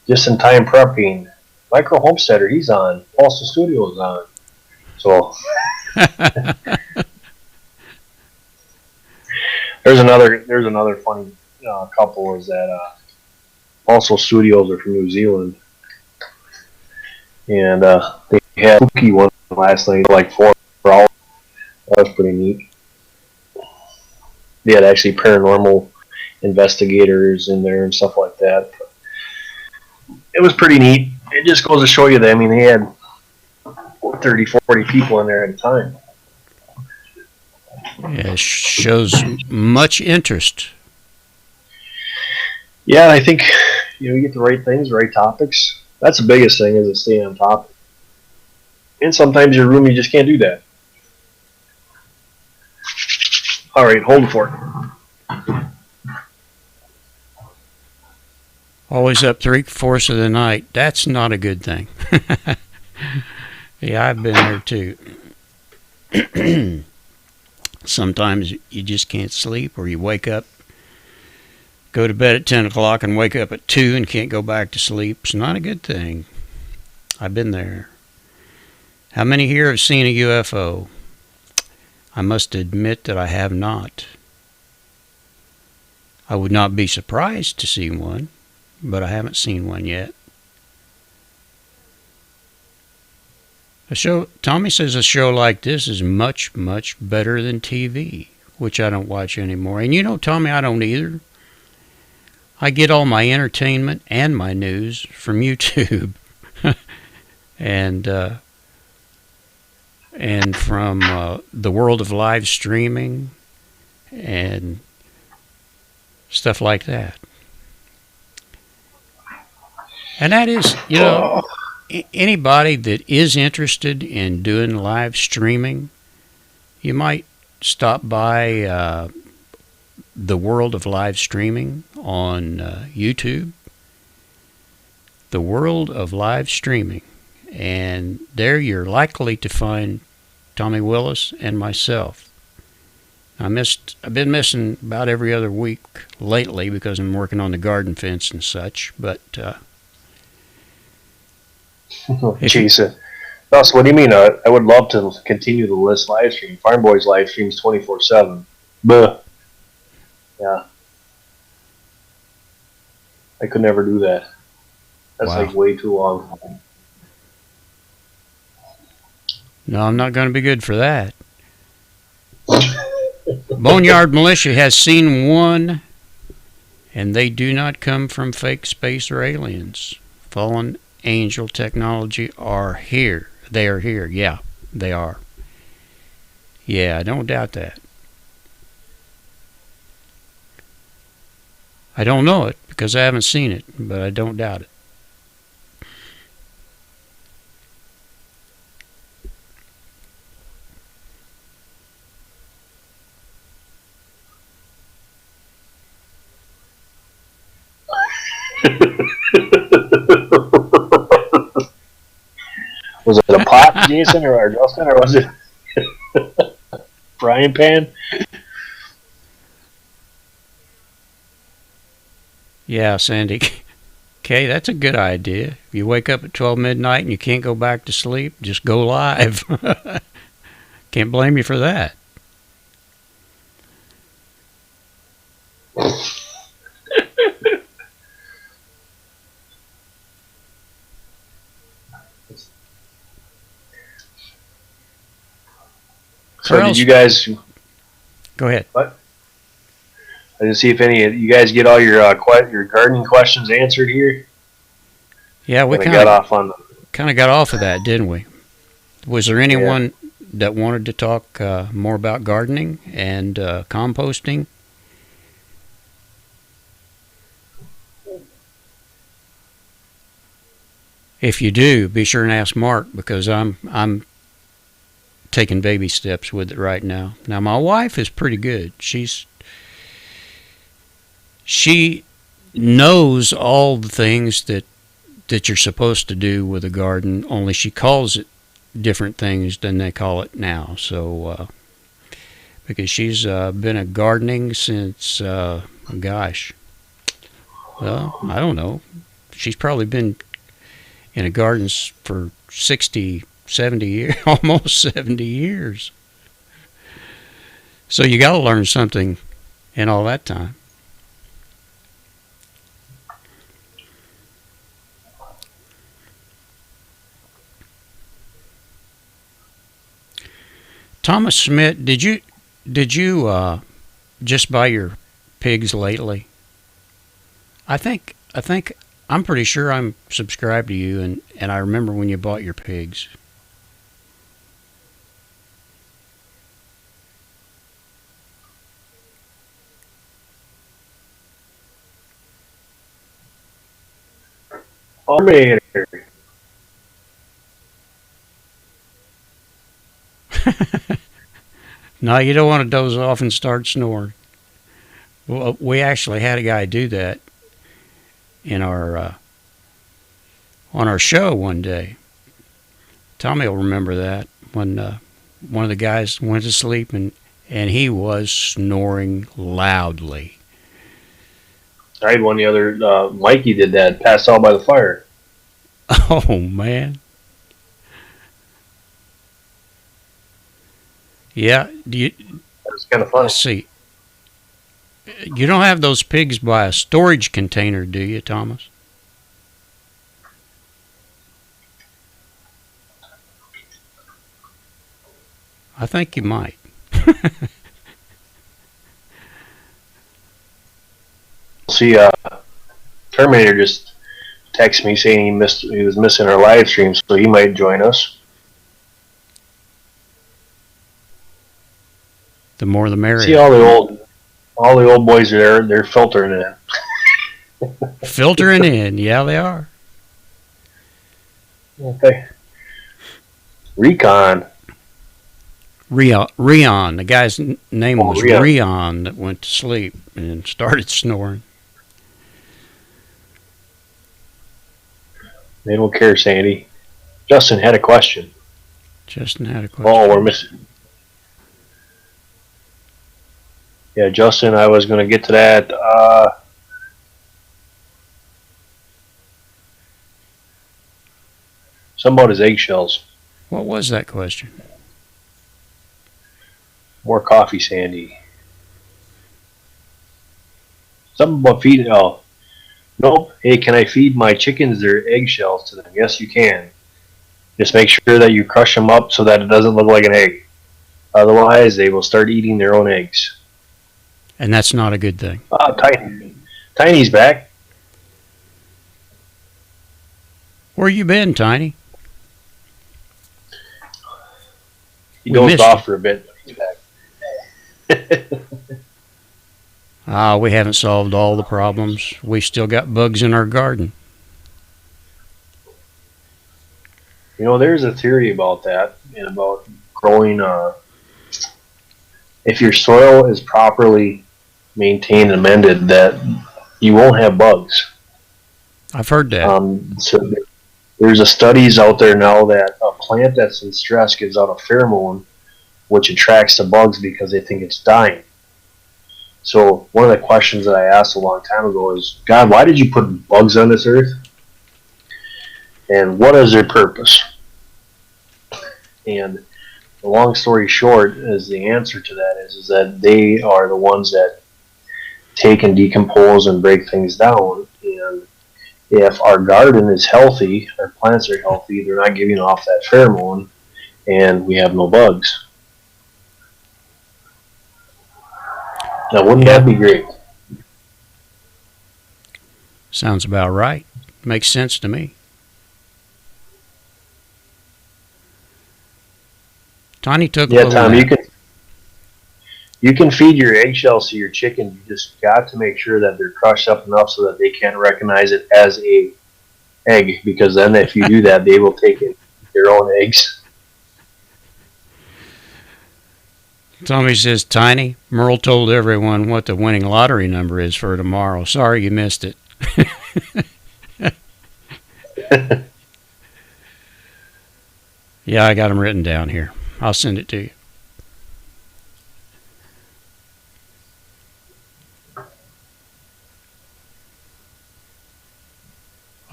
Just in Time Prepping. Micro Homesteader, he's on. Postal Studios on. So there's another funny couple is that Postal Studios are from New Zealand, and they had a spooky one last night, like 4 hours. That was pretty neat. They had actually paranormal investigators in there and stuff like that. It was pretty neat. It just goes to show you that, they had 30, 40 people in there at a time. Yeah, it shows much interest. Yeah, I think you get the right things, the right topics. That's the biggest thing, is to stay on topic. And sometimes your room, you just can't do that. All right, hold for it. Always up 3/4 of the night. That's not a good thing. Yeah, I've been there too. Sometimes you just can't sleep, or you wake up, go to bed at 10 o'clock and wake up at 2 and can't go back to sleep. It's not a good thing. I've been there. How many here have seen a UFO? I must admit that I have not. I would not be surprised to see one, but I haven't seen one yet. Tommy says a show like this is much, much better than TV, which I don't watch anymore. And you know, Tommy, I don't either. I get all my entertainment and my news from YouTube. and from the world of live streaming and stuff like that. And that is, you know, anybody that is interested in doing live streaming, you might stop by the world of live streaming on YouTube. The world of live streaming. And there you're likely to find Tommy Willis and myself. I've been missing about every other week lately because I'm working on the garden fence and such, but Jason, Russ, what do you mean? I would love to continue the list live stream. Farm Boys live streams 24/7. Buh. Yeah. I could never do that. That's Wow. like way too long. No, I'm not going to be good for that. Boneyard Militia has seen one, and they do not come from fake space or aliens. Fallen angel technology are here. They are here. Yeah, they are. Yeah, I don't doubt that. I don't know it because I haven't seen it, but I don't doubt it. Was it a pot, Jason, or Justin, or was it frying pan? Yeah, Sandy. Okay, that's a good idea. If you wake up at 12 midnight and you can't go back to sleep, just go live. Can't blame you for that. So did you guys... Go ahead. What? I didn't see if any of you guys get all your gardening questions answered here. Yeah, we kind got off on of that, didn't we? Was there anyone that wanted to talk more about gardening and composting? If you do, be sure and ask Mark, because I'm taking baby steps with it right now. Now, my wife is pretty good. She knows all the things that you're supposed to do with a garden, only she calls it different things than they call it now. So, because she's been a gardening since, gosh, well, I don't know. She's probably been in a garden for 60, 70 years, almost 70 years. So you got to learn something in all that time. Thomas Smith, did you just buy your pigs lately? I think I'm pretty sure I'm subscribed to you, and I remember when you bought your pigs. Terminator. No, you don't want to doze off and start snoring. Well, we actually had a guy do that in our on our show one day. Tommy will remember that when one of the guys went to sleep and and he was snoring loudly. I had one the other. Mikey did that. Passed out by the fire. Oh man. Yeah. It was kind of funny. Let's see. You don't have those pigs by a storage container, do you, Thomas? I think you might. See, Terminator just texted me saying he was missing our live stream, so he might join us. The more the merrier. See, all the old boys are there. They're filtering in. Filtering in, yeah, they are. Okay. Recon. Rion. The guy's name was Rion. Rion that went to sleep and started snoring. They don't care, Sandy. Justin had a question. Justin had a question. Oh, we're missing. Yeah, Justin, I was going to get to that. Something about his eggshells. What was that question? More coffee, Sandy. Something about feeding. Oh, nope. Hey, can I feed my chickens their eggshells to them? Yes, you can. Just make sure that you crush them up so that it doesn't look like an egg. Otherwise, they will start eating their own eggs. And that's not a good thing. Tiny's back. Where you been, Tiny? He dozed off for a bit, but he's back. We haven't solved all the problems. We still got bugs in our garden. You know, there's a theory about that and about growing. If your soil is properly maintained and amended, that you won't have bugs. I've heard that. So there's a studies out there now that a plant that's in stress gives out a pheromone, which attracts the bugs because they think it's dying. So one of the questions that I asked a long time ago is, God, why did you put bugs on this earth? And what is their purpose? And the long story short is the answer to that is that they are the ones that take and decompose and break things down. And if our garden is healthy, our plants are healthy, they're not giving off that pheromone, and we have no bugs. Now, wouldn't that be great? Sounds about right. Makes sense to me. Tiny took a little Tom, nap. you can feed your eggshells to your chickens. You just got to make sure that they're crushed up enough so that they can't recognize it as a egg, because then if you do that, they will take in their own eggs. Tommy says, Tiny, Merle told everyone what the winning lottery number is for tomorrow. Sorry you missed it. Yeah, I got them written down here. I'll send it to you.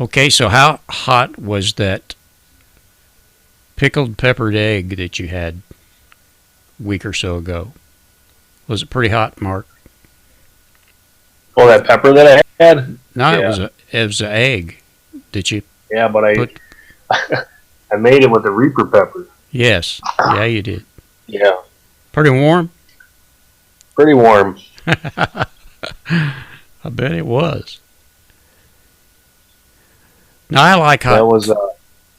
Okay, so how hot was that pickled peppered egg that you had a week or so ago? Was it pretty hot, Mark? Oh, that pepper that I had? No, Yeah. it was an egg that you Yeah, but I put. I made it with the Reaper pepper. Yes, yeah, you did. Yeah, Pretty warm. pretty warm. I bet it was. Now I like hot. That was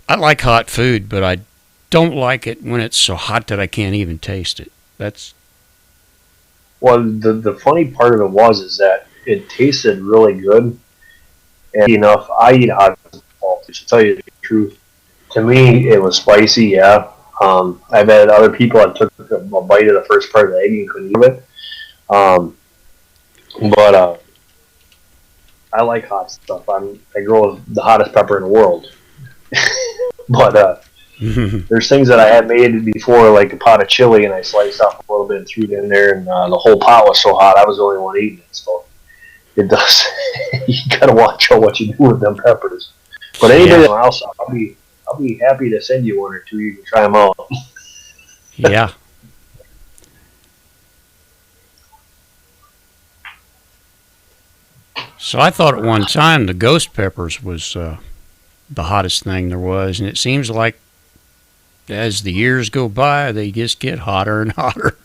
I like hot food, but I don't like it when it's so hot that I can't even taste it. That's well. The funny part of it is that it tasted really good. And enough, I eat hot to tell you the truth. To me, it was spicy. Yeah. I've had other people that took a bite of the first part of the egg and couldn't eat it. But I like hot stuff. I grow the hottest pepper in the world. But There's things that I had made before, like a pot of chili, and I sliced off a little bit and threw it in there, and the whole pot was so hot I was the only one eating it. So it does. You gotta watch out what you do with them peppers. But anybody else, I'll be happy to send you one or two. You can try them out. Yeah. So I thought at one time the ghost peppers was the hottest thing there was, and it seems like as the years go by, they just get hotter and hotter.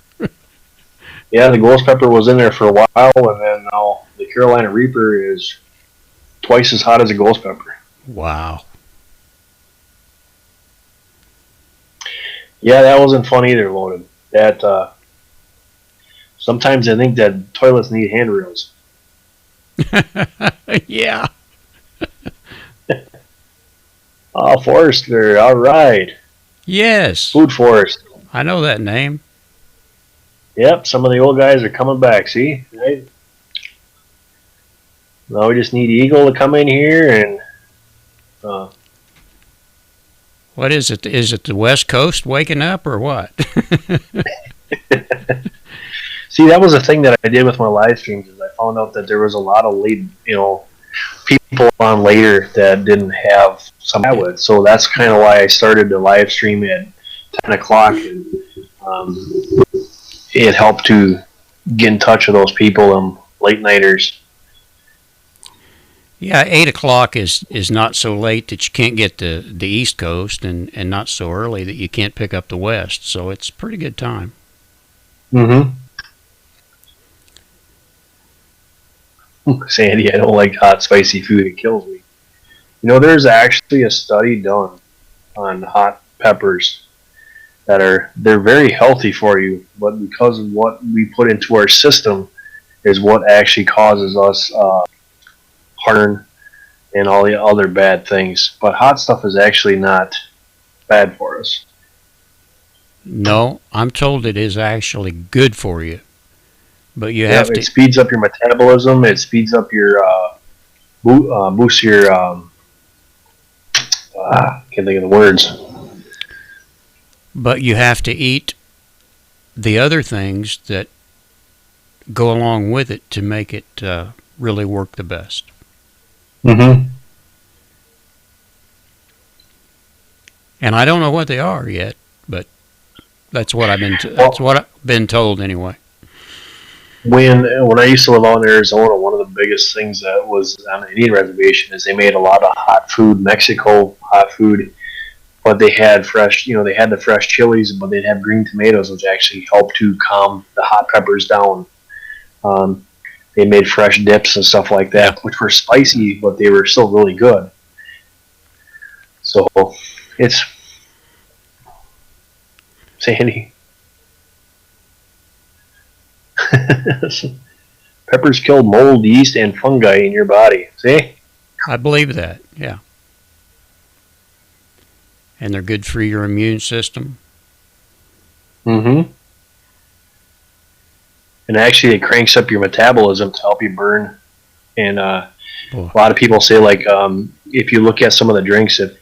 Yeah, the ghost pepper was in there for a while, and then now the Carolina Reaper is twice as hot as a ghost pepper. Wow. Yeah, that wasn't fun either, Loaded. That sometimes I think that toilets need handrails. Yeah. Oh, Forester, all right. Yes. Food Forest. I know that name. Yep, some of the old guys are coming back, see? Right? Now we just need Eagle to come in here and... What is it? Is it the West Coast waking up or what? See, that was a thing that I did with my live streams. Is I found out that there was a lot of late, people on later that didn't have some I would. So that's kind of why I started the live stream at 10 o'clock. And it helped to get in touch with those people, late nighters. Yeah, 8 o'clock is not so late that you can't get to the East Coast, and not so early that you can't pick up the West. So it's a pretty good time. Mm-hmm. Sandy, I don't like hot, spicy food. It kills me. There's actually a study done on hot peppers they're very healthy for you, but because of what we put into our system is what actually causes us heartburn and all the other bad things. But hot stuff is actually not bad for us. No, I'm told it is actually good for you. But you have to. It speeds up your metabolism. It speeds up your boosts your. Can't think of the words. But you have to eat the other things that go along with it to make it really work the best. Mm-hmm. And I don't know what they are yet, but that's what I've been told anyway. When I used to live out in Arizona, one of the biggest things that was on the Indian reservation is they made a lot of hot food, Mexico hot food, but they had fresh, they had the fresh chilies, but they'd have green tomatoes, which actually helped to calm the hot peppers down. They made fresh dips and stuff like that, which were spicy, but they were still really good. So it's Sandy. Peppers kill mold, yeast, and fungi in your body. See? I believe that, yeah. And they're good for your immune system. Mm-hmm. And actually, it cranks up your metabolism to help you burn. And a lot of people say, like, if you look at some of the drinks, if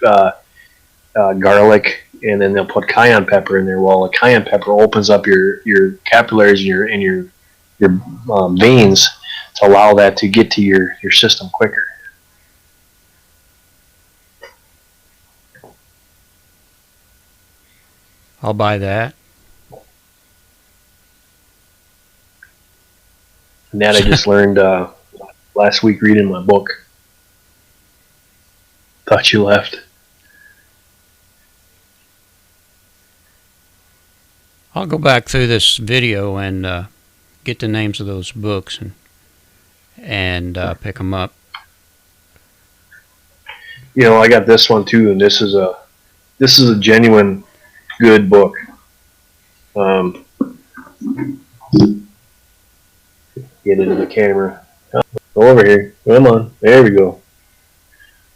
garlic, and then they'll put cayenne pepper in there. Well, the cayenne pepper opens up your capillaries and your veins to allow that to get to your system quicker. I'll buy that. And that I just learned last week reading my book. Thought you left. I'll go back through this video and get the names of those books and pick them up. I got this one too, and this is a genuine good book. Get into the camera. Oh, go over here. Come on. There we go.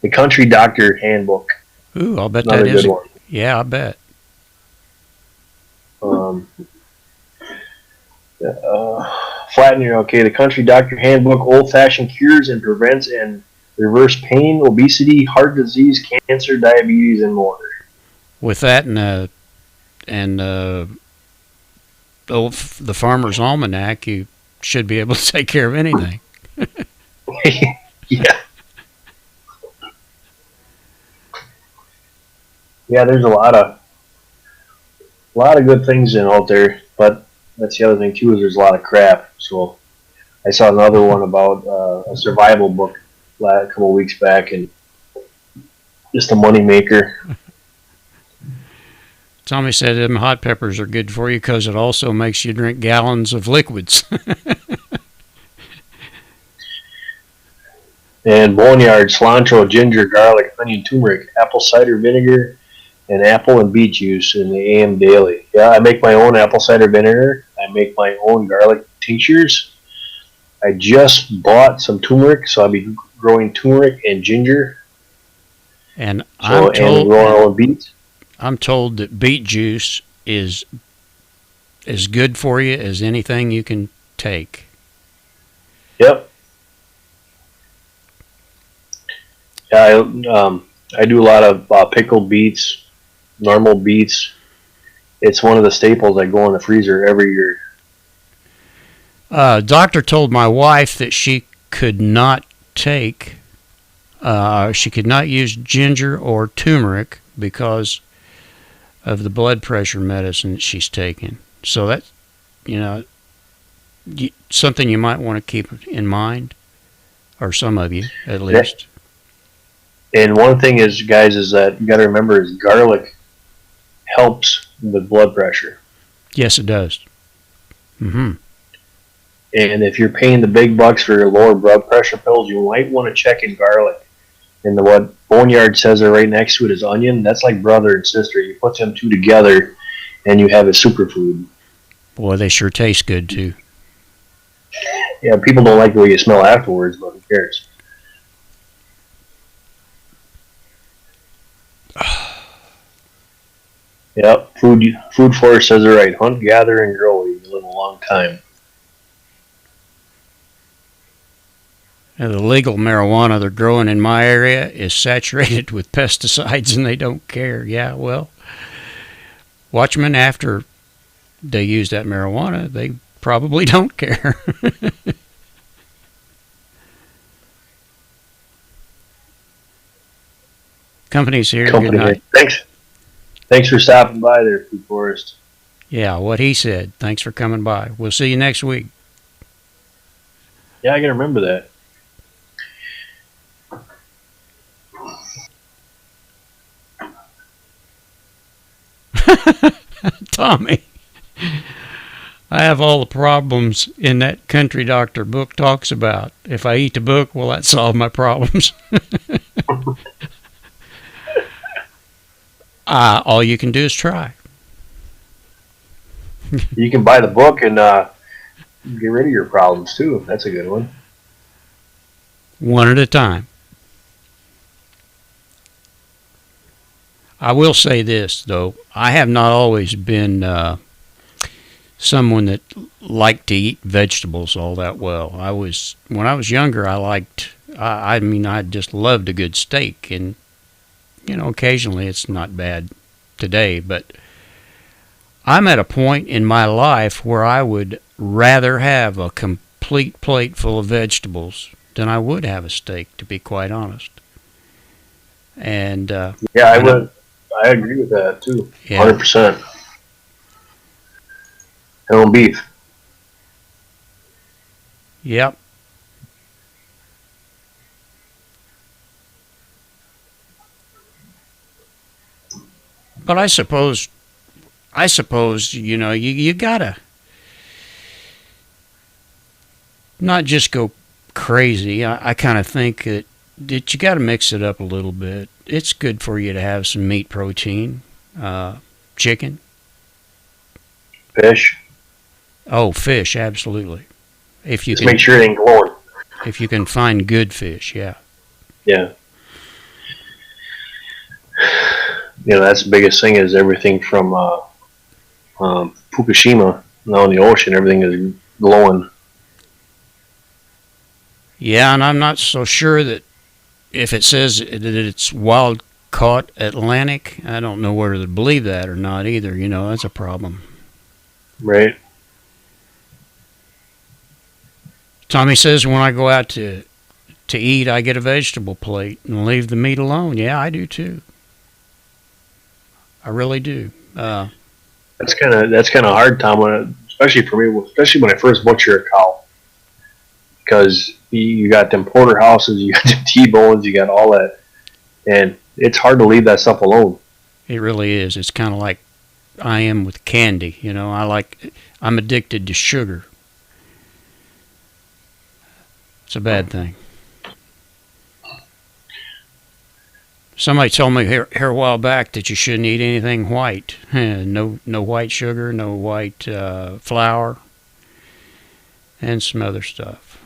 The Country Doctor Handbook. Ooh, I'll bet Another that is good one. Yeah, I bet. Flatten your okay. The Country Doctor Handbook: Old-fashioned cures and prevents and reverse pain, obesity, heart disease, cancer, diabetes, and more. with that and the Farmer's Almanac, you should be able to take care of anything. Yeah. Yeah, there's a lot of good things in out there, but that's the other thing too is there's a lot of crap. So I saw another one about a survival book a couple of weeks back, and just a money maker. Tommy said them hot peppers are good for you because it also makes you drink gallons of liquids. And boneyard, cilantro, ginger, garlic, onion, turmeric, apple cider vinegar, and apple and beet juice in the AM daily. Yeah, I make my own apple cider vinegar. I make my own garlic tinctures. I just bought some turmeric, so I'll be growing turmeric and ginger. And So, and growing our own beets. I'm told that beet juice is as good for you as anything you can take. Yep. Yeah, I do a lot of pickled beets, normal beets. It's one of the staples I go in the freezer every year. Doctor told my wife that she could not use ginger or turmeric because of the blood pressure medicine that she's taking. So that's, something you might want to keep in mind, or some of you at least. And one thing is, guys, is that you got to remember is garlic helps with blood pressure. Yes, it does. Mm-hmm. And if you're paying the big bucks for your lower blood pressure pills, you might want to check in garlic. And what Boneyard says are right next to it is onion. That's like brother and sister. You put them two together, and you have a superfood. Boy, they sure taste good too. Yeah, people don't like the way you smell afterwards, but who cares? Yep, Food Forest says it right. Hunt, gather, and grow. You live a long time. Now, the legal marijuana they're growing in my area is saturated with pesticides, and they don't care. Yeah, well, watchmen, after they use that marijuana, they probably don't care. Companies here. Good night. Thanks for stopping by there, Food Forest. Yeah, what he said. Thanks for coming by. We'll see you next week. Yeah, I gotta remember that. Tommy, I have all the problems in that country doctor book talks about. If I eat the book, will that solve my problems? All you can do is try. You can buy the book and get rid of your problems too. That's a good one. One at a time. I will say this, though. I have not always been someone that liked to eat vegetables all that well. When I was younger, I just loved a good steak, and occasionally it's not bad today, but I'm at a point in my life where I would rather have a complete plate full of vegetables than I would have a steak, to be quite honest. And yeah, I agree with that too. Yeah. 100%. And beef. Yep. But I suppose, you gotta not just go crazy. I kind of think that you gotta mix it up a little bit. It's good for you to have some meat protein, chicken. Fish. Oh, fish, absolutely. If you just make sure it ain't glowing. If you can find good fish, yeah. Yeah. That's the biggest thing is everything from Fukushima now in the ocean, everything is glowing. Yeah, and I'm not so sure that if it says that it's wild caught Atlantic. I don't know whether to believe that or not either. You know, that's a problem. Right. Tommy says when I go out to eat, I get a vegetable plate and leave the meat alone. Yeah, I do too. I really do. That's kind of hard, Tom. Especially for me, especially when I first butcher a cow, because you got them porterhouses, you got the T-bones, you got all that, and it's hard to leave that stuff alone. It really is. It's kind of like I am with candy. You know, I'm addicted to sugar. It's a bad thing. Somebody told me here a while back that you shouldn't eat anything white. No white sugar, no white flour, and some other stuff.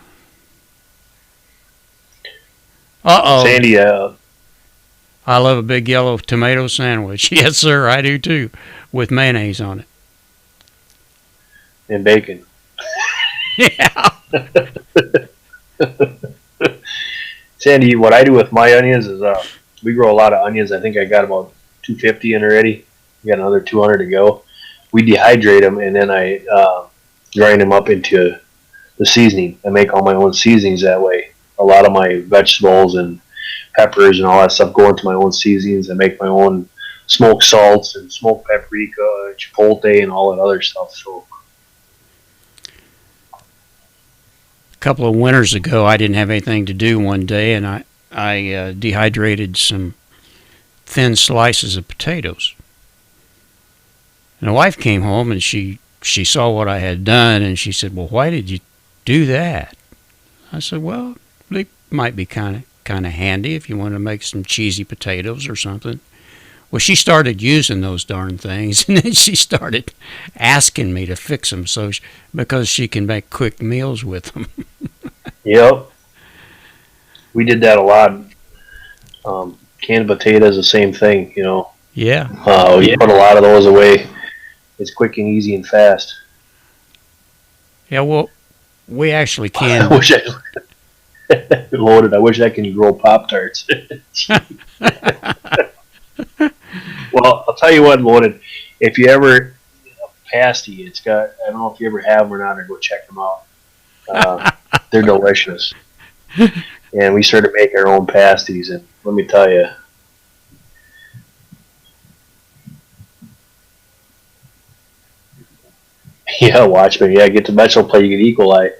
Uh-oh. Sandy, I love a big yellow tomato sandwich. Yes, sir, I do too, with mayonnaise on it. And bacon. Yeah. Sandy, what I do with my onions is we grow a lot of onions. I think I got about 250 in already. We got another 200 to go. We dehydrate them, and then I grind them up into the seasoning. I make all my own seasonings that way. A lot of my vegetables and peppers and all that stuff go into my own seasonings. I make my own smoked salts and smoked paprika, chipotle, and all that other stuff. So, A couple of winters ago, I didn't have anything to do one day, and I dehydrated some thin slices of potatoes. And the wife came home and she saw what I had done, and she said, "Well, why did you do that?" I said, "Well, they might be kind of handy if you want to make some cheesy potatoes or something." Well, she started using those darn things, and then she started asking me to fix them because she can make quick meals with them. Yep. We did that a lot. Canned potatoes, the same thing, you know. Yeah. We put a lot of those away. It's quick and easy and fast. Yeah, well, we actually can. I wish loaded. I wish I can grow Pop-Tarts. Well, I'll tell you what, Loaded. If you ever pasty, it's got. I don't know if you ever have them or not, or go check them out. They're delicious. And we started making our own pasties, and let me tell you. Yeah, Watchmen. Yeah, get the vegetable plate, you get E. coli.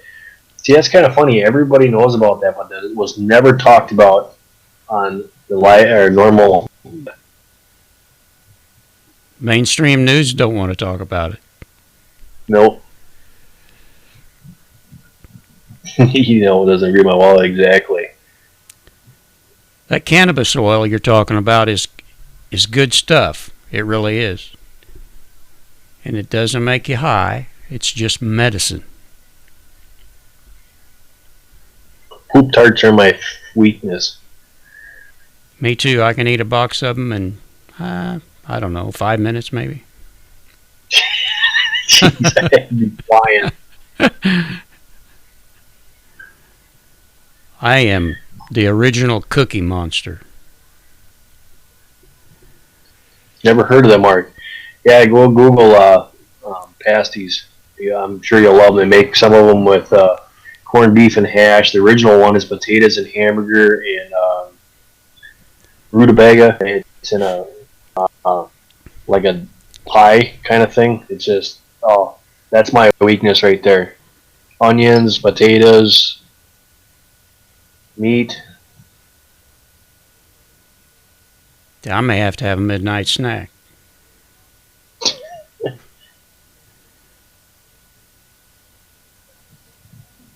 See, that's kind of funny. Everybody knows about that, but it was never talked about on the normal. Mainstream news don't want to talk about it. Nope. You know, it doesn't read my wallet exactly. That cannabis oil you're talking about is good stuff. It really is. And it doesn't make you high. It's just medicine. Poop tarts are my weakness. Me too. I can eat a box of them in, I don't know, 5 minutes maybe. Jeez, I'd be flying. I am the original Cookie Monster. Never heard of them, Mark. Yeah, go Google pasties. Yeah, I'm sure you'll love them. They make some of them with corned beef and hash. The original one is potatoes and hamburger and rutabaga. It's in a like a pie kind of thing. It's just, that's my weakness right there. Onions, potatoes, meat. I may have to have a midnight snack.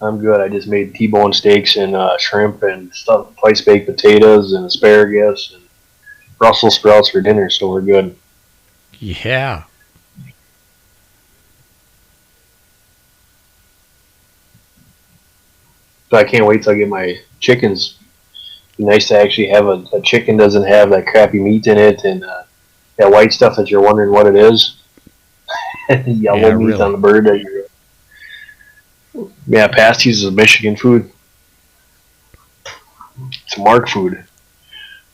I'm good. I just made T-bone steaks and shrimp and stuff, twice baked potatoes and asparagus and Brussels sprouts for dinner, so we're good. Yeah. So I can't wait till I get my chickens. It'd be nice to actually have a chicken doesn't have that crappy meat in it and that white stuff that you're wondering what it is. Yellow meat really on the bird. Yeah, pasties is Michigan food. It's Mark food.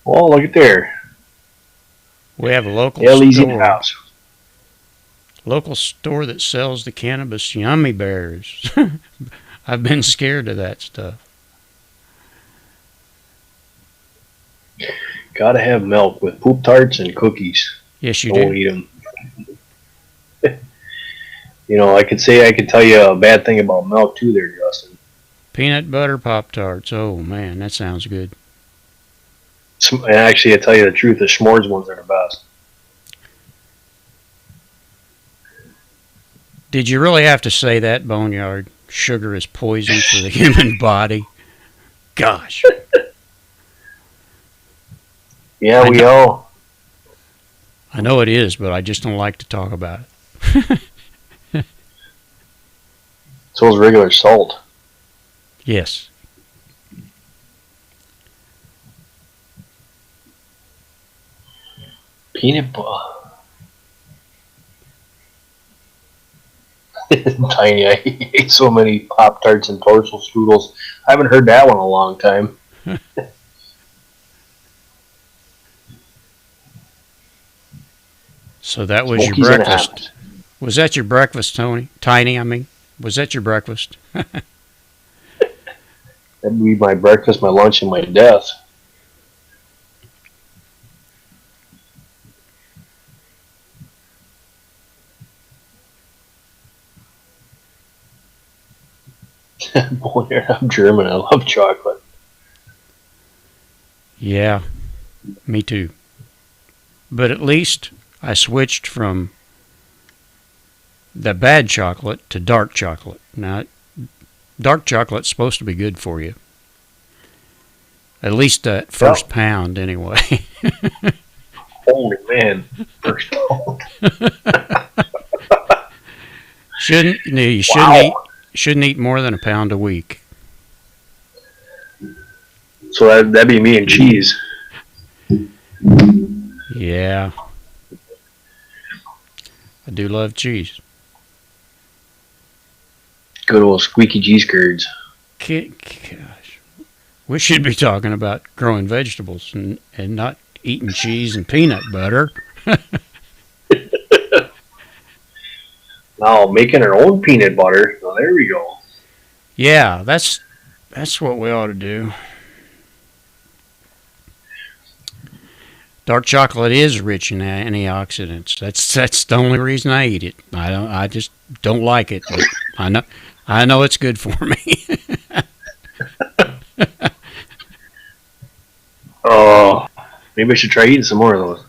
Oh, look at there. We have a Hell, easy in the house. local store that sells the cannabis yummy bears. I've been scared of that stuff. Gotta have milk with poop tarts and cookies. Yes, you Don't do. eat them. I could tell you a bad thing about milk too there, Justin. Peanut butter Pop-Tarts. Oh, man, that sounds good. And actually, I tell you the truth, the s'mores ones are the best. Did you really have to say that, Boneyard? Sugar is poison for the human body? Gosh. Yeah, we all. I know it is, but I just don't like to talk about it. So is regular salt. Yes. Peanut butter. Tiny, I ate so many Pop-Tarts and Torzel strudels. I haven't heard that one in a long time. So that was your breakfast. Was that your breakfast, Tony? Tiny, I mean. Was that your breakfast? That'd be my breakfast, my lunch, and my death. Boy, I'm German. I love chocolate. Yeah, me too. But at least I switched from the bad chocolate to dark chocolate. Now, dark chocolate's supposed to be good for you. At least that first pound, anyway. Holy man, first pound. You shouldn't eat more than a pound a week. So that'd be me and cheese. Yeah. I do love cheese. Good old squeaky cheese curds. Gosh. We should be talking about growing vegetables and not eating cheese and peanut butter. Now, making our own peanut butter. Well, there we go. Yeah, that's what we ought to do. Dark chocolate is rich in antioxidants. That's the only reason I eat it. I just don't like it, but I know it's good for me. Oh, maybe I should try eating some more of those.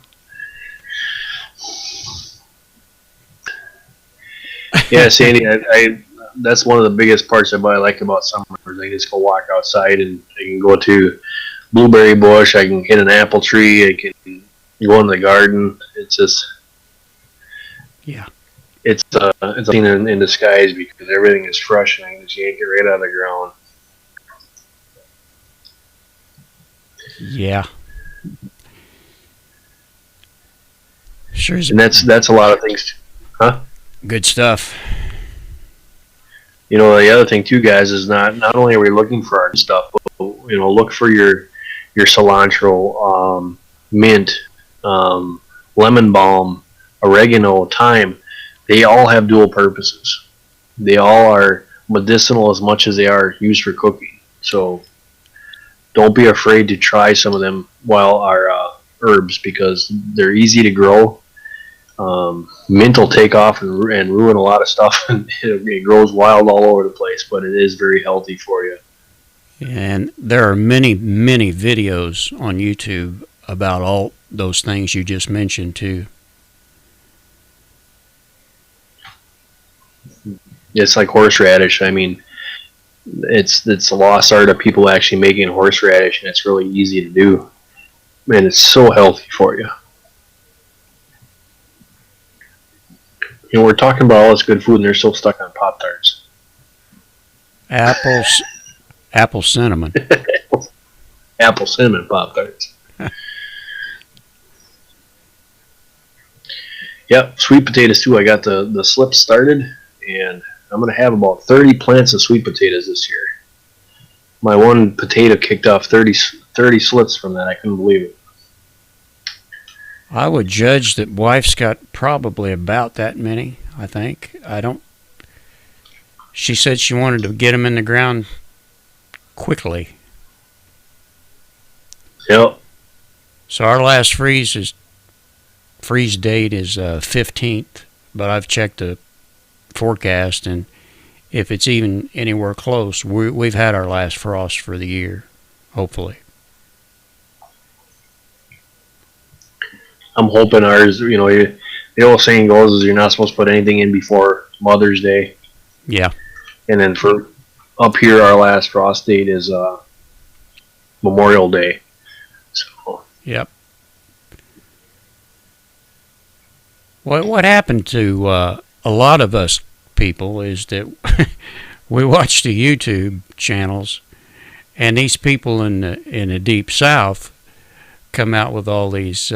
Yeah, Sandy, I that's one of the biggest parts that I like about summer is I just go walk outside and I can go to blueberry bush, I can hit an apple tree, I can go in the garden. It's just, yeah, it's a thing in disguise because everything is fresh and I can just yank it right out of the ground. Yeah, sure is. And that's a lot of things, huh? Good stuff. The other thing too, guys, is not only are we looking for our stuff, but look for your cilantro, mint, lemon balm, oregano, thyme. They all have dual purposes. They all are medicinal as much as they are used for cooking. So don't be afraid to try some of them herbs because they're easy to grow. Mint will take off and ruin a lot of stuff. It grows wild all over the place, but it is very healthy for you. And there are many, many videos on YouTube about all those things you just mentioned too. It's like horseradish. I mean, it's a lost art of people actually making horseradish, and it's really easy to do. And it's so healthy for you. We're talking about all this good food, and they're still stuck on Pop-Tarts. Apple cinnamon. Apple cinnamon Pop-Tarts. Yep, sweet potatoes too. I got the slips started, and I'm going to have about 30 plants of sweet potatoes this year. My one potato kicked off 30 slips from that. I couldn't believe it. I would judge that wife's got probably about that many, I think. I don't. She said she wanted to get them in the ground quickly. Yep. So our last freeze date is 15th, but I've checked the forecast, and if it's even anywhere close, we've had our last frost for the year, hopefully. I'm hoping ours, the old saying goes is you're not supposed to put anything in before Mother's Day. Yeah. And then for up here, our last frost date is Memorial Day. So. Yep. What happened to a lot of us people is that we watch the YouTube channels, and these people in the deep south come out with all these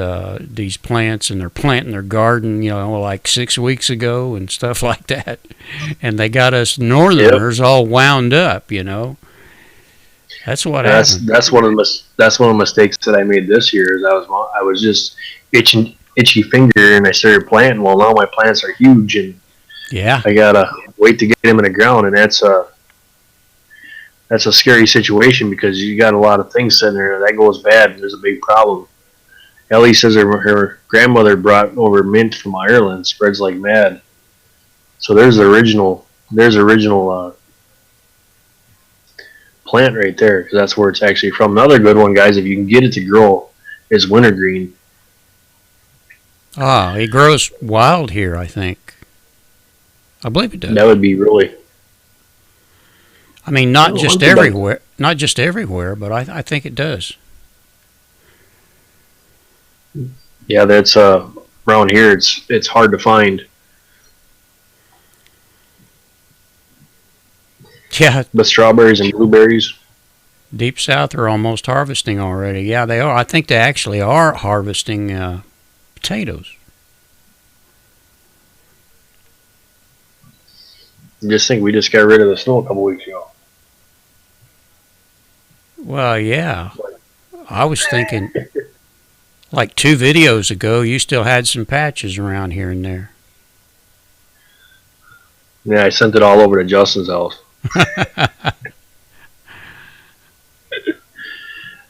plants, and they're planting their garden, like 6 weeks ago and stuff like that, and they got us northerners all wound up. That's what happened. That's one of the mistakes that I made this year. Is I was just itchy finger, and I started planting. Well, now my plants are huge, and I gotta wait to get them in the ground, and that's a scary situation because you got a lot of things sitting there. That goes bad, there's a big problem. Ellie says her grandmother brought over mint from Ireland, spreads like mad. So there's original plant right there, because that's where it's actually from. Another good one, guys, if you can get it to grow, is wintergreen. It grows wild here, I think. I believe it does. That would be really. I mean, not just everywhere, but I think it does. Yeah, that's around here. It's hard to find. Yeah, the strawberries and blueberries. Deep South are almost harvesting already. Yeah, they are. I think they actually are harvesting potatoes. Just think, we just got rid of the snow a couple weeks ago. Well, yeah. I was thinking, like 2 videos ago, you still had some patches around here and there. Yeah, I sent it all over to Justin's house.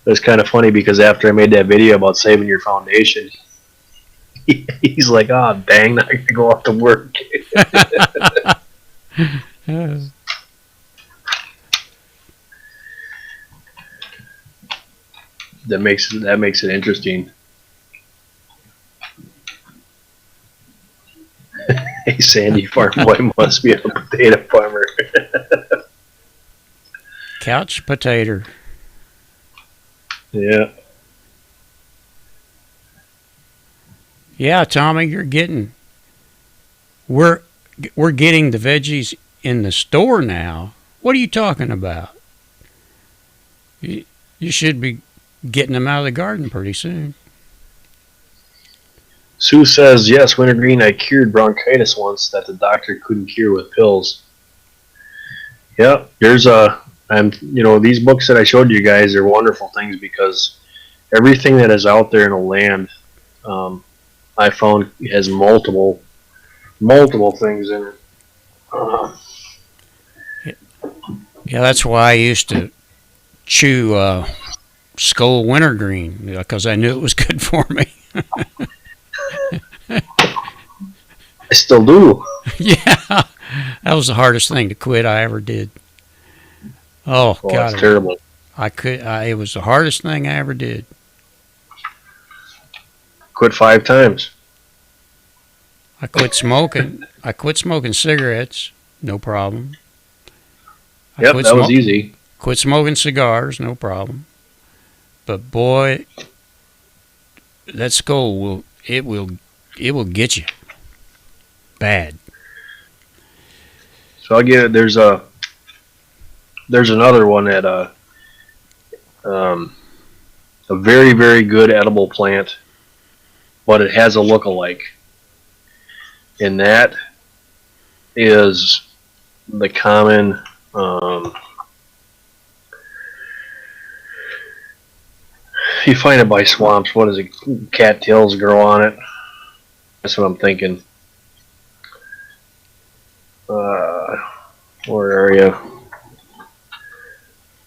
It's kind of funny because after I made that video about saving your foundation, he's like, "Oh, dang, now I got to go off to work." That makes it interesting. Hey, Sandy, farm boy must be a potato farmer. Couch potato. Yeah. Yeah, Tommy, we're getting the veggies in the store now. What are you talking about? You should be getting them out of the garden pretty soon. Sue says, yes, wintergreen, I cured bronchitis once that the doctor couldn't cure with pills. Yeah, these books that I showed you guys are wonderful things because everything that is out there in the land, I found has multiple things in it. Yeah, that's why I used to chew skull wintergreen, because I knew it was good for me. I still do. Yeah, that was the hardest thing to quit I ever did. Oh, God, that's terrible. It was the hardest thing I ever did. Quit 5 times. I quit smoking. I quit smoking cigarettes, no problem. That was easy. Quit smoking cigars, no problem. But boy, that skull will get you bad. So I'll give it. There's another one at a very, very good edible plant, but it has a lookalike, and that is the common You find it by swamps. What is it? Cattails grow on it. That's what I'm thinking. Where are you?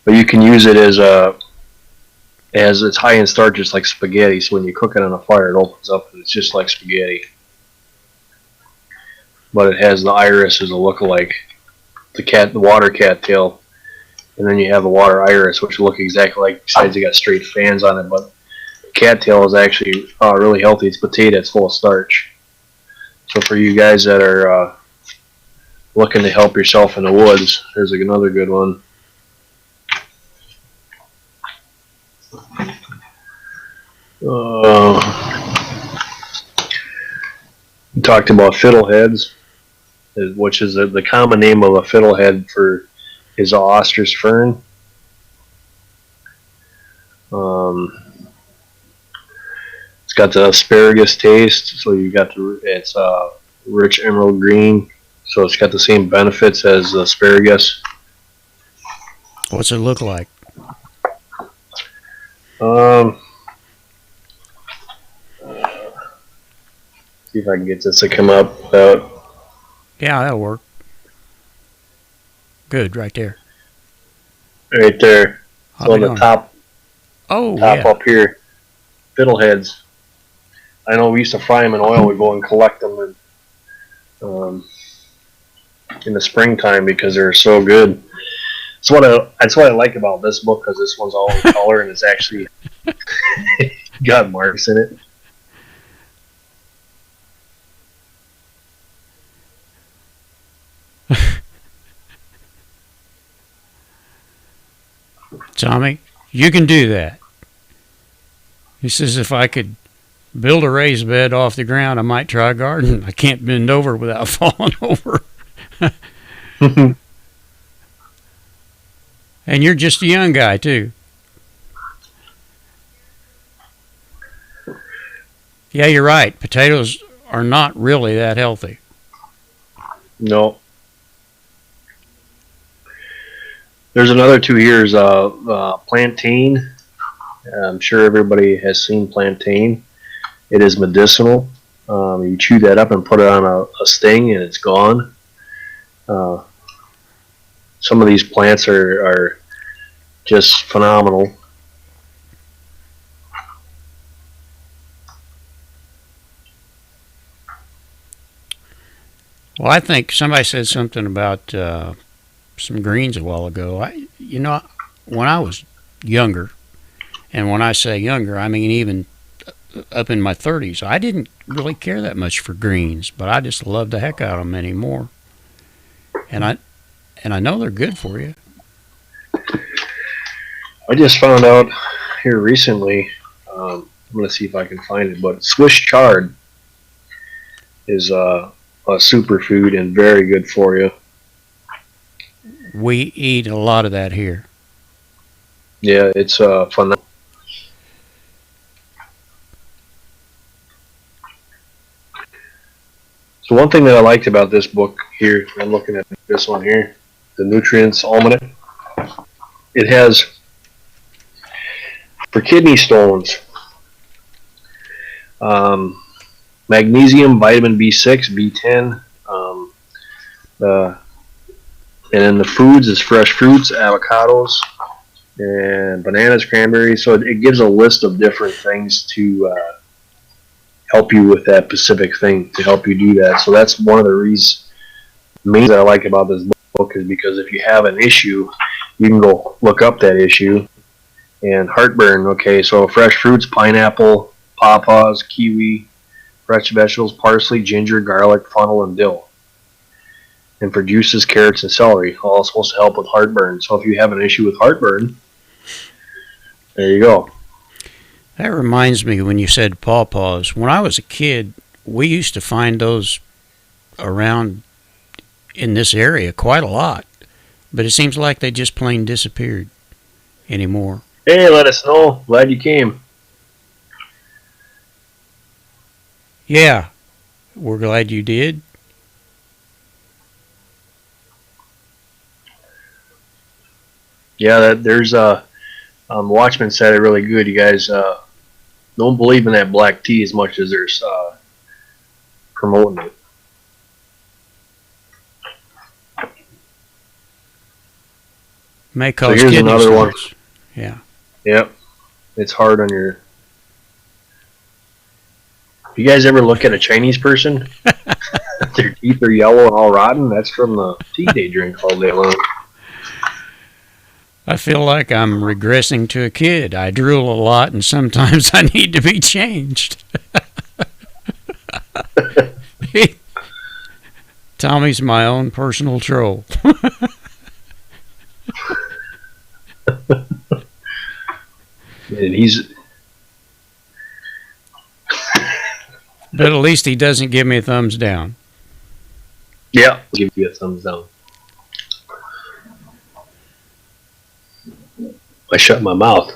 But you can use it as it's high in starch. It's like spaghetti. So when you cook it on a fire, it opens up and it's just like spaghetti. But it has the iris as a lookalike. The water cattail, and then you have the water iris, which look exactly like. Besides, they got straight fans on it, but the cattail is actually really healthy. It's potato. It's full of starch. So for you guys that are looking to help yourself in the woods, there's another good one. We talked about fiddleheads, which is the common name of a fiddlehead is a ostrich fern. It's got the asparagus taste, so it's rich emerald green, so it's got the same benefits as asparagus. What's it look like? See if I can get this to come up without. Yeah, that'll work. Good, right there. Right there. So on the top. Oh, yeah. Up here. Fiddleheads. I know we used to fry them in oil. We'd go and collect them in the springtime because they're so good. That's what I like about this book, because this one's all in color and it's actually got marks in it. Tommy, you can do that. He says if I could build a raised bed off the ground, I might try a garden. I can't bend over without falling over. And you're just a young guy, too. Yeah, you're right. Potatoes are not really that healthy. No. There's another two here. Plantain. I'm sure everybody has seen plantain. It is medicinal. You chew that up and put it on a sting and it's gone. Some of these plants are just phenomenal. Well, I think somebody said something about some greens a while ago. When I was younger, and when I say younger, I mean even up in my 30s, I didn't really care that much for greens, but I just love the heck out of them anymore. And I know they're good for you. I just found out here recently, I'm going to see if I can find it, but Swiss chard is a superfood and very good for you. We eat a lot of that here. Yeah, it's phenomenal. So one thing that I liked about this book here, I'm looking at this one here, the Nutrients Almanac. It has, for kidney stones, magnesium, vitamin B6, B10, and then the foods is fresh fruits, avocados, and bananas, cranberries. So it gives a list of different things to help you with that specific thing, to help you do that. So that's one of the reasons main that I like about this book, is because if you have an issue, you can go look up that issue. And heartburn, okay, so fresh fruits, pineapple, pawpaws, kiwi, fresh vegetables, parsley, ginger, garlic, fennel, and dill. And for juices, carrots, and celery, all supposed to help with heartburn. So if you have an issue with heartburn, there you go. That reminds me, when you said pawpaws, when I was a kid, we used to find those around in this area quite a lot. But it seems like they just plain disappeared anymore. Hey, let us know. Glad you came. Yeah, we're glad you did. Yeah, there's Watchman said it really good. You guys don't believe in that black tea as much as they're promoting it. May cause here's kidney another one. stones. Yeah. Yep. It's hard on your. You guys ever look at a Chinese person? Their teeth are yellow and all rotten. That's from the tea they drink all day long. I feel like I'm regressing to a kid. I drool a lot, and sometimes I need to be changed. Tommy's my own personal troll. And he's. But at least he doesn't give me a thumbs down. Yeah, I'll give you a thumbs down. I shut my mouth.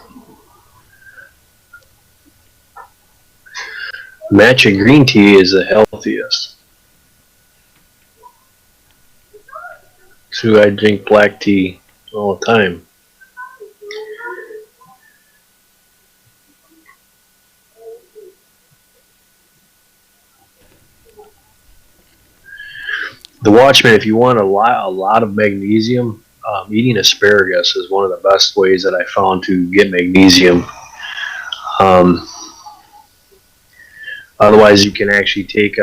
Matcha green tea is the healthiest. So I drink black tea all the time. The Watchman, if you want a lot of magnesium, eating asparagus is one of the best ways that I found to get magnesium. Otherwise, you can actually take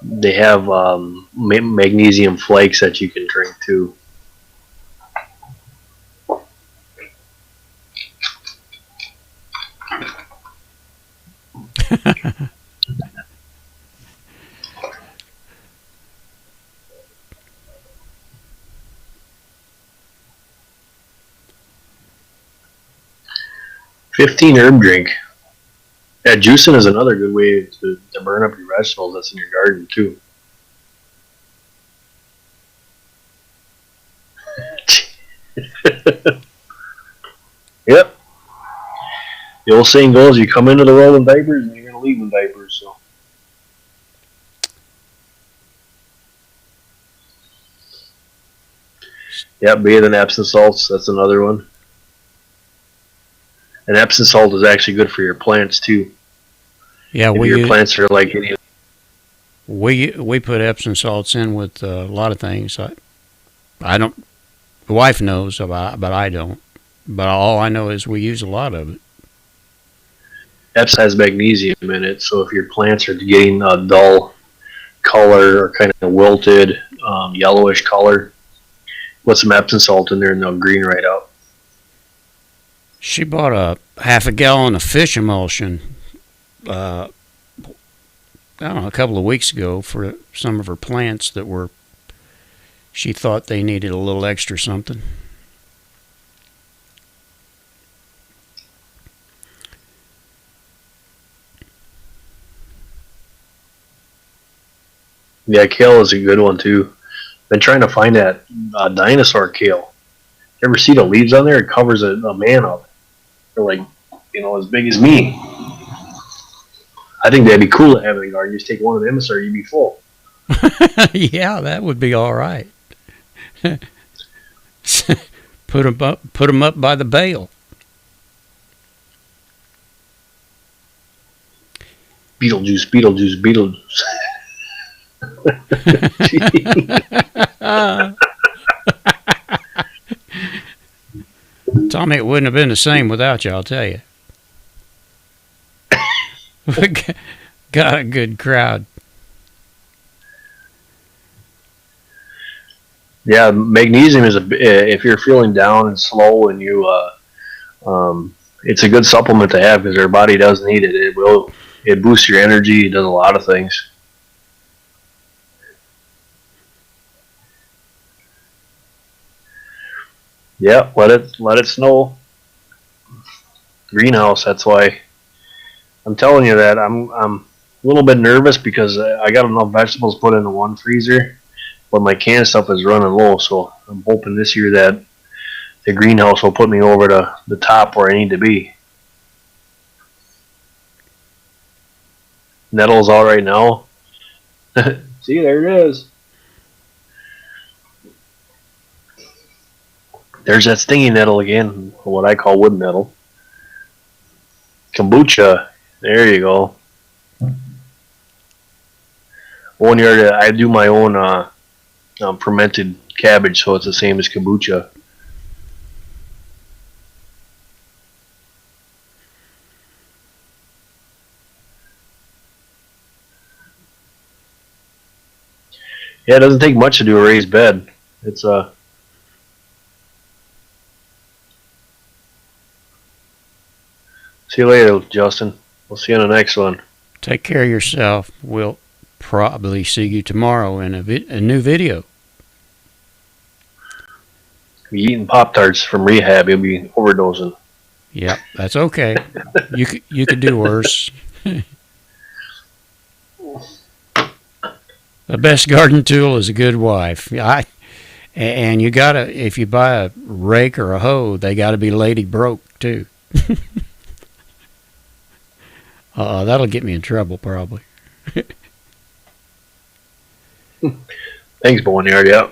they have magnesium flakes that you can drink too. $15 herb drink. Yeah, juicing is another good way to burn up your vegetables that's in your garden too. Yep. The old saying goes, you come into the world in diapers and you're going to leave in diapers. So. Yep, bathing Epsom salts, that's another one. And Epsom salt is actually good for your plants too. Yeah, your plants are like any. We put Epsom salts in with a lot of things. I don't. The wife knows about, but I don't. But all I know is we use a lot of it. Epsom has magnesium in it, so if your plants are getting a dull color or kind of wilted, yellowish color, put some Epsom salt in there and they'll green right up. She bought a half a gallon of fish emulsion, I don't know, a couple of weeks ago for some of her plants that were, she thought they needed a little extra something. Yeah, kale is a good one too. Been trying to find that dinosaur kale. You ever see the leaves on there? It covers a man up. They're like, as big as me. I think that'd be cool to have in the garden. Just take one of them, or you'd be full. Yeah, that would be all right. Put them up by the bale. Beetlejuice, Beetlejuice, Beetlejuice. Tommy, it wouldn't have been the same without you, I'll tell you. We got a good crowd. Yeah, magnesium is if you're feeling down and slow and you, it's a good supplement to have because our body does need it. It boosts your energy. It does a lot of things. Yeah, let it snow. Greenhouse. That's why I'm telling you that I'm a little bit nervous because I got enough vegetables put into one freezer, but my canned stuff is running low. So I'm hoping this year that the greenhouse will put me over to the top where I need to be. Nettles all right now. See, there it is. There's that stinging nettle again, what I call wood nettle. Kombucha. There you go. One yard, I do my own fermented cabbage, so it's the same as kombucha. Yeah, it doesn't take much to do a raised bed. It's See you later, Justin. We'll see you on the next one. Take care of yourself. We'll probably see you tomorrow in a new video. Be eating Pop-Tarts from rehab, you'll be overdosing. Yep, that's okay. You could do worse. The best garden tool is a good wife. And you gotta, if you buy a rake or a hoe, they gotta be lady broke too. That'll get me in trouble probably. Thanks, Boneyard. Yeah.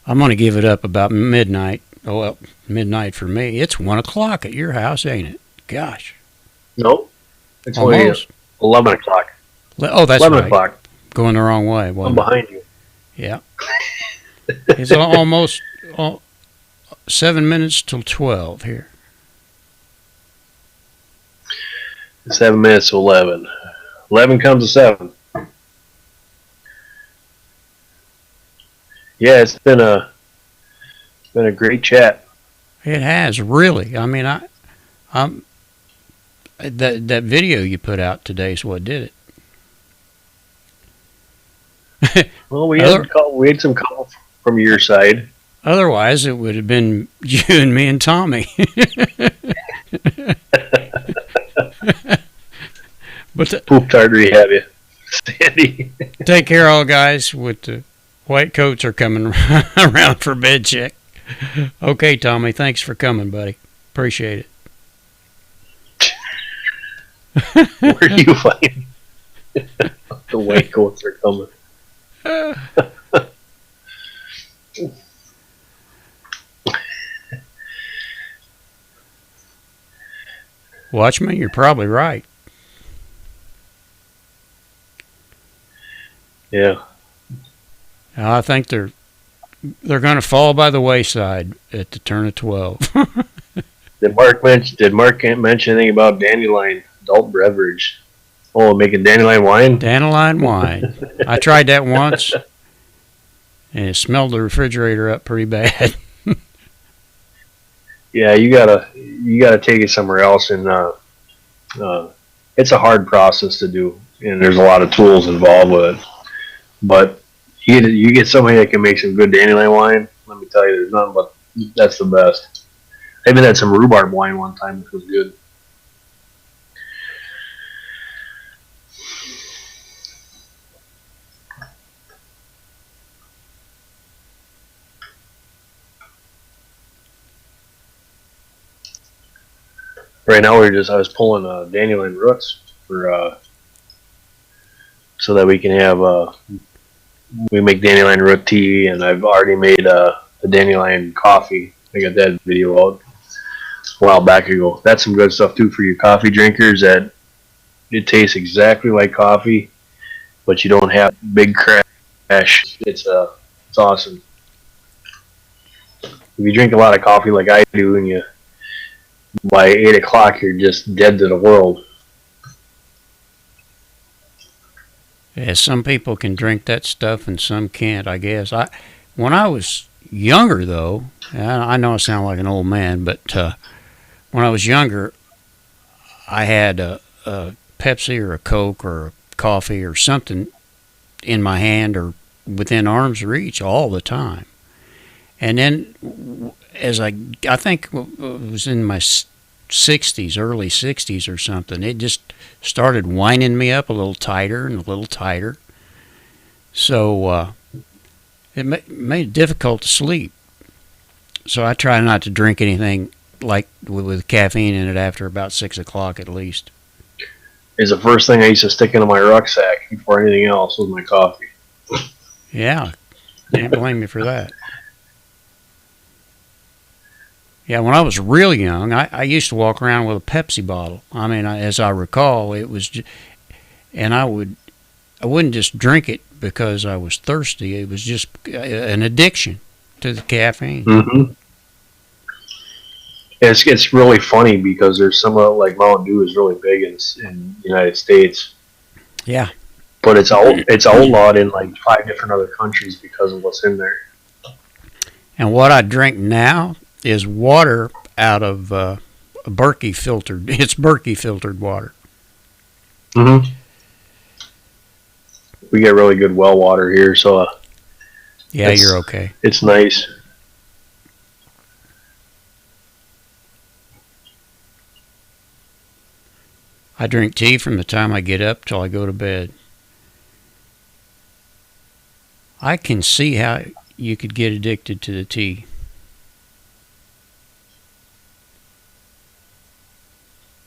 I'm going to give it up about midnight. Oh, well, midnight for me. It's 1 o'clock at your house, ain't it? Gosh. Nope. It's almost only 11 o'clock. Oh, that's 11 right. o'clock. Going the wrong way. I'm behind you. Yeah. It's almost 7 minutes till 12 here. 7 minutes to 11. 11 comes to 7. Yeah, it's been a great chat. It has, really. I mean, that video you put out today is what did it. Well, we had some calls from your side. Otherwise, it would have been you and me and Tommy. But Poop tart rehab you, Sandy. Take care, all guys. With the white coats are coming around for bed check. Okay, Tommy. Thanks for coming, buddy. Appreciate it. Where do you find the white coats are coming? Watchman, you're probably right. Yeah. I think they're going to fall by the wayside at the turn of 12. Did Mark mention anything about Dandelion adult beverage? Oh, making Dandelion wine? Dandelion wine. I tried that once, and it smelled the refrigerator up pretty bad. Yeah, you gotta take it somewhere else, and it's a hard process to do, and there's a lot of tools involved with it. But you get somebody that can make some good dandelion wine. Let me tell you, there's nothing but that's the best. I even had some rhubarb wine one time, which was good. Right now, I was pulling dandelion roots for so that we can have we make dandelion root tea, and I've already made the dandelion coffee. I got that video out a while back ago. That's some good stuff too for you coffee drinkers. That it tastes exactly like coffee, but you don't have big crash. It's awesome. If you drink a lot of coffee like I do, and by 8 o'clock you're just dead to the world. Yeah, some people can drink that stuff and some can't, I guess. When I was younger, though, I know I sound like an old man, but when I was younger, I had a Pepsi or a Coke or a coffee or something in my hand or within arm's reach all the time. And then as I think it was in my 60s, early 60s or something, it just started winding me up a little tighter and a little tighter. So it made it difficult to sleep. So I try not to drink anything like with caffeine in it after about 6 o'clock at least. Is the first thing I used to stick into my rucksack before anything else was my coffee. Yeah, can't blame you for that. Yeah, when I was real young, I used to walk around with a Pepsi bottle. I mean, as I recall, it was, and I wouldn't just drink it because I was thirsty. It was just an addiction to the caffeine. Mm-hmm. It's really funny because there's some of like Mountain Dew is really big in the United States. Yeah, but it's outlawed in like 5 different other countries because of what's in there. and what I drink now is water out of Berkey filtered. It's Berkey filtered water. Mm-hmm. We get really good well water here, so yeah, you're okay. It's nice. I drink tea from the time I get up till I go to bed. I can see how you could get addicted to the tea.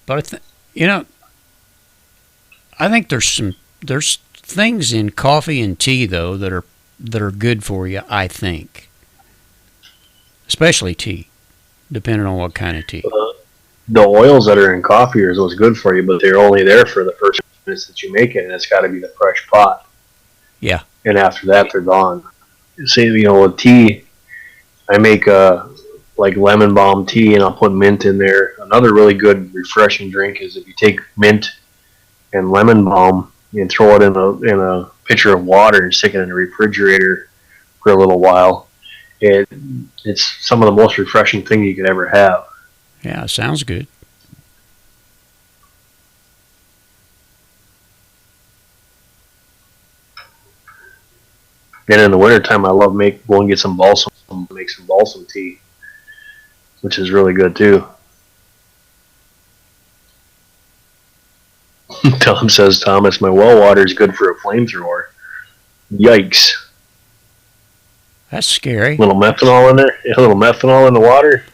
But I think there's things in coffee and tea though that are good for you. I think, especially tea, depending on what kind of tea. The oils that are in coffee are what's good for you, but they're only there for the first minutes that you make it, and it's got to be the fresh pot. Yeah. And after that, they're gone. Say, with tea, I make like lemon balm tea, and I'll put mint in there. Another really good refreshing drink is if you take mint and lemon balm and throw it in a pitcher of water and stick it in the refrigerator for a little while. It's some of the most refreshing thing you could ever have. Yeah, sounds good. And in the wintertime, I love go and get some balsam, make some balsam tea, which is really good too. Tom says, Thomas, my well water is good for a flamethrower. Yikes. That's scary. A little methanol in there? A little methanol in the water?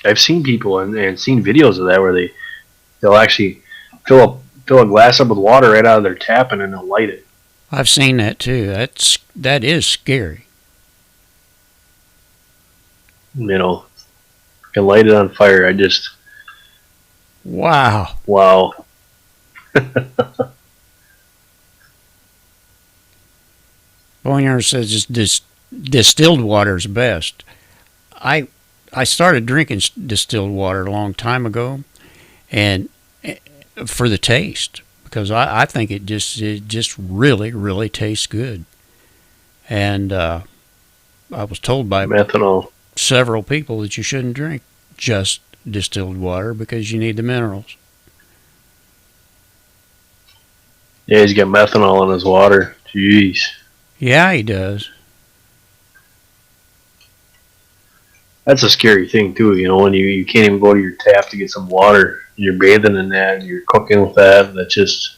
I've seen people and seen videos of that where they'll actually fill a glass up with water right out of their tap and then they'll light it. I've seen that too. That is scary. Can light it on fire. Wow. Boneyard says distilled water is best. I started drinking distilled water a long time ago, and for the taste, because I think it just really, really tastes good. And I was told by methanol several people that you shouldn't drink just distilled water because you need the minerals. Yeah, he's got methanol in his water. Jeez. Yeah, he does. That's a scary thing too, when you can't even go to your tap to get some water. You're bathing in that and you're cooking with that. That's just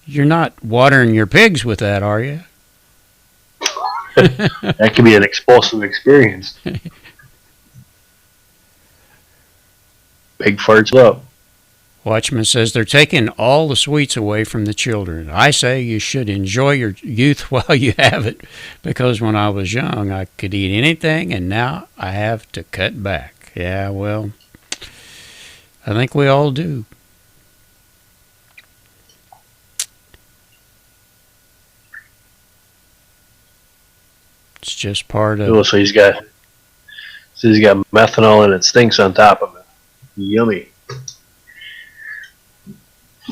You're not watering your pigs with that, are you? That could be an explosive experience. Pig farts up. Watchman says they're taking all the sweets away from the children. I say you should enjoy your youth while you have it, because when I was young, I could eat anything, and now I have to cut back. Yeah, well, I think we all do. It's just part of. Oh, so he's got methanol and it stinks on top of it. Yummy.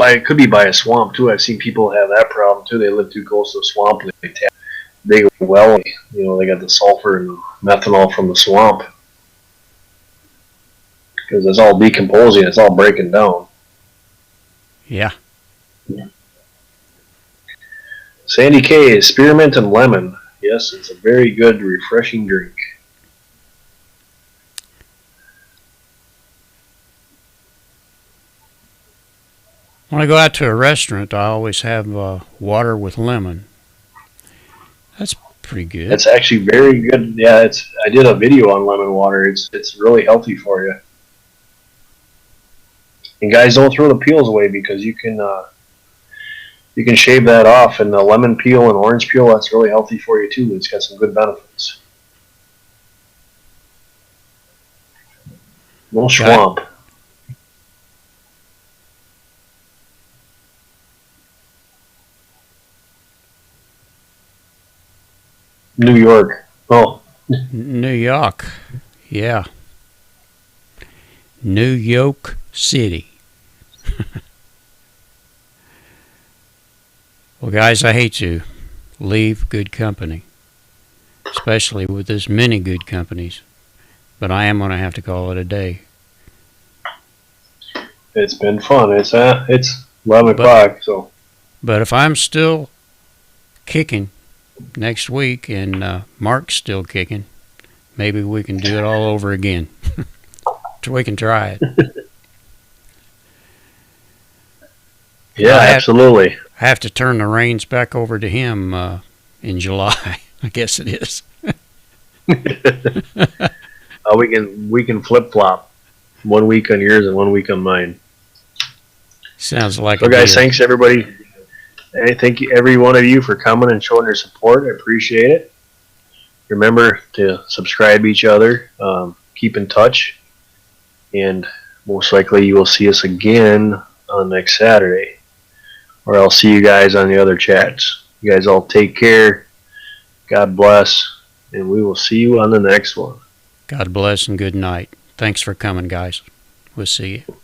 It could be by a swamp too. I've seen people have that problem too. They live too close to a swamp and they tap big well. They got the sulfur and the methanol from the swamp because it's all decomposing. It's all breaking down. Yeah. Sandy K is spearmint and lemon. Yes, it's a very good, refreshing drink. When I go out to a restaurant, I always have water with lemon. That's pretty good. It's actually very good. Yeah, I did a video on lemon water. It's really healthy for you. And guys, don't throw the peels away because you can shave that off. And the lemon peel and orange peel, that's really healthy for you too. It's got some good benefits. No swamp. New York. Oh. New York. Yeah. New York City. Well, guys, I hate to leave good company, especially with this many good companies, but I am going to have to call it a day. It's been fun. It's 11 o'clock, so. But if I'm still kicking next week and Mark's still kicking, maybe we can do it all over again. We can try it. Yeah, absolutely. I have to turn the reins back over to him in July. I guess it is. We can flip flop. 1 week on yours and 1 week on mine. Sounds like. So, guys, thanks everybody. Hey, thank you every one of you for coming and showing your support. I appreciate it. Remember to subscribe each other. Keep in touch, and most likely you will see us again on next Saturday. Or I'll see you guys on the other chats. You guys all take care. God bless. And we will see you on the next one. God bless and good night. Thanks for coming, guys. We'll see you.